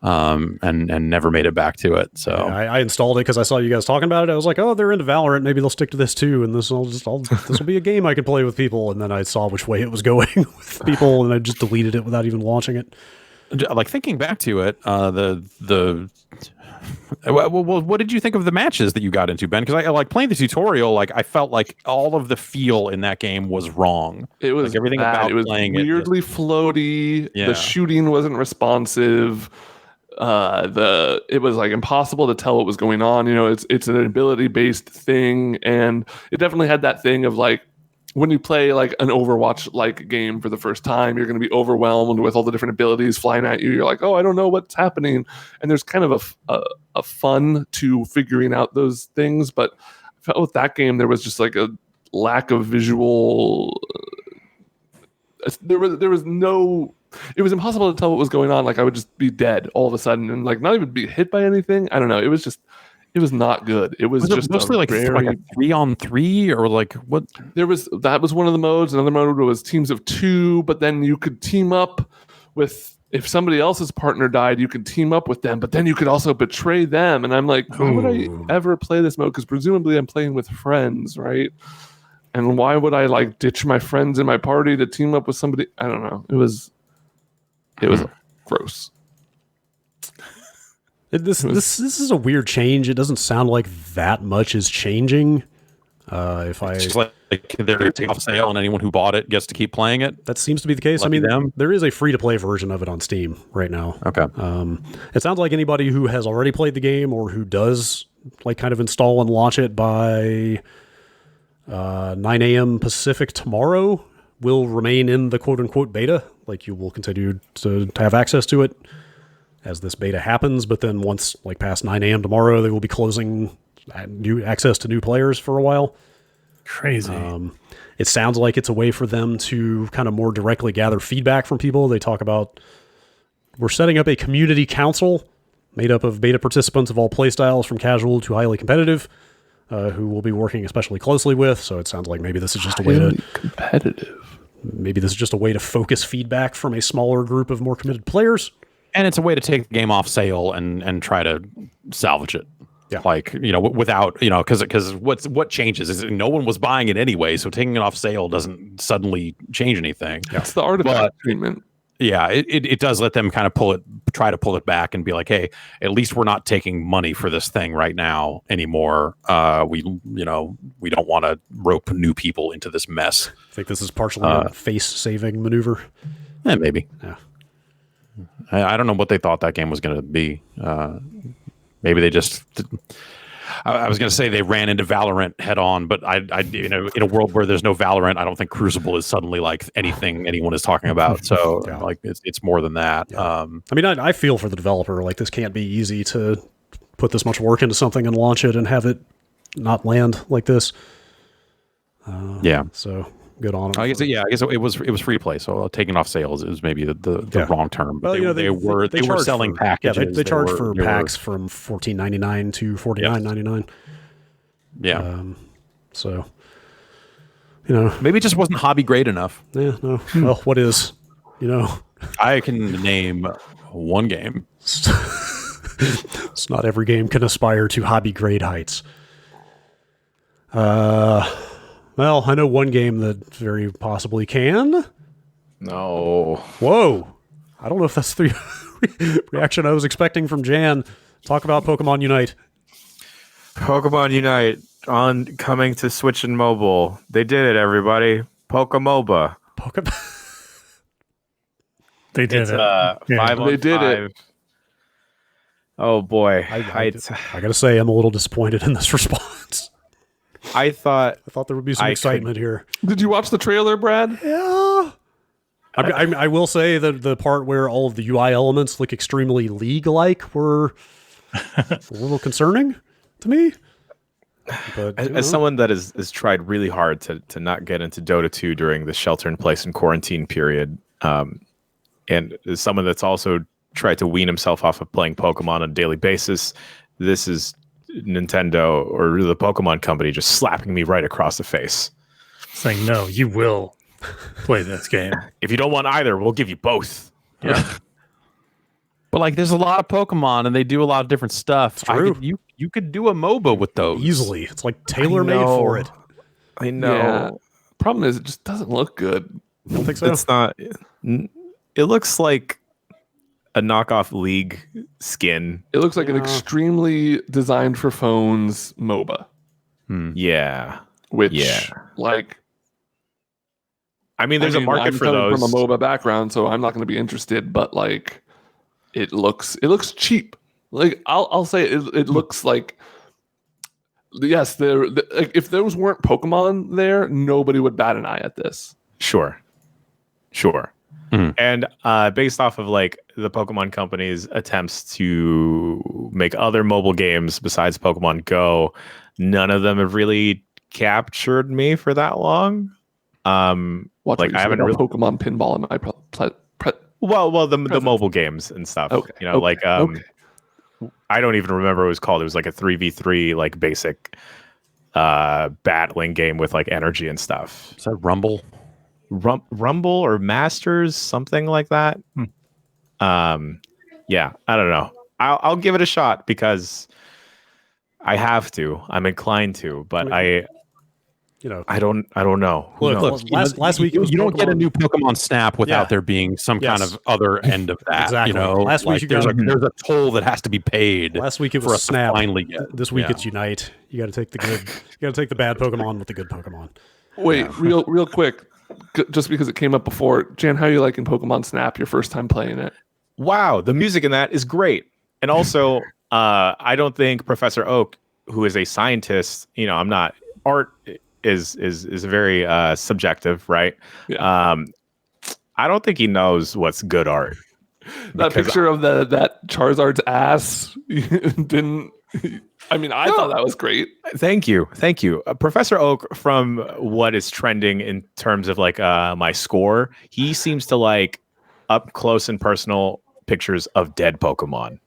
and never made it back to it. So I installed it because I saw you guys talking about it. I was like, oh, they're into Valorant. Maybe they'll stick to this too, and this will be a game I can play with people. And then I saw which way it was going with people, and I just deleted it without even launching it. like thinking back to it, well, what did you think of the matches that you got into, Ben? Because I like playing the tutorial. Like I felt like all of the feel in that game was wrong. It was like everything bad. about It was playing weirdly it. Floaty. Yeah. The shooting wasn't responsive. It was like impossible to tell what was going on. You know, it's an ability based thing, and it definitely had that thing of like when you play like an Overwatch like game for the first time, you're going to be overwhelmed with all the different abilities flying at you. You're like, oh, I don't know what's happening, and there's kind of a fun to figuring out those things. But I felt with that game there was just like a lack of visual. There was no. It was impossible to tell what was going on. Like I would just be dead all of a sudden, and like not even be hit by anything. I don't know. It was not good. It was just mostly like a 3-on-3 or like what? That was one of the modes. Another mode was teams of 2, but then you could team up with, if somebody else's partner died, you could team up with them, but then you could also betray them. And I'm like, why would I ever play this mode? Because presumably I'm playing with friends, right? And why would I like ditch my friends in my party to team up with somebody? I don't know. It was gross. This is a weird change. It doesn't sound like that much is changing. It's just like they're taking off sale, and anyone who bought it gets to keep playing it. That seems to be the case. Lucky them. There is a free-to-play version of it on Steam right now. Okay. It sounds like anybody who has already played the game or who does like kind of install and launch it by 9 a.m. Pacific tomorrow will remain in the quote-unquote beta. Like you will continue to have access to it as this beta happens, but then once like past 9 a.m. tomorrow, they will be closing new access to new players for a while. Crazy. It sounds like it's a way for them to kind of more directly gather feedback from people. They talk about, we're setting up a community council made up of beta participants of all playstyles from casual to highly competitive, who we'll be working especially closely with. So it sounds like maybe this is just a way to competitive. Maybe this is just a way to focus feedback from a smaller group of more committed players. And it's a way to take the game off sale and try to salvage it. Yeah. Like, you know, without, you know, because what changes is no one was buying it anyway. So taking it off sale doesn't suddenly change anything. Yeah. It's the artifact treatment. Yeah, it does let them kind of try to pull it back and be like, hey, at least we're not taking money for this thing right now anymore. We don't want to rope new people into this mess. I think this is partially a face-saving maneuver. Maybe. Yeah. I don't know what they thought that game was going to be. Maybe they just. I was going to say they ran into Valorant head on, but in a world where there's no Valorant, I don't think Crucible is suddenly like anything anyone is talking about. So Yeah. like it's more than that. Yeah. I mean, I feel for the developer. Like this can't be easy to put this much work into something and launch it and have it not land like this. Yeah. So good on them. I guess it was free to play. So taking off sales is maybe the wrong term. But Well, they were charge selling for, packages. Yeah, they charge for packs from $14.99 to $49.99. Yeah. So, you know, Maybe it just wasn't hobby grade enough. yeah, no. Well, what is, you know, I can name one game. it's not every game can aspire to hobby grade heights. Well, I know one game that very possibly can. No. Whoa. I don't know if that's the reaction I was expecting from Jan. Talk about Pokemon Unite. Pokemon Unite coming to Switch and mobile. They did it, everybody. PokeMOBA. They did It's it. 5 on They did 5. it. Oh boy. I gotta say, I'm a little disappointed in this response. I thought I thought there would be some I excitement here. Did you watch the trailer, Brad? Yeah. I will say that the part where all of the UI elements look extremely League-like were a little concerning to me. But, as someone that has tried really hard to not get into Dota 2 during the shelter-in-place and quarantine period, and as someone that's also tried to wean himself off of playing Pokemon on a daily basis, this is Nintendo or the Pokemon company just slapping me right across the face. Saying, no, you will play this game. If you don't want either, we'll give you both. Yeah. But like, there's a lot of Pokemon, and they do a lot of different stuff. True. You could do a MOBA with those easily. It's like tailor-made for it. I know. Yeah. Problem is, it just doesn't look good. I don't think so. It's not. It looks like a knockoff League skin. It looks like an extremely designed for phones MOBA. Yeah. Which, like, I mean, there's a market I'm for coming those. from a MOBA background, so I'm not going to be interested. But like, it looks cheap. Like I'll say it looks like. Yes, like, if those weren't Pokemon there, nobody would bat an eye at this. Sure. And based off of like the Pokemon company's attempts to make other mobile games besides Pokemon Go, none of them have really captured me for that long. Watch like I haven't really Pokemon pinball in my the mobile games and stuff. Okay. You know, like I don't even remember what it was called. It was like a 3v3 like basic battling game with like energy and stuff. Is that Rumble? Rumble or Masters, something like that. Yeah, I don't know. I'll give it a shot because I have to. I'm inclined to, but I don't know. Look, last week it was you don't Pokemon. get a new Pokemon Snap without there being some kind of other end of that. Exactly. You know, Last week like, there's a toll that has to be paid. Last week it for was us Snap. to finally get. This week it's Unite. You got to take the good. You got to take the bad Pokemon with the good Pokemon. Wait, real quick, just because it came up before, Jan, how are you liking Pokemon Snap? Your first time playing it? Wow, the music in that is great, and also I don't think Professor Oak, who is a scientist, I'm not. Art is very subjective, right? Yeah. I don't think he knows what's good art. That picture of that Charizard's ass didn't. I mean, I thought that was great. Thank you. Professor Oak, from what is trending in terms of like my score, he seems to like up close and personal pictures of dead Pokemon.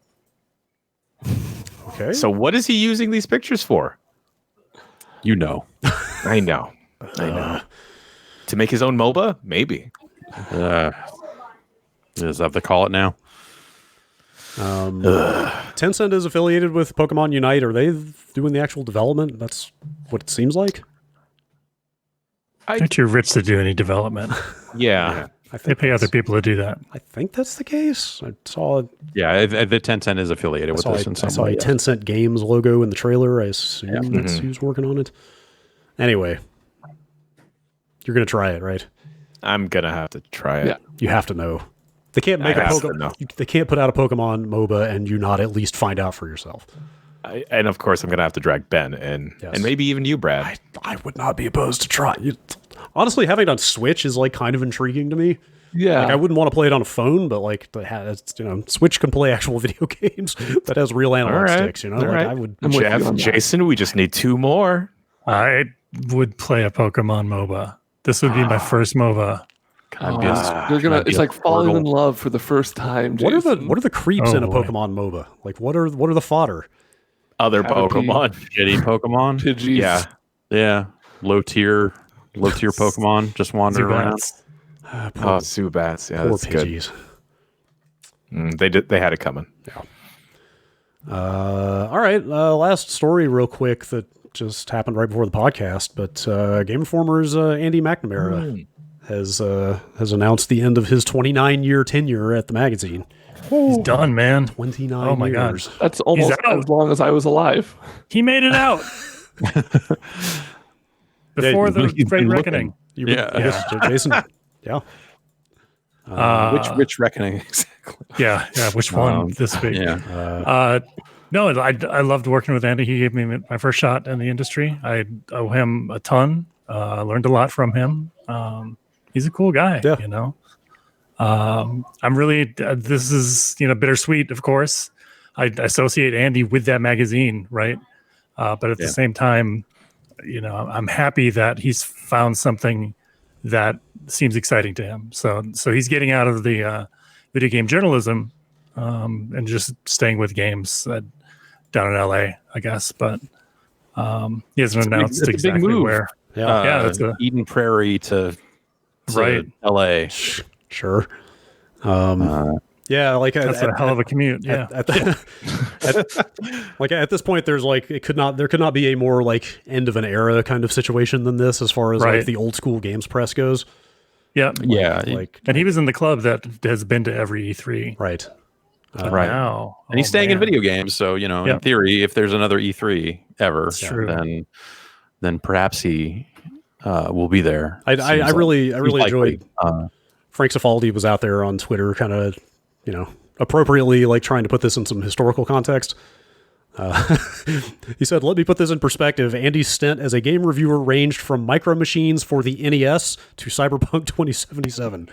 Okay. So what is he using these pictures for? You know. I know. To make his own MOBA? Maybe. Is that what they call it now? Tencent is affiliated with Pokemon Unite. Are they doing the actual development? That's what it seems like. They're too rich to do any development. Yeah. I They think pay other people to do that. I think that's the case. I saw Yeah, the Tencent is affiliated with this in some I saw way. a Tencent Games logo in the trailer. I assume that's who's working on it. Anyway, you're gonna try it, right? I'm gonna have to try it. Yeah. You have to know. They can't make a Pokemon. They can't put out a Pokemon MOBA and you not at least find out for yourself. And of course, I'm gonna have to drag Ben in, and maybe even you, Brad. I would not be opposed to try. Honestly, having it on Switch is like kind of intriguing to me. Yeah. Like I wouldn't want to play it on a phone, but like Switch can play actual video games that has real analog sticks. I would. Jeff, Jason, we just need 2 more. I would play a Pokemon MOBA. This would be my first MOBA. It's like falling in love for the first time. Jason. What are the creeps in a Pokemon MOBA? Like what are the fodder? Other Pokemon. Shitty Pokemon. Pidgeys. Yeah. Low tier Pokemon just wandering around. Zubats. Yeah, Poor that's Pidgeys. good. They had it coming. Yeah. All right. Last story, real quick, that just happened right before the podcast. But Game Informer's Andy McNamara has announced the end of his 29-year tenure at the magazine. He's done, man. 29 Oh my years. God. That's almost as long as I was alive. He made it out. Before the Great Reckoning. Jason. Yeah. Which reckoning exactly? Yeah. Which one this week? Yeah. No, I loved working with Andy. He gave me my first shot in the industry. I owe him a ton. Learned a lot from him. He's a cool guy. Yeah. I'm really. This is bittersweet, of course. I associate Andy with that magazine, right? But at the same time, I'm happy that he's found something that seems exciting to him. So he's getting out of the video game journalism and just staying with games down in LA, I guess. But he hasn't announced exactly where. Yeah. That's Eden Prairie to LA. Sure. Yeah, like that's a hell of a commute. Yeah. At this point, there's like there could not be a more like end of an era kind of situation than this, as far as like the old school games press goes. Yeah. Yeah. And he was in the club that has been to every E3. Right. Right. Wow. And he's staying in video games, so in Yep. theory, if there's another E3 ever, true. then perhaps he will be there. I really likely. enjoyed Frank Cifaldi was out there on Twitter, kind of appropriately like trying to put this in some historical context. He said, "Let me put this in perspective. Andy's stint as a game reviewer ranged from Micro Machines for the NES to Cyberpunk 2077.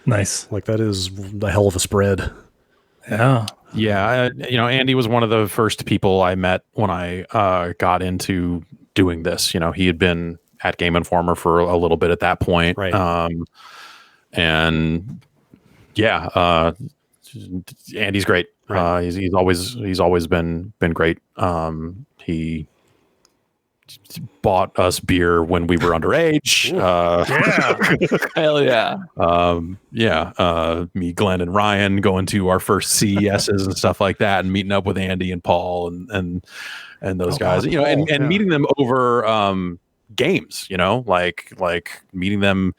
Nice. Like that is a hell of a spread." Yeah. Yeah, Andy was one of the first people I met when I got into doing this. He had been at Game Informer for a little bit at that point, Right. And yeah, Andy's great. Right. He's always been great. He bought us beer when we were underage. Hell yeah. Me, Glenn, and Ryan going to our first CESs and stuff like that, and meeting up with Andy and Paul and those guys. And meeting them over games. Like meeting them.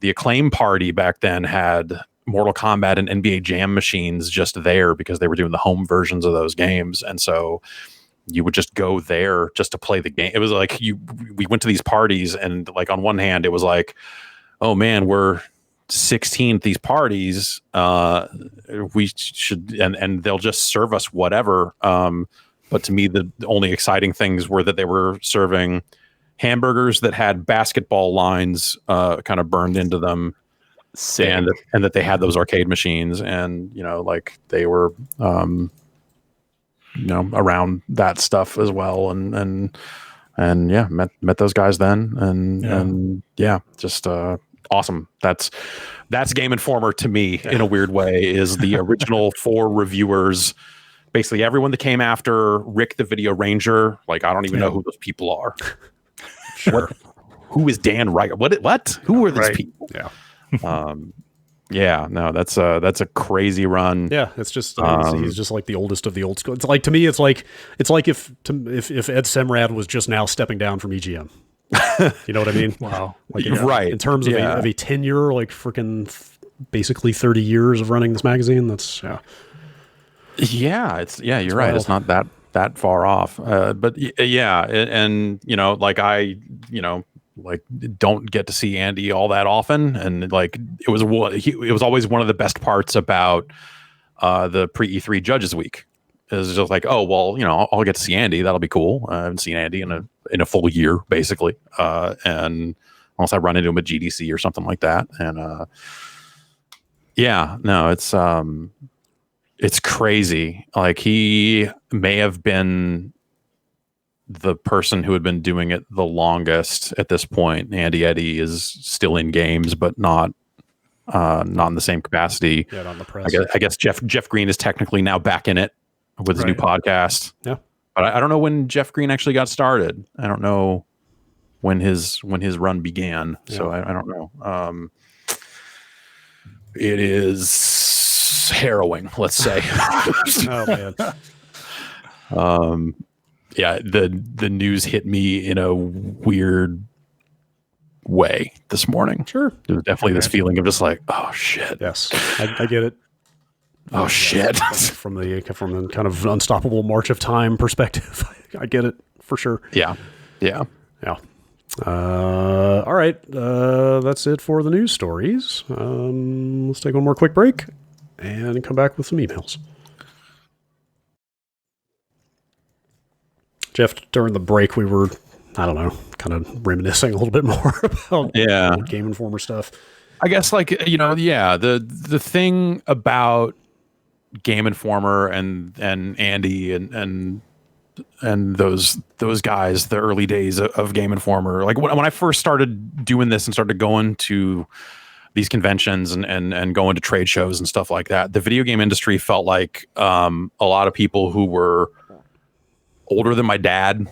The Acclaim party back then had Mortal Kombat and NBA Jam machines just there because they were doing the home versions of those games, and so you would just go there just to play the game. It was like we went to these parties, and like on one hand, it was like, oh man, we're 16 at these parties. We should, and they'll just serve us whatever. But to me, the only exciting things were that they were serving hamburgers that had basketball lines kind of burned into them. And that they had those arcade machines, and like they were around that stuff as well, and yeah, met those guys then, and just awesome. That's Game Informer to me in a weird way, is the original 4 reviewers. Basically everyone that came after Rick the Video Ranger, like I don't even know who those people are. Sure. Who is Dan Wright? What? Who are these people? Yeah. That's a crazy run. Yeah, it's just he's just like the oldest of the old school. It's like, to me, it's like if Ed Semrad was just now stepping down from EGM. You know what I mean? Wow. Like, right. In terms of a tenure, like freaking basically 30 years of running this magazine. That's you're right. wild. It's not that far off. But like don't get to see Andy all that often, and like it was always one of the best parts about the pre-E3 Judges Week. It was just like, oh well, I'll get to see Andy. That'll be cool. I haven't seen Andy in a full year, basically, and unless I run into him at GDC or something like that. And it's crazy. Like he may have been the person who had been doing it the longest at this point. Andy Eddy is still in games, but not in the same capacity. Yeah, on the press. I guess Jeff Green is technically now back in it with his new podcast. Yeah, but I don't know when Jeff Green actually got started. I don't know when his run began. Yeah. So I don't know. It is harrowing, let's say. Oh man. Yeah, the news hit me in a weird way this morning. Sure. There's definitely this feeling of just like, oh shit. Yes, I get it. Oh shit. From the kind of unstoppable march of time perspective, I get it for sure. Yeah. All right, that's it for the news stories. Let's take one more quick break and come back with some emails. Jeff, during the break, we were, I don't know, kind of reminiscing a little bit more about Game Informer stuff. I guess, like, the thing about Game Informer and Andy and those guys, the early days of Game Informer, like when I first started doing this and started going to these conventions and going to trade shows and stuff like that, the video game industry felt like a lot of people who were older than my dad,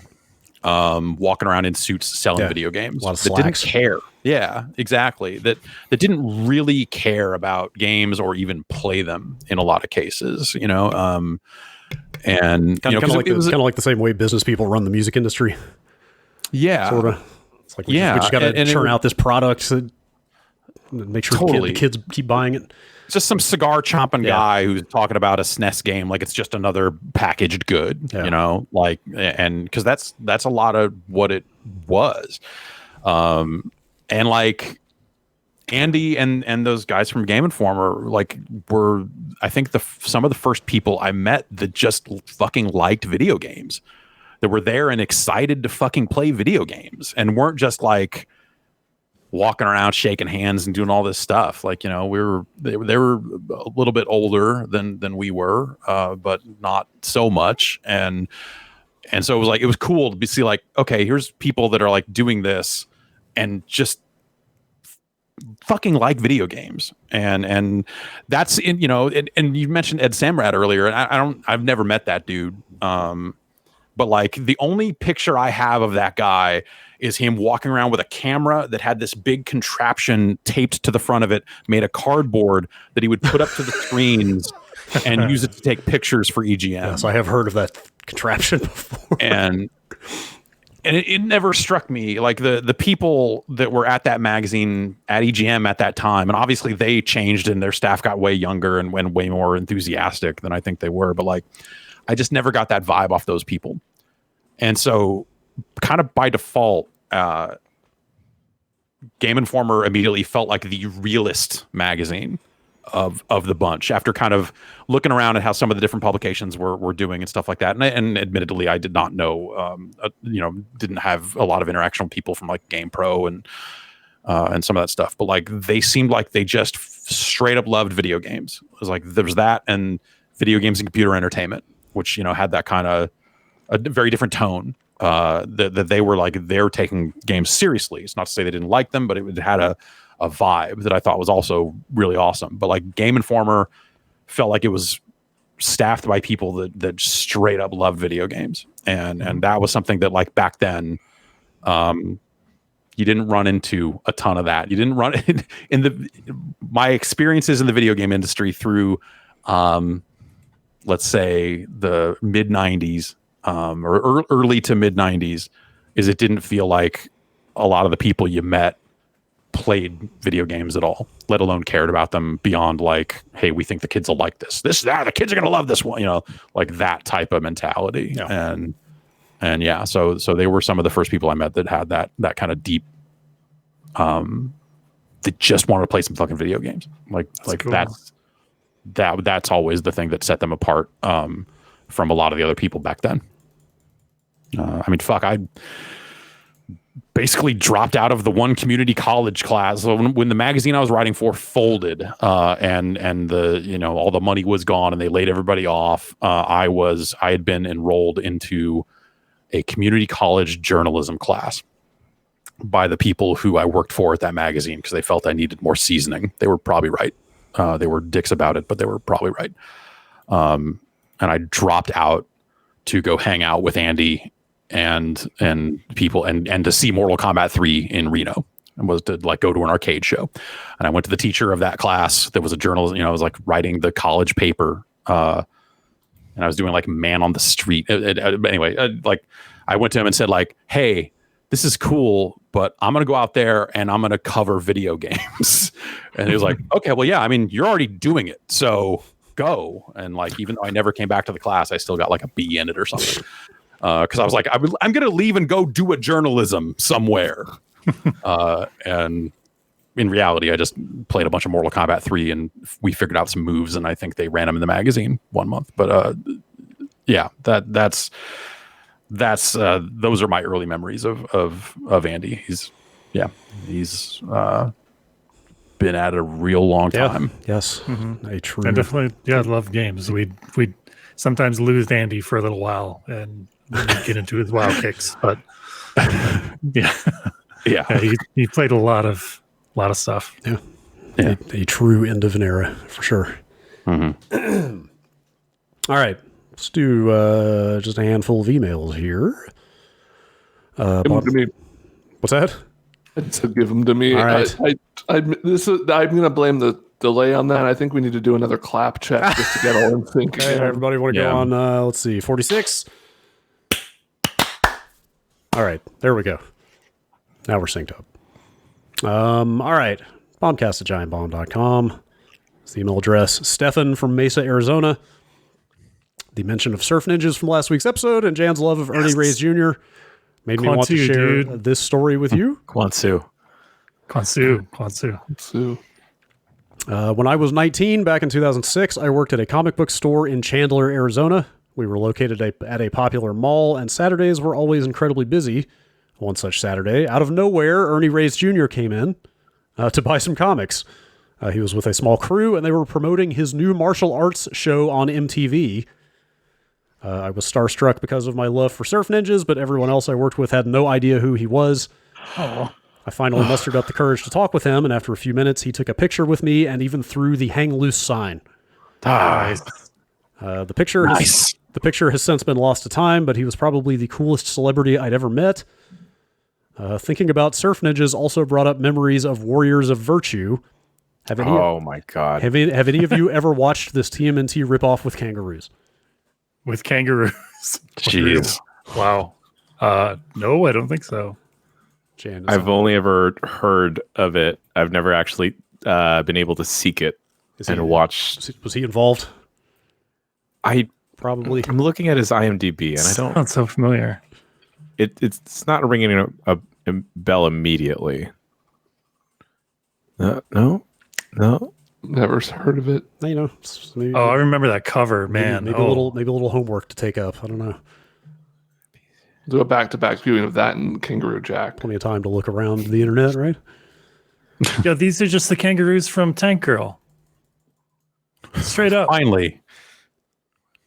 walking around in suits selling video games that didn't care. Yeah, exactly. That didn't really care about games or even play them in a lot of cases, and kind of like the same way business people run the music industry. Yeah, sort of. It's like we just got to churn out this product. make sure Totally. the kids keep buying it. Just some cigar chomping guy who's talking about a SNES game like it's just another packaged good, you know, like, and because that's a lot of what it was. And like Andy and those guys from Game Informer like were, I think, some of the first people I met that just fucking liked video games, that were there and excited to fucking play video games and weren't just like walking around shaking hands and doing all this stuff. Like, you know, they were a little bit older than we were, but not so much. And so it was cool to see like, okay, here's people that are like doing this and just fucking like video games. And that's in, you know, and you mentioned Ed Samrat earlier, and I've never met that dude. But like the only picture I have of that guy is him walking around with a camera that had this big contraption taped to the front of it, made of cardboard that he would put up to the screens and use it to take pictures for EGM. Yes, I have heard of that contraption before. And it never struck me like the people that were at that magazine at EGM at that time, and obviously they changed and their staff got way younger and way more enthusiastic than I think they were. But like, I just never got that vibe off those people. And so kind of by default, Game Informer immediately felt like the realist magazine of the bunch after kind of looking around at how some of the different publications were doing and stuff like that. And admittedly, I did not know, didn't have a lot of interaction with people from like Game Pro and some of that stuff. But like, they seemed like they just straight up loved video games. It was like, there was that and video games and computer entertainment, which, you know, had that kind of a very different tone. That they were like, they're taking games seriously. It's not to say they didn't like them, but it had a vibe that I thought was also really awesome. But like Game Informer felt like it was staffed by people that straight up loved video games. And that was something that like back then, you didn't run into a ton of that. You didn't run in my experiences in the video game industry through, let's say the mid 90s, or early to mid 90s, is it didn't feel like a lot of the people you met played video games at all, let alone cared about them beyond like, hey, we think the kids will like this, the kids are going to love this one, you know, like that type of mentality. Yeah. And yeah, so they were some of the first people I met that had that kind of deep, that just wanted to play some fucking video games. That's always the thing that set them apart, from a lot of the other people back then. I mean, fuck, I basically dropped out of the one community college class when the magazine I was writing for folded, and the, you know, all the money was gone and they laid everybody off. I had been enrolled into a community college journalism class by the people who I worked for at that magazine because they felt I needed more seasoning. They were probably right. They were dicks about it, but they were probably right. And I dropped out to go hang out with Andy and people and to see Mortal Kombat 3 in Reno, and was to like go to an arcade show. And I went to the teacher of that class that was a journalist, you know, I was like writing the college paper, and I was doing like man on the street. Anyway, like I went to him and said like, hey, this is cool, but I'm going to go out there and I'm going to cover video games. And he was like, okay, well, yeah, I mean, you're already doing it, so go. And like, even though I never came back to the class, I still got like a B in it or something. Cause I was like, I'm going to leave and go do a journalism somewhere. And in reality, I just played a bunch of Mortal Kombat 3 and we figured out some moves, and I think they ran them in the magazine one month. But yeah, that's those are my early memories of Andy. He's been at a real long time. Yes. Mm-hmm. A true. I definitely, love games. We'd sometimes lose Andy for a little while and we'd get into his wild kicks, but he played a lot of stuff. Yeah. A true end of an era for sure. Mm-hmm. All right. Let's do just a handful of emails here. Give them to me. What's that? I said give them to me. All right. I'm going to blame the delay on that. I think we need to do another clap check just to get all in sync. Okay, everybody want to go on, let's see, 46? All right, there we go. Now we're synced up. All right. Bombcast at giantbomb.com. It's the email address. Stefan from Mesa, Arizona. The mention of Surf Ninjas from last week's episode and Jan's love of Ernie Reyes Jr. made me want to share this story with you. Kwansu. When I was 19, back in 2006, I worked at a comic book store in Chandler, Arizona. We were located at a popular mall, and Saturdays were always incredibly busy. One such Saturday, out of nowhere, Ernie Reyes Jr. came in to buy some comics. He was with a small crew, and they were promoting his new martial arts show on MTV. I was starstruck because of my love for Surf Ninjas, but everyone else I worked with had no idea who he was. Oh. I finally mustered up the courage to talk with him, and after a few minutes, he took a picture with me and even threw the hang loose sign. Nice. The picture has since been lost to time, but he was probably the coolest celebrity I'd ever met. Thinking about Surf Ninjas also brought up memories of Warriors of Virtue. My God. Have any of you ever watched this TMNT ripoff with kangaroos? With kangaroos. Jeez. Wow. No, I don't think so. Jan, I've only ever heard of it. I've never actually been able to seek it and watch. Was he involved? I'm Probably. looking at his IMDb, and I don't. Sounds so familiar. It's not ringing a bell immediately. No. Never heard of it. You know, maybe, I remember that cover, man. Maybe a little homework to take up. I don't know. Do a back-to-back viewing of that and Kangaroo Jack. Plenty of time to look around the internet, right? Yeah, these are just the kangaroos from Tank Girl. Straight up. Finally.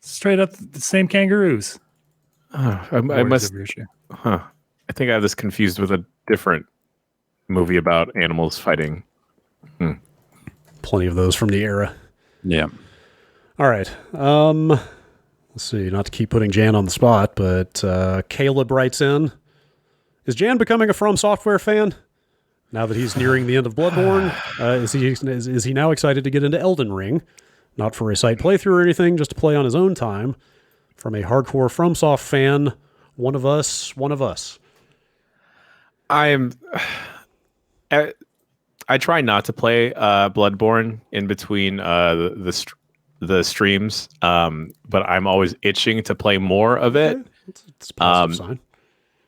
Straight up the same kangaroos. I must. I think I have this confused with a different movie about animals fighting. Plenty of those from the era. Yeah. All right. Let's see. Not to keep putting Jan on the spot, but Caleb writes in: is Jan becoming a From Software fan? Now that he's nearing the end of Bloodborne, is he now excited to get into Elden Ring? Not for a site playthrough or anything, just to play on his own time. From a hardcore FromSoft fan, one of us. I try not to play Bloodborne in between the streams, but I'm always itching to play more of it. It's a positive sign.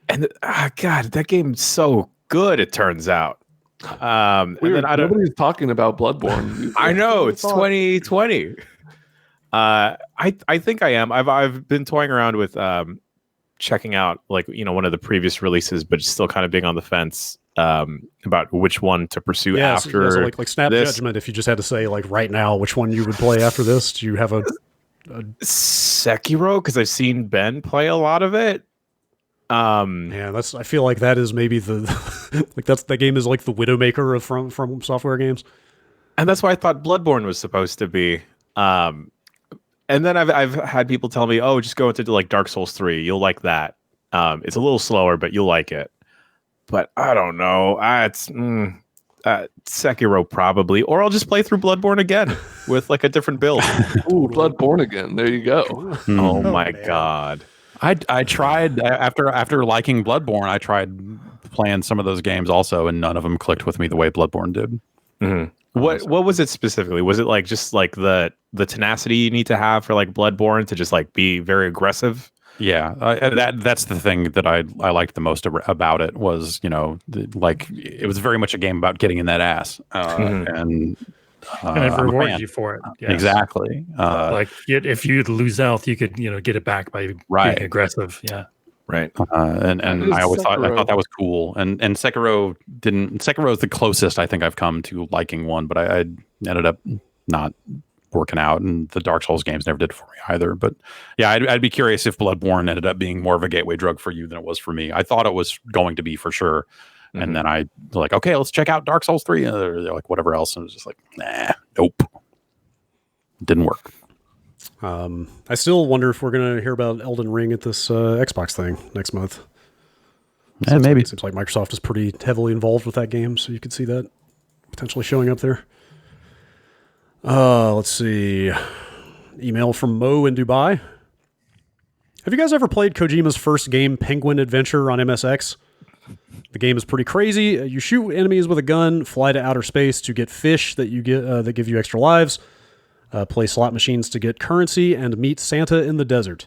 And God, that game's so good. It turns out. Nobody's talking about Bloodborne. I know it's 2020. I think I am. I've been toying around with checking out one of the previous releases, but still kind of being on the fence about which one to pursue after. So like snap judgment. If you just had to say right now which one you would play after this, do you have a Sekiro? Because I've seen Ben play a lot of it. Yeah, I feel like that is maybe the that game is like the Widowmaker of from software games, and that's why I thought Bloodborne was supposed to be. And then I've had people tell me, oh, just go into Dark Souls 3. You'll like that. It's a little slower, but you'll like it. But I don't know. It's Sekiro probably, or I'll just play through Bloodborne again with a different build. Ooh, Bloodborne again. There you go. Oh my God. I tried after liking Bloodborne. I tried playing some of those games also, and none of them clicked with me the way Bloodborne did. Mm-hmm. What was it specifically? Was it just the tenacity you need to have for Bloodborne to just be very aggressive? Yeah, that's the thing that I liked the most about it was it was very much a game about getting in that ass and it rewarded you for it. Yes. Exactly. If you lose health, you could get it back by being aggressive. Yeah. Right. And I always thought that was cool. And Sekiro is the closest I think I've come to liking one, but I ended up not working out, and the Dark Souls games never did for me either. But yeah, I'd be curious if Bloodborne ended up being more of a gateway drug for you than it was for me. I thought it was going to be for sure. Mm-hmm. And then I was okay, let's check out Dark Souls 3 or whatever else. And it was just nah, nope. Didn't work. I still wonder if we're going to hear about Elden Ring at this Xbox thing next month. Maybe. It seems like Microsoft is pretty heavily involved with that game, so you could see that potentially showing up there. Let's see. Email from Mo in Dubai. Have you guys ever played Kojima's first game, Penguin Adventure, on MSX? The game is pretty crazy. You shoot enemies with a gun, fly to outer space to get fish that you get that give you extra lives, play slot machines to get currency, and meet Santa in the desert.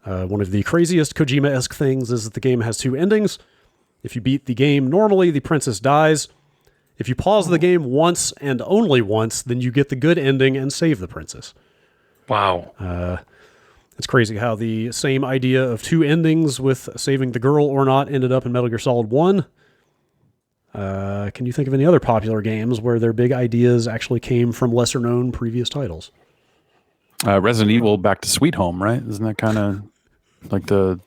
One of the craziest Kojima-esque things is that the game has 2 endings. If you beat the game normally, the princess dies. If you pause the game once and only once, then you get the good ending and save the princess. Wow. It's crazy how the same idea of 2 endings with saving the girl or not ended up in Metal Gear Solid 1. Can you think of any other popular games where their big ideas actually came from lesser-known previous titles? Resident Evil Back to Sweet Home, right? Isn't that kind of like the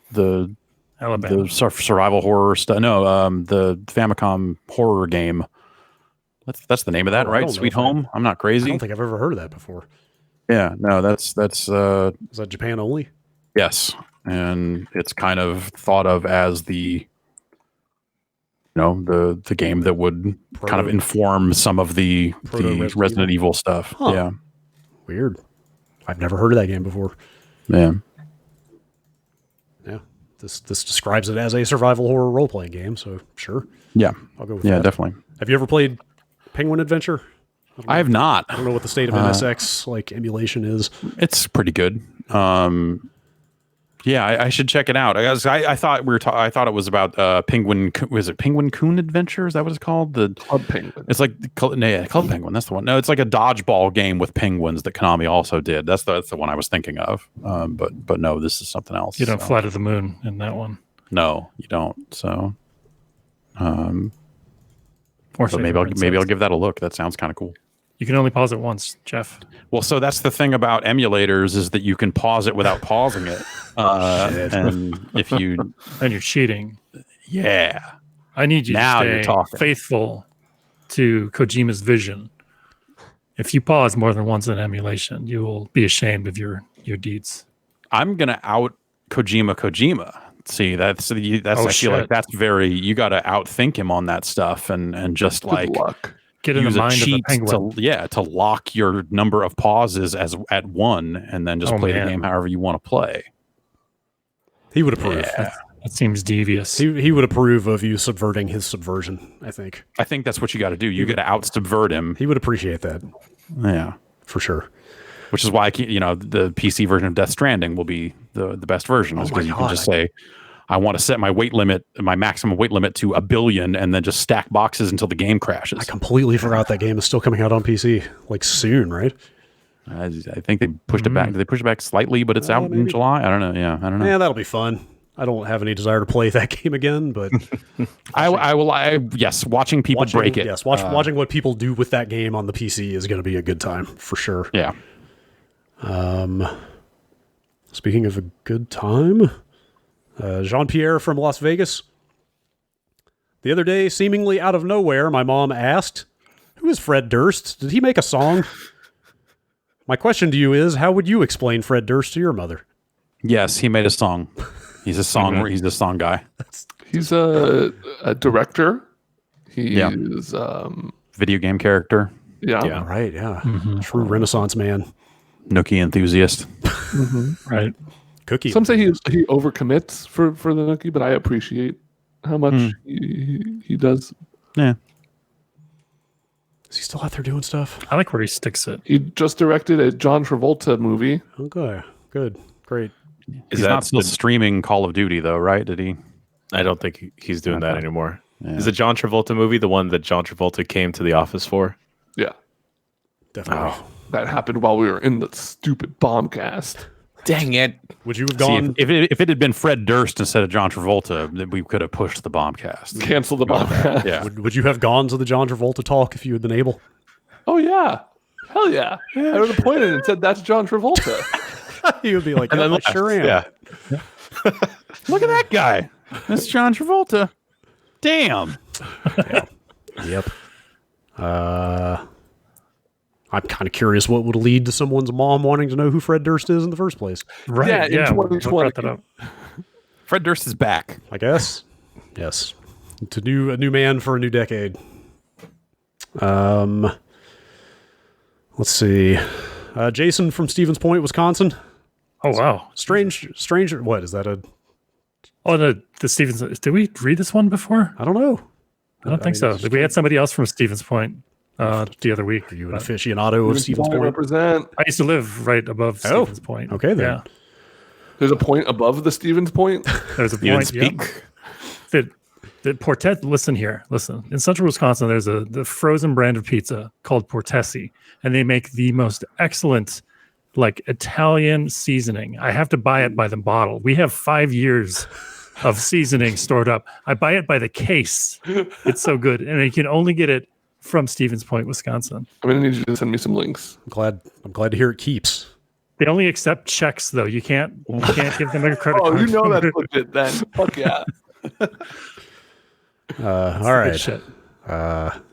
Alabama. survival horror stuff? No, the Famicom horror game. That's the name of that, I right? don't know Sweet if I- Home. I'm not I crazy. don't think I've ever heard of that before. Yeah, no, that's Is that Japan only? yes, and it's kind of thought of as the the game that would kind of inform some of the Resident Evil stuff. Huh. Yeah, Weird. I've never heard of that game before. yeah. Yeah. This describes it as a survival horror role-playing game, so sure. Yeah. I'll go with Yeah, that. definitely. Have you ever played Penguin Adventure? I have not. I don't know what the state of MSX like emulation is. It's pretty good. Yeah, I should check it out. I thought I thought it was about Penguin. Was it Penguin Coon Adventure? Is that what it's called? The Club Penguin. It's like Club Penguin. That's the one. No, it's like a dodgeball game with penguins that Konami also did. That's the one I was thinking of. But no, this is something else. You don't fly to the moon in that one. No, you don't. So, Or but maybe I'll give that a look. That sounds kind of cool. You can only pause it once, Jeff. Well, so that's the thing about emulators is that you can pause it without pausing it. And if you, And you're cheating. yeah, I need you Now to you're stay talking. faithful to Kojima's vision. If you pause more than once in emulation, you will be ashamed of your deeds. I'm gonna out Kojima. See, that's I feel like shit. that's very. You got to outthink him on that stuff and just Good like luck. Get in the use a mind of the cheat penguin. to lock your number of pauses as at 1, and then just Oh, play the man. game however you want to play. He would approve. Yeah. That seems devious. He would approve of you subverting his subversion, I think. I think that's what you got to do. You got to out subvert him. He would appreciate that, Yeah. for sure. Which is why the PC version of Death Stranding will be the best version, is Oh my because you can God. just say, I want to set my maximum weight limit to 1 billion, and then just stack boxes until the game crashes. I completely forgot that game is still coming out on PC, like soon, right? I think they pushed it back. Did they push it back slightly? But it's out in maybe. July. I don't know. Yeah, I don't know. Yeah, that'll be fun. I don't have any desire to play that game again, but I will. Yes, watching people break it. Yes, watching what people do with that game on the PC is going to be a good time for sure. Yeah. Speaking of a good time, Jean-Pierre from Las Vegas. The other day, seemingly out of nowhere, my mom asked, "Who is Fred Durst? Did he make a song?" My question to you is, how would you explain Fred Durst to your mother? Yes, he made a song. He's a song. He's a song guy. He's a director. Yeah. He's Video game character. yeah. All right, yeah. True Renaissance man. Nookie enthusiast. Right. Cookie. Some say he overcommits for the Nookie, but I appreciate how much he does. Yeah. Is he still out there doing stuff? I like where he sticks it. He just directed a John Travolta movie. Okay, good, great. He's not still streaming Call of Duty though, right? Did he? I don't think he's doing that anymore. Is the John Travolta movie the one that John Travolta came to the office for? Yeah. Definitely. That happened while we were in the stupid Bombcast. Dang it! Would you have See, gone? if it had been Fred Durst instead of John Travolta, then we could have pushed the Bombcast. Cancel the Bombcast. Yeah. Would you have gone to the John Travolta talk if you had been able? Oh, yeah. Hell yeah. I would have pointed and said, that's John Travolta. You would be like, "Yep, I sure am." Yeah. Look at that guy. That's John Travolta. Damn. Yep. I'm kind of curious what would lead to someone's mom wanting to know who Fred Durst is in the first place. Right. Yeah, in Yeah. 2020. Brought that up. Fred Durst is back. I guess. Yes. A new man for a new decade. Let's see. Jason from Stevens Point, Wisconsin. Oh wow. Stranger. What is that? A Oh, the Stevens. Did we read this one before? I don't know. I don't think so. We had somebody else from Stevens Point the other week. Are you an aficionado of Stevens Point? Represent. I used to live right above Stevens Point. Okay, then. Yeah. There's a point above the Stevens Point. There's a You point. speak. Yep. The Portet. Listen here. Listen. In central Wisconsin, there's the frozen brand of pizza called Portesi, and they make the most excellent, like, Italian seasoning. I have to buy it by the bottle. We have 5 years of seasoning stored up. I buy it by the case. It's so good, and you can only get it from Stevens Point, Wisconsin. I'm gonna need you to send me some links. I'm glad to hear it keeps. They only accept checks, though. You can't give them a credit card. Oh, you know that's legit then. Fuck yeah. All right. Good shit.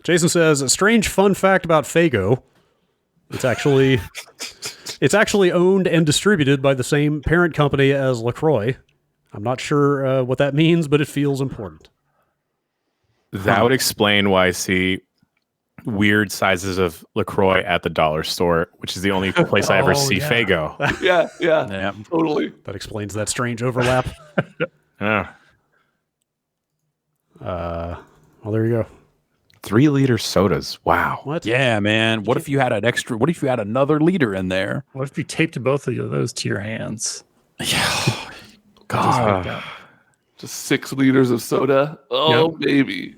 Jason says, a strange fun fact about Fago. It's actually owned and distributed by the same parent company as LaCroix. I'm not sure what that means, but it feels important. That would explain why I see weird sizes of LaCroix at the dollar store, which is the only place I ever see Fago. Yeah, totally. That explains that strange overlap. Yeah. Well, there you go. 3-liter sodas. Wow. What? Yeah, man. What if you had another liter in there? What if you taped both of those to your hands? Yeah. God. Just 6 liters of soda. Oh, baby.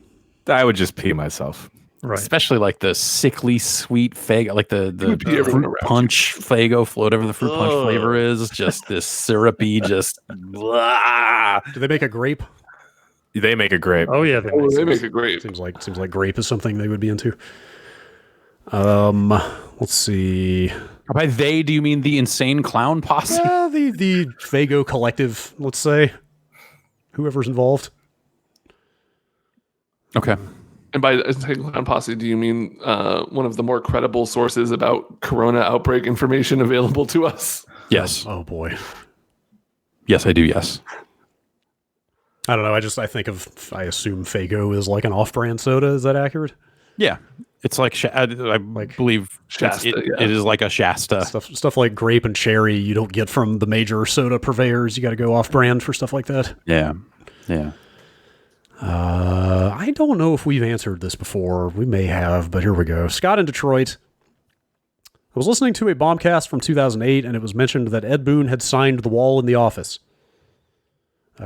I would just pee myself. Right. Especially like the sickly sweet Fago, like the pee everyone fruit around punch Fago, whatever the fruit punch flavor is. Just this syrupy, just. Blah. Do they make a grape? They make a grape. Oh yeah, They make it great. Seems like grape is something they would be into. Let's see. By they, do you mean the insane clown posse? The Fago collective, let's say. Whoever's involved. Okay. And by Clown Posse, do you mean one of the more credible sources about Corona outbreak information available to us? Yes. Oh boy. Yes, I do. Yes. I don't know. I assume Fago is like an off-brand soda. Is that accurate? Yeah. It's like I believe Shasta, it is like a Shasta. Stuff like grape and cherry you don't get from the major soda purveyors. You got to go off-brand for stuff like that. Yeah. Yeah. I don't know if we've answered this before. We may have, but here we go. Scott in Detroit. I was listening to a Bombcast from 2008, and it was mentioned that Ed Boon had signed the wall in the office.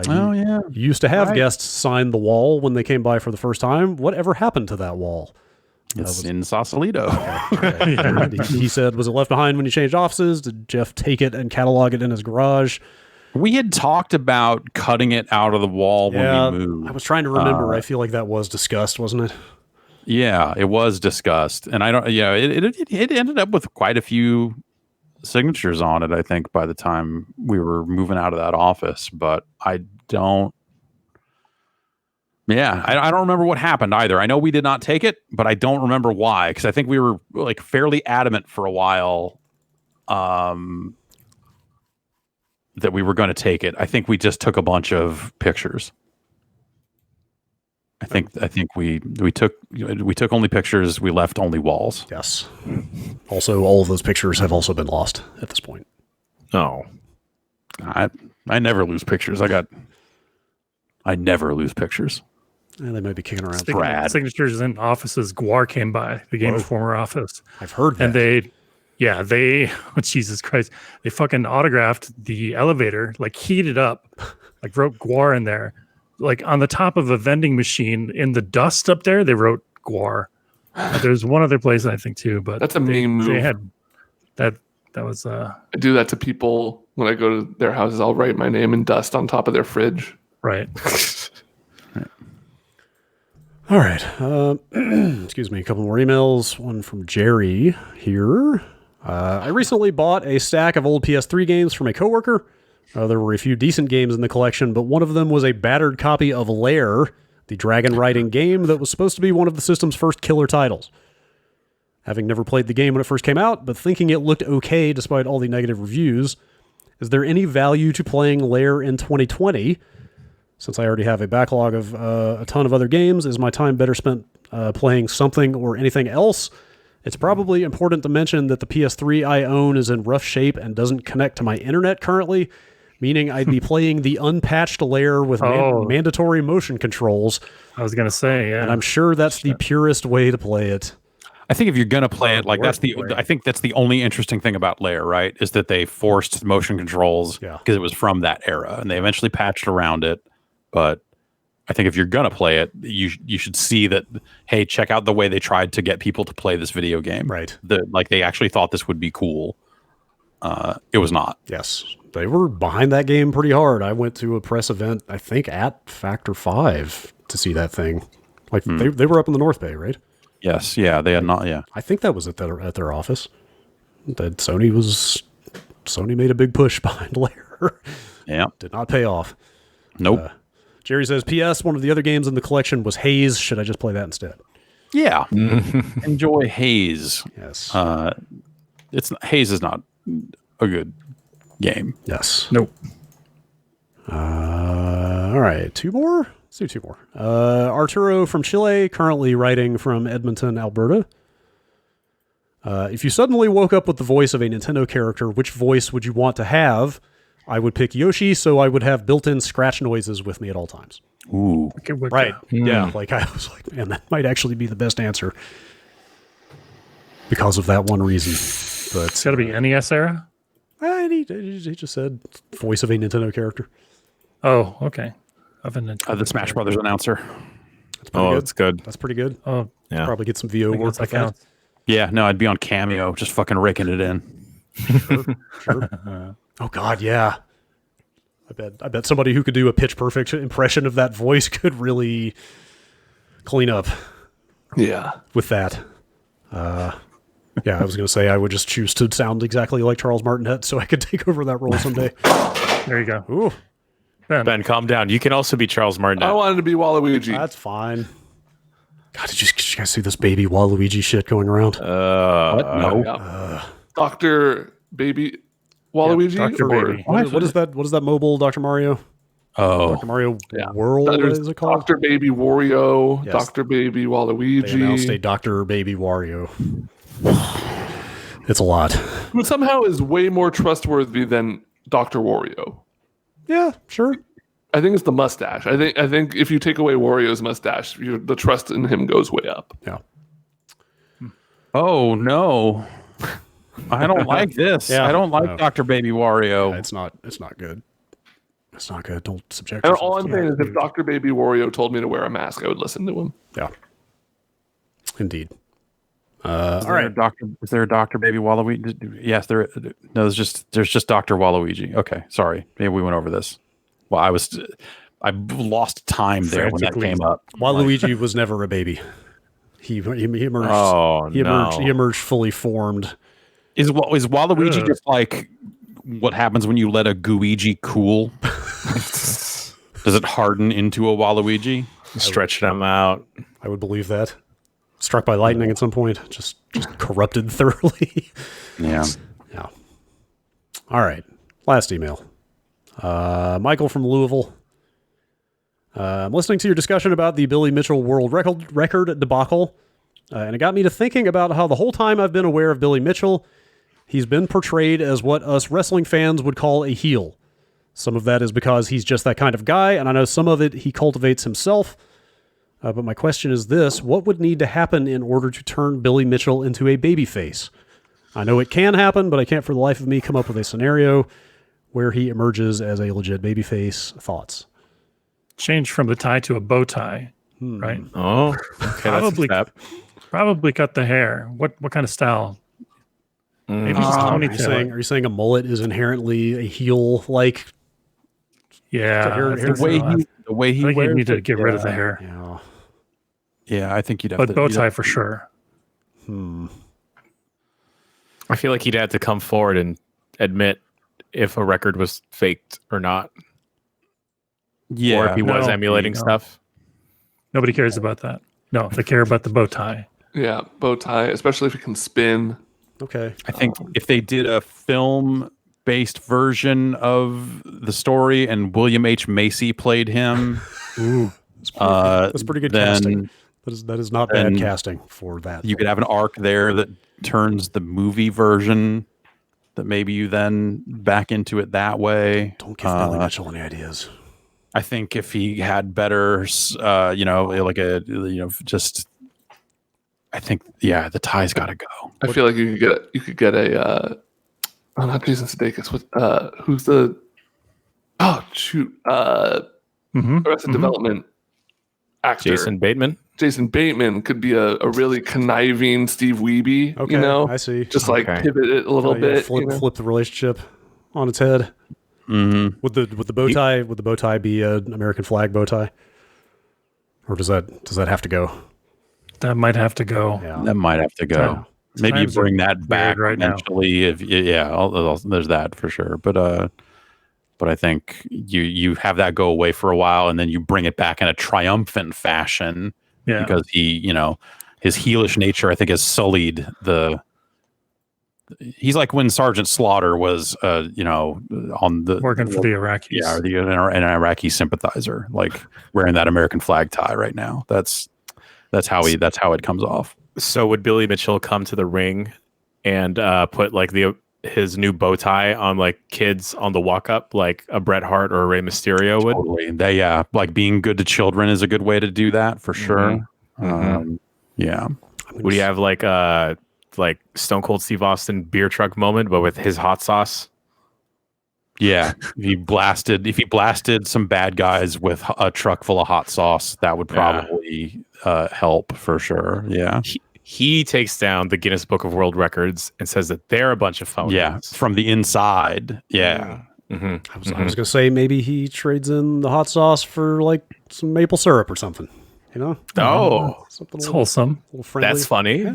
You used to have guests sign the wall when they came by for the first time. Whatever happened to that wall? It's in Sausalito. He said, was it left behind when you changed offices? Did Jeff take it and catalog it in his garage? We had talked about cutting it out of the wall when we moved. I was trying to remember. I feel like that was discussed, wasn't it? Yeah, it was discussed. And I don't, it ended up with quite a few signatures on it, I think, by the time we were moving out of that office. But I don't remember what happened either. I know we did not take it, but I don't remember why, because I think we were like fairly adamant for a while that we were going to take it. I think we just took a bunch of pictures. I think we took only pictures. We left only walls. Yes. Also, all of those pictures have also been lost at this point. Oh. I never lose pictures. I never lose pictures. Yeah, they might be kicking around. Speaking of signatures in offices, Guar came by the Game Informer office. I've heard that. And they Jesus Christ, they fucking autographed the elevator, like heated up, like wrote Guar in there. Like on the top of a vending machine in the dust up there, they wrote Guar. There's one other place I think too, but that's a meme move. They had that was I do that to people when I go to their houses. I'll write my name in dust on top of their fridge. Right. All right. Excuse me. A couple more emails. One from Jerry here. I recently bought a stack of old PS3 games from a coworker. There were a few decent games in the collection, but one of them was a battered copy of Lair, the dragon riding game that was supposed to be one of the system's first killer titles. Having never played the game when it first came out, but thinking it looked okay despite all the negative reviews, is there any value to playing Lair in 2020? Since I already have a backlog of a ton of other games, is my time better spent playing something or anything else? It's probably important to mention that the PS3 I own is in rough shape and doesn't connect to my internet currently, meaning I'd be playing the unpatched layer with mandatory motion controls. I was going to say, yeah. And I'm sure that's the purest way to play it. I think if you're gonna play it, like I think that's the only interesting thing about Lair, right? Is that they forced motion controls because it was from that era, and they eventually patched around it. But I think if you're gonna play it, you should see that. Hey, check out the way they tried to get people to play this video game. Right. Like they actually thought this would be cool. It was not. Yes, they were behind that game pretty hard. I went to a press event, I think at Factor 5 to see that thing. Like they were up in the North Bay, right? Yes, yeah, they had not. Yeah, I think that was at their office. That Sony made a big push behind Lair. Yeah, did not pay off. Nope. Jerry says, "P.S. One of the other games in the collection was Haze. Should I just play that instead?" Yeah, enjoy Haze. Yes, Haze is not a good game. Yes. Nope. All right, two more. Let's do two more. Arturo from Chile, currently writing from Edmonton, Alberta. If you suddenly woke up with the voice of a Nintendo character, which voice would you want to have? I would pick Yoshi, so I would have built-in scratch noises with me at all times. Ooh. Right. Yeah, like I was like, man, that might actually be the best answer. Because of that one reason. But it's got to be NES era? He just said voice of a Nintendo character. Oh, okay. The Smash Brothers announcer. It's good. That's pretty good. Oh, yeah. Probably get some VO work like that. Yeah, no, I'd be on Cameo, just fucking raking it in. Sure. Oh God, yeah. I bet somebody who could do a pitch perfect impression of that voice could really clean up. Yeah. With that. Yeah, I was going to say I would just choose to sound exactly like Charles Martinet so I could take over that role someday. There you go. Ooh. Ben, calm down. You can also be Charles Martinet. I wanted to be Waluigi. That's fine. God, did you guys see this baby Waluigi shit going around? No. Dr. Baby Waluigi? Yeah, Dr. Baby. What is that? What is that mobile Dr. Mario? Oh. Dr. Mario World, what is it called? Dr. Baby Wario, Yes. Dr. Baby Waluigi. They announced a Dr. Baby Wario. It's a lot. Who somehow is way more trustworthy than Dr. Wario. Yeah, sure. I think it's the mustache. I think if you take away Wario's mustache, the trust in him goes way up. Yeah. Oh no. I don't like this. Yeah. I don't like Dr. Baby Wario. Yeah, it's not good. It's not good. Don't subject And yourself all I'm to saying that. is if Dr. Baby Wario told me to wear a mask, I would listen to him. Yeah. Indeed. All right. Is there a Dr. Baby Waluigi? Yes, there. No, there's just Dr. Waluigi. Okay, sorry. Maybe we went over this. Well, I lost time there when that came up. Waluigi was never a baby. He emerged. Oh, he emerged fully formed. Is Waluigi just like what happens when you let a Gooigi cool? Does it harden into a Waluigi? Stretch them out. I would believe that. Struck by lightning at some point, just corrupted thoroughly. Yeah. Yeah. All right. Last email. Michael from Louisville. I'm listening to your discussion about the Billy Mitchell world record debacle, and it got me to thinking about how the whole time I've been aware of Billy Mitchell, he's been portrayed as what us wrestling fans would call a heel. Some of that is because he's just that kind of guy, and I know some of it he cultivates himself. But my question is this: what would need to happen in order to turn Billy Mitchell into a babyface? I know it can happen, but I can't for the life of me come up with a scenario where he emerges as a legit babyface. Thoughts? Change from the tie to a bow tie, right? Oh, okay. Probably cut the hair. What kind of style? Maybe just Are ponytail. you saying a mullet is inherently a heel like? Yeah, The way he I think wears you need to it, get rid of the hair, Yeah. Yeah, I think you'd have but to. bow tie for sure. I feel like he'd have to come forward and admit if a record was faked or not, Yeah. or if he was No, emulating no. stuff. Nobody cares about that. No, they care about the bow tie. Yeah, bow tie, especially if it can spin. Okay. I think if they did a film-based version of the story and William H. Macy played him, That's pretty good then casting. That is not bad casting for that. you could have an arc there that turns the movie version that maybe you then back into it that way. Don't give Billy Mitchell any ideas. I think if he had better, I think, the tie's got to go. I feel like you could get a not Jason Sudeikis. Who's the Arrested Development actor? Jason Bateman could be a really conniving Steve Wiebe. Okay, you know, I see. Just like pivot it a little bit, flip the relationship on its head. Mm-hmm. Would the bow tie would the bow tie be an American flag bow tie, or does that have to go? That might have to go. Yeah. That might have to go. Maybe you bring that back right eventually. There's that for sure. But I think you have that go away for a while, and then you bring it back in a triumphant fashion. Yeah. Because he, his heelish nature, I think, has sullied the. He's like when Sergeant Slaughter was, on the working for the Iraqis. Yeah, an Iraqi sympathizer, like wearing that American flag tie right now. That's how it comes off. So would Billy Mitchell come to the ring and put like his new bow tie on like kids on the walk up, like a Bret Hart or a Rey Mysterio would? Totally. Like being good to children is a good way to do that for sure. Yeah. Would he have like Stone Cold Steve Austin beer truck moment, but with his hot sauce? Yeah. If he blasted some bad guys with a truck full of hot sauce, that would probably help for sure. Yeah. He takes down the Guinness Book of World Records and says that they're a bunch of phonies. Yeah, from the inside. Yeah. Mm-hmm. I was going to say maybe he trades in the hot sauce for like some maple syrup or something. It's wholesome. A little friendly. That's funny.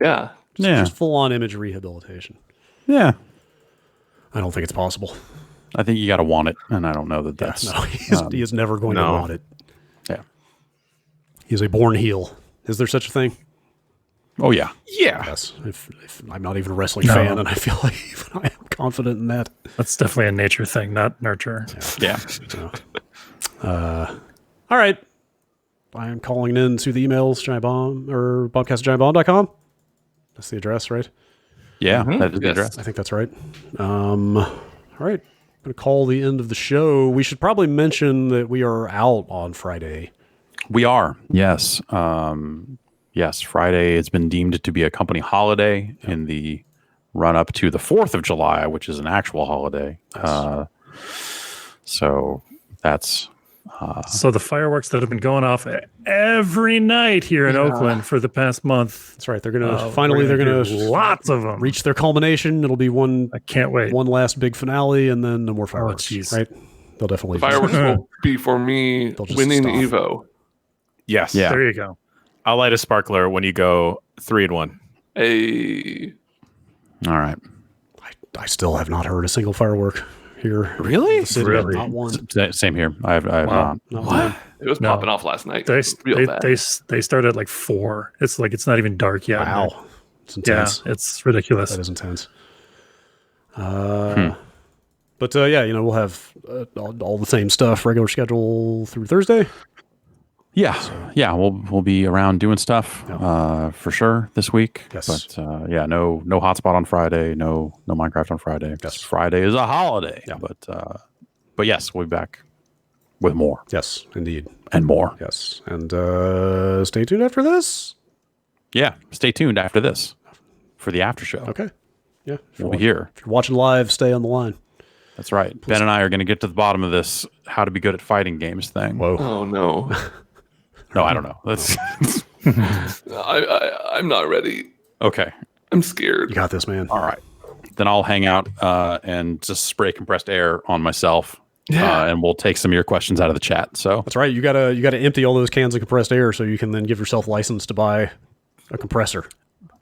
Yeah. Just full-on image rehabilitation. Yeah. I don't think it's possible. I think you got to want it, and I don't know that that's... No, he is never going to want it. Yeah. He is a born heel. Is there such a thing? Oh, yeah. Yeah. Yes. If I'm not even a wrestling fan, and I feel like even I am confident in that. That's definitely a nature thing, not nurture. Yeah. All right. I am calling in to the emails, bombcast@giantbomb.com. That's the address, right? Yeah, that is the address. I think that's right. All right. I'm going to call the end of the show. We should probably mention that we are out on Friday. We are. Yes. Yes, Friday has been deemed to be a company holiday in the run-up to the 4th of July, which is an actual holiday. Yes. So that's... So the fireworks that have been going off every night here in Oakland for the past month. That's right. They're going to finally lots of them reach their culmination. It'll be one. I can't wait. One last big finale, and then no more fireworks. Right? They'll definitely. The fireworks will be for me winning Evo. Yes. Yeah. There you go. I'll light a sparkler when you go 3-1. Hey. All right. I still have not heard a single firework here. Really? Really? Not one. Same here. I have not. What? It was popping off last night. They started at like 4. It's like it's not even dark yet. Wow. It's intense. Yeah, it's ridiculous. That is intense. But we'll have all the same stuff, regular schedule through Thursday. Yeah, we'll be around doing stuff for sure this week. Yes. But no hotspot on Friday, no Minecraft on Friday. Yes. Friday is a holiday. Yeah. But yes, we'll be back with more. Yes, indeed. And more. Yes. And stay tuned after this. Yeah, stay tuned after this for the after show. Okay. Yeah. We'll be here. If you're watching live, stay on the line. That's right. Please. Ben and I are going to get to the bottom of this how to be good at fighting games thing. Whoa. Oh, no. No, I don't know. That's I'm not ready. Okay. I'm scared. You got this, man. All right. Then I'll hang out and just spray compressed air on myself. Yeah. And we'll take some of your questions out of the chat. So that's right. You gotta empty all those cans of compressed air so you can then give yourself license to buy a compressor.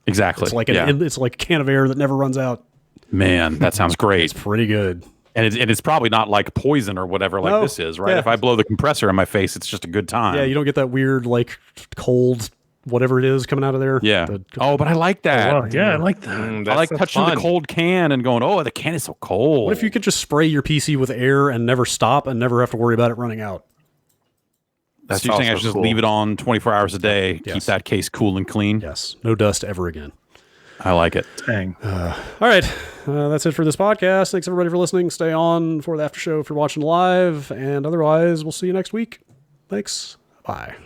Exactly. It's like it's like a can of air that never runs out. Man, that sounds great. It's pretty good. And it's probably not like poison or whatever this is, right? Yeah. If I blow the compressor in my face, it's just a good time. Yeah, you don't get that weird, like, cold whatever it is coming out of there. Yeah. But I like that. Oh, well, yeah, I like that. I like touching the cold can and going, oh, the can is so cold. What if you could just spray your PC with air and never stop and never have to worry about it running out? That's so you're saying I should just leave it on 24 hours a day, keep that case cool and clean? Yes. No dust ever again. I like it. Dang. All right. That's it for this podcast. Thanks, everybody, for listening. Stay on for the after show if you're watching live. And otherwise, we'll see you next week. Thanks. Bye.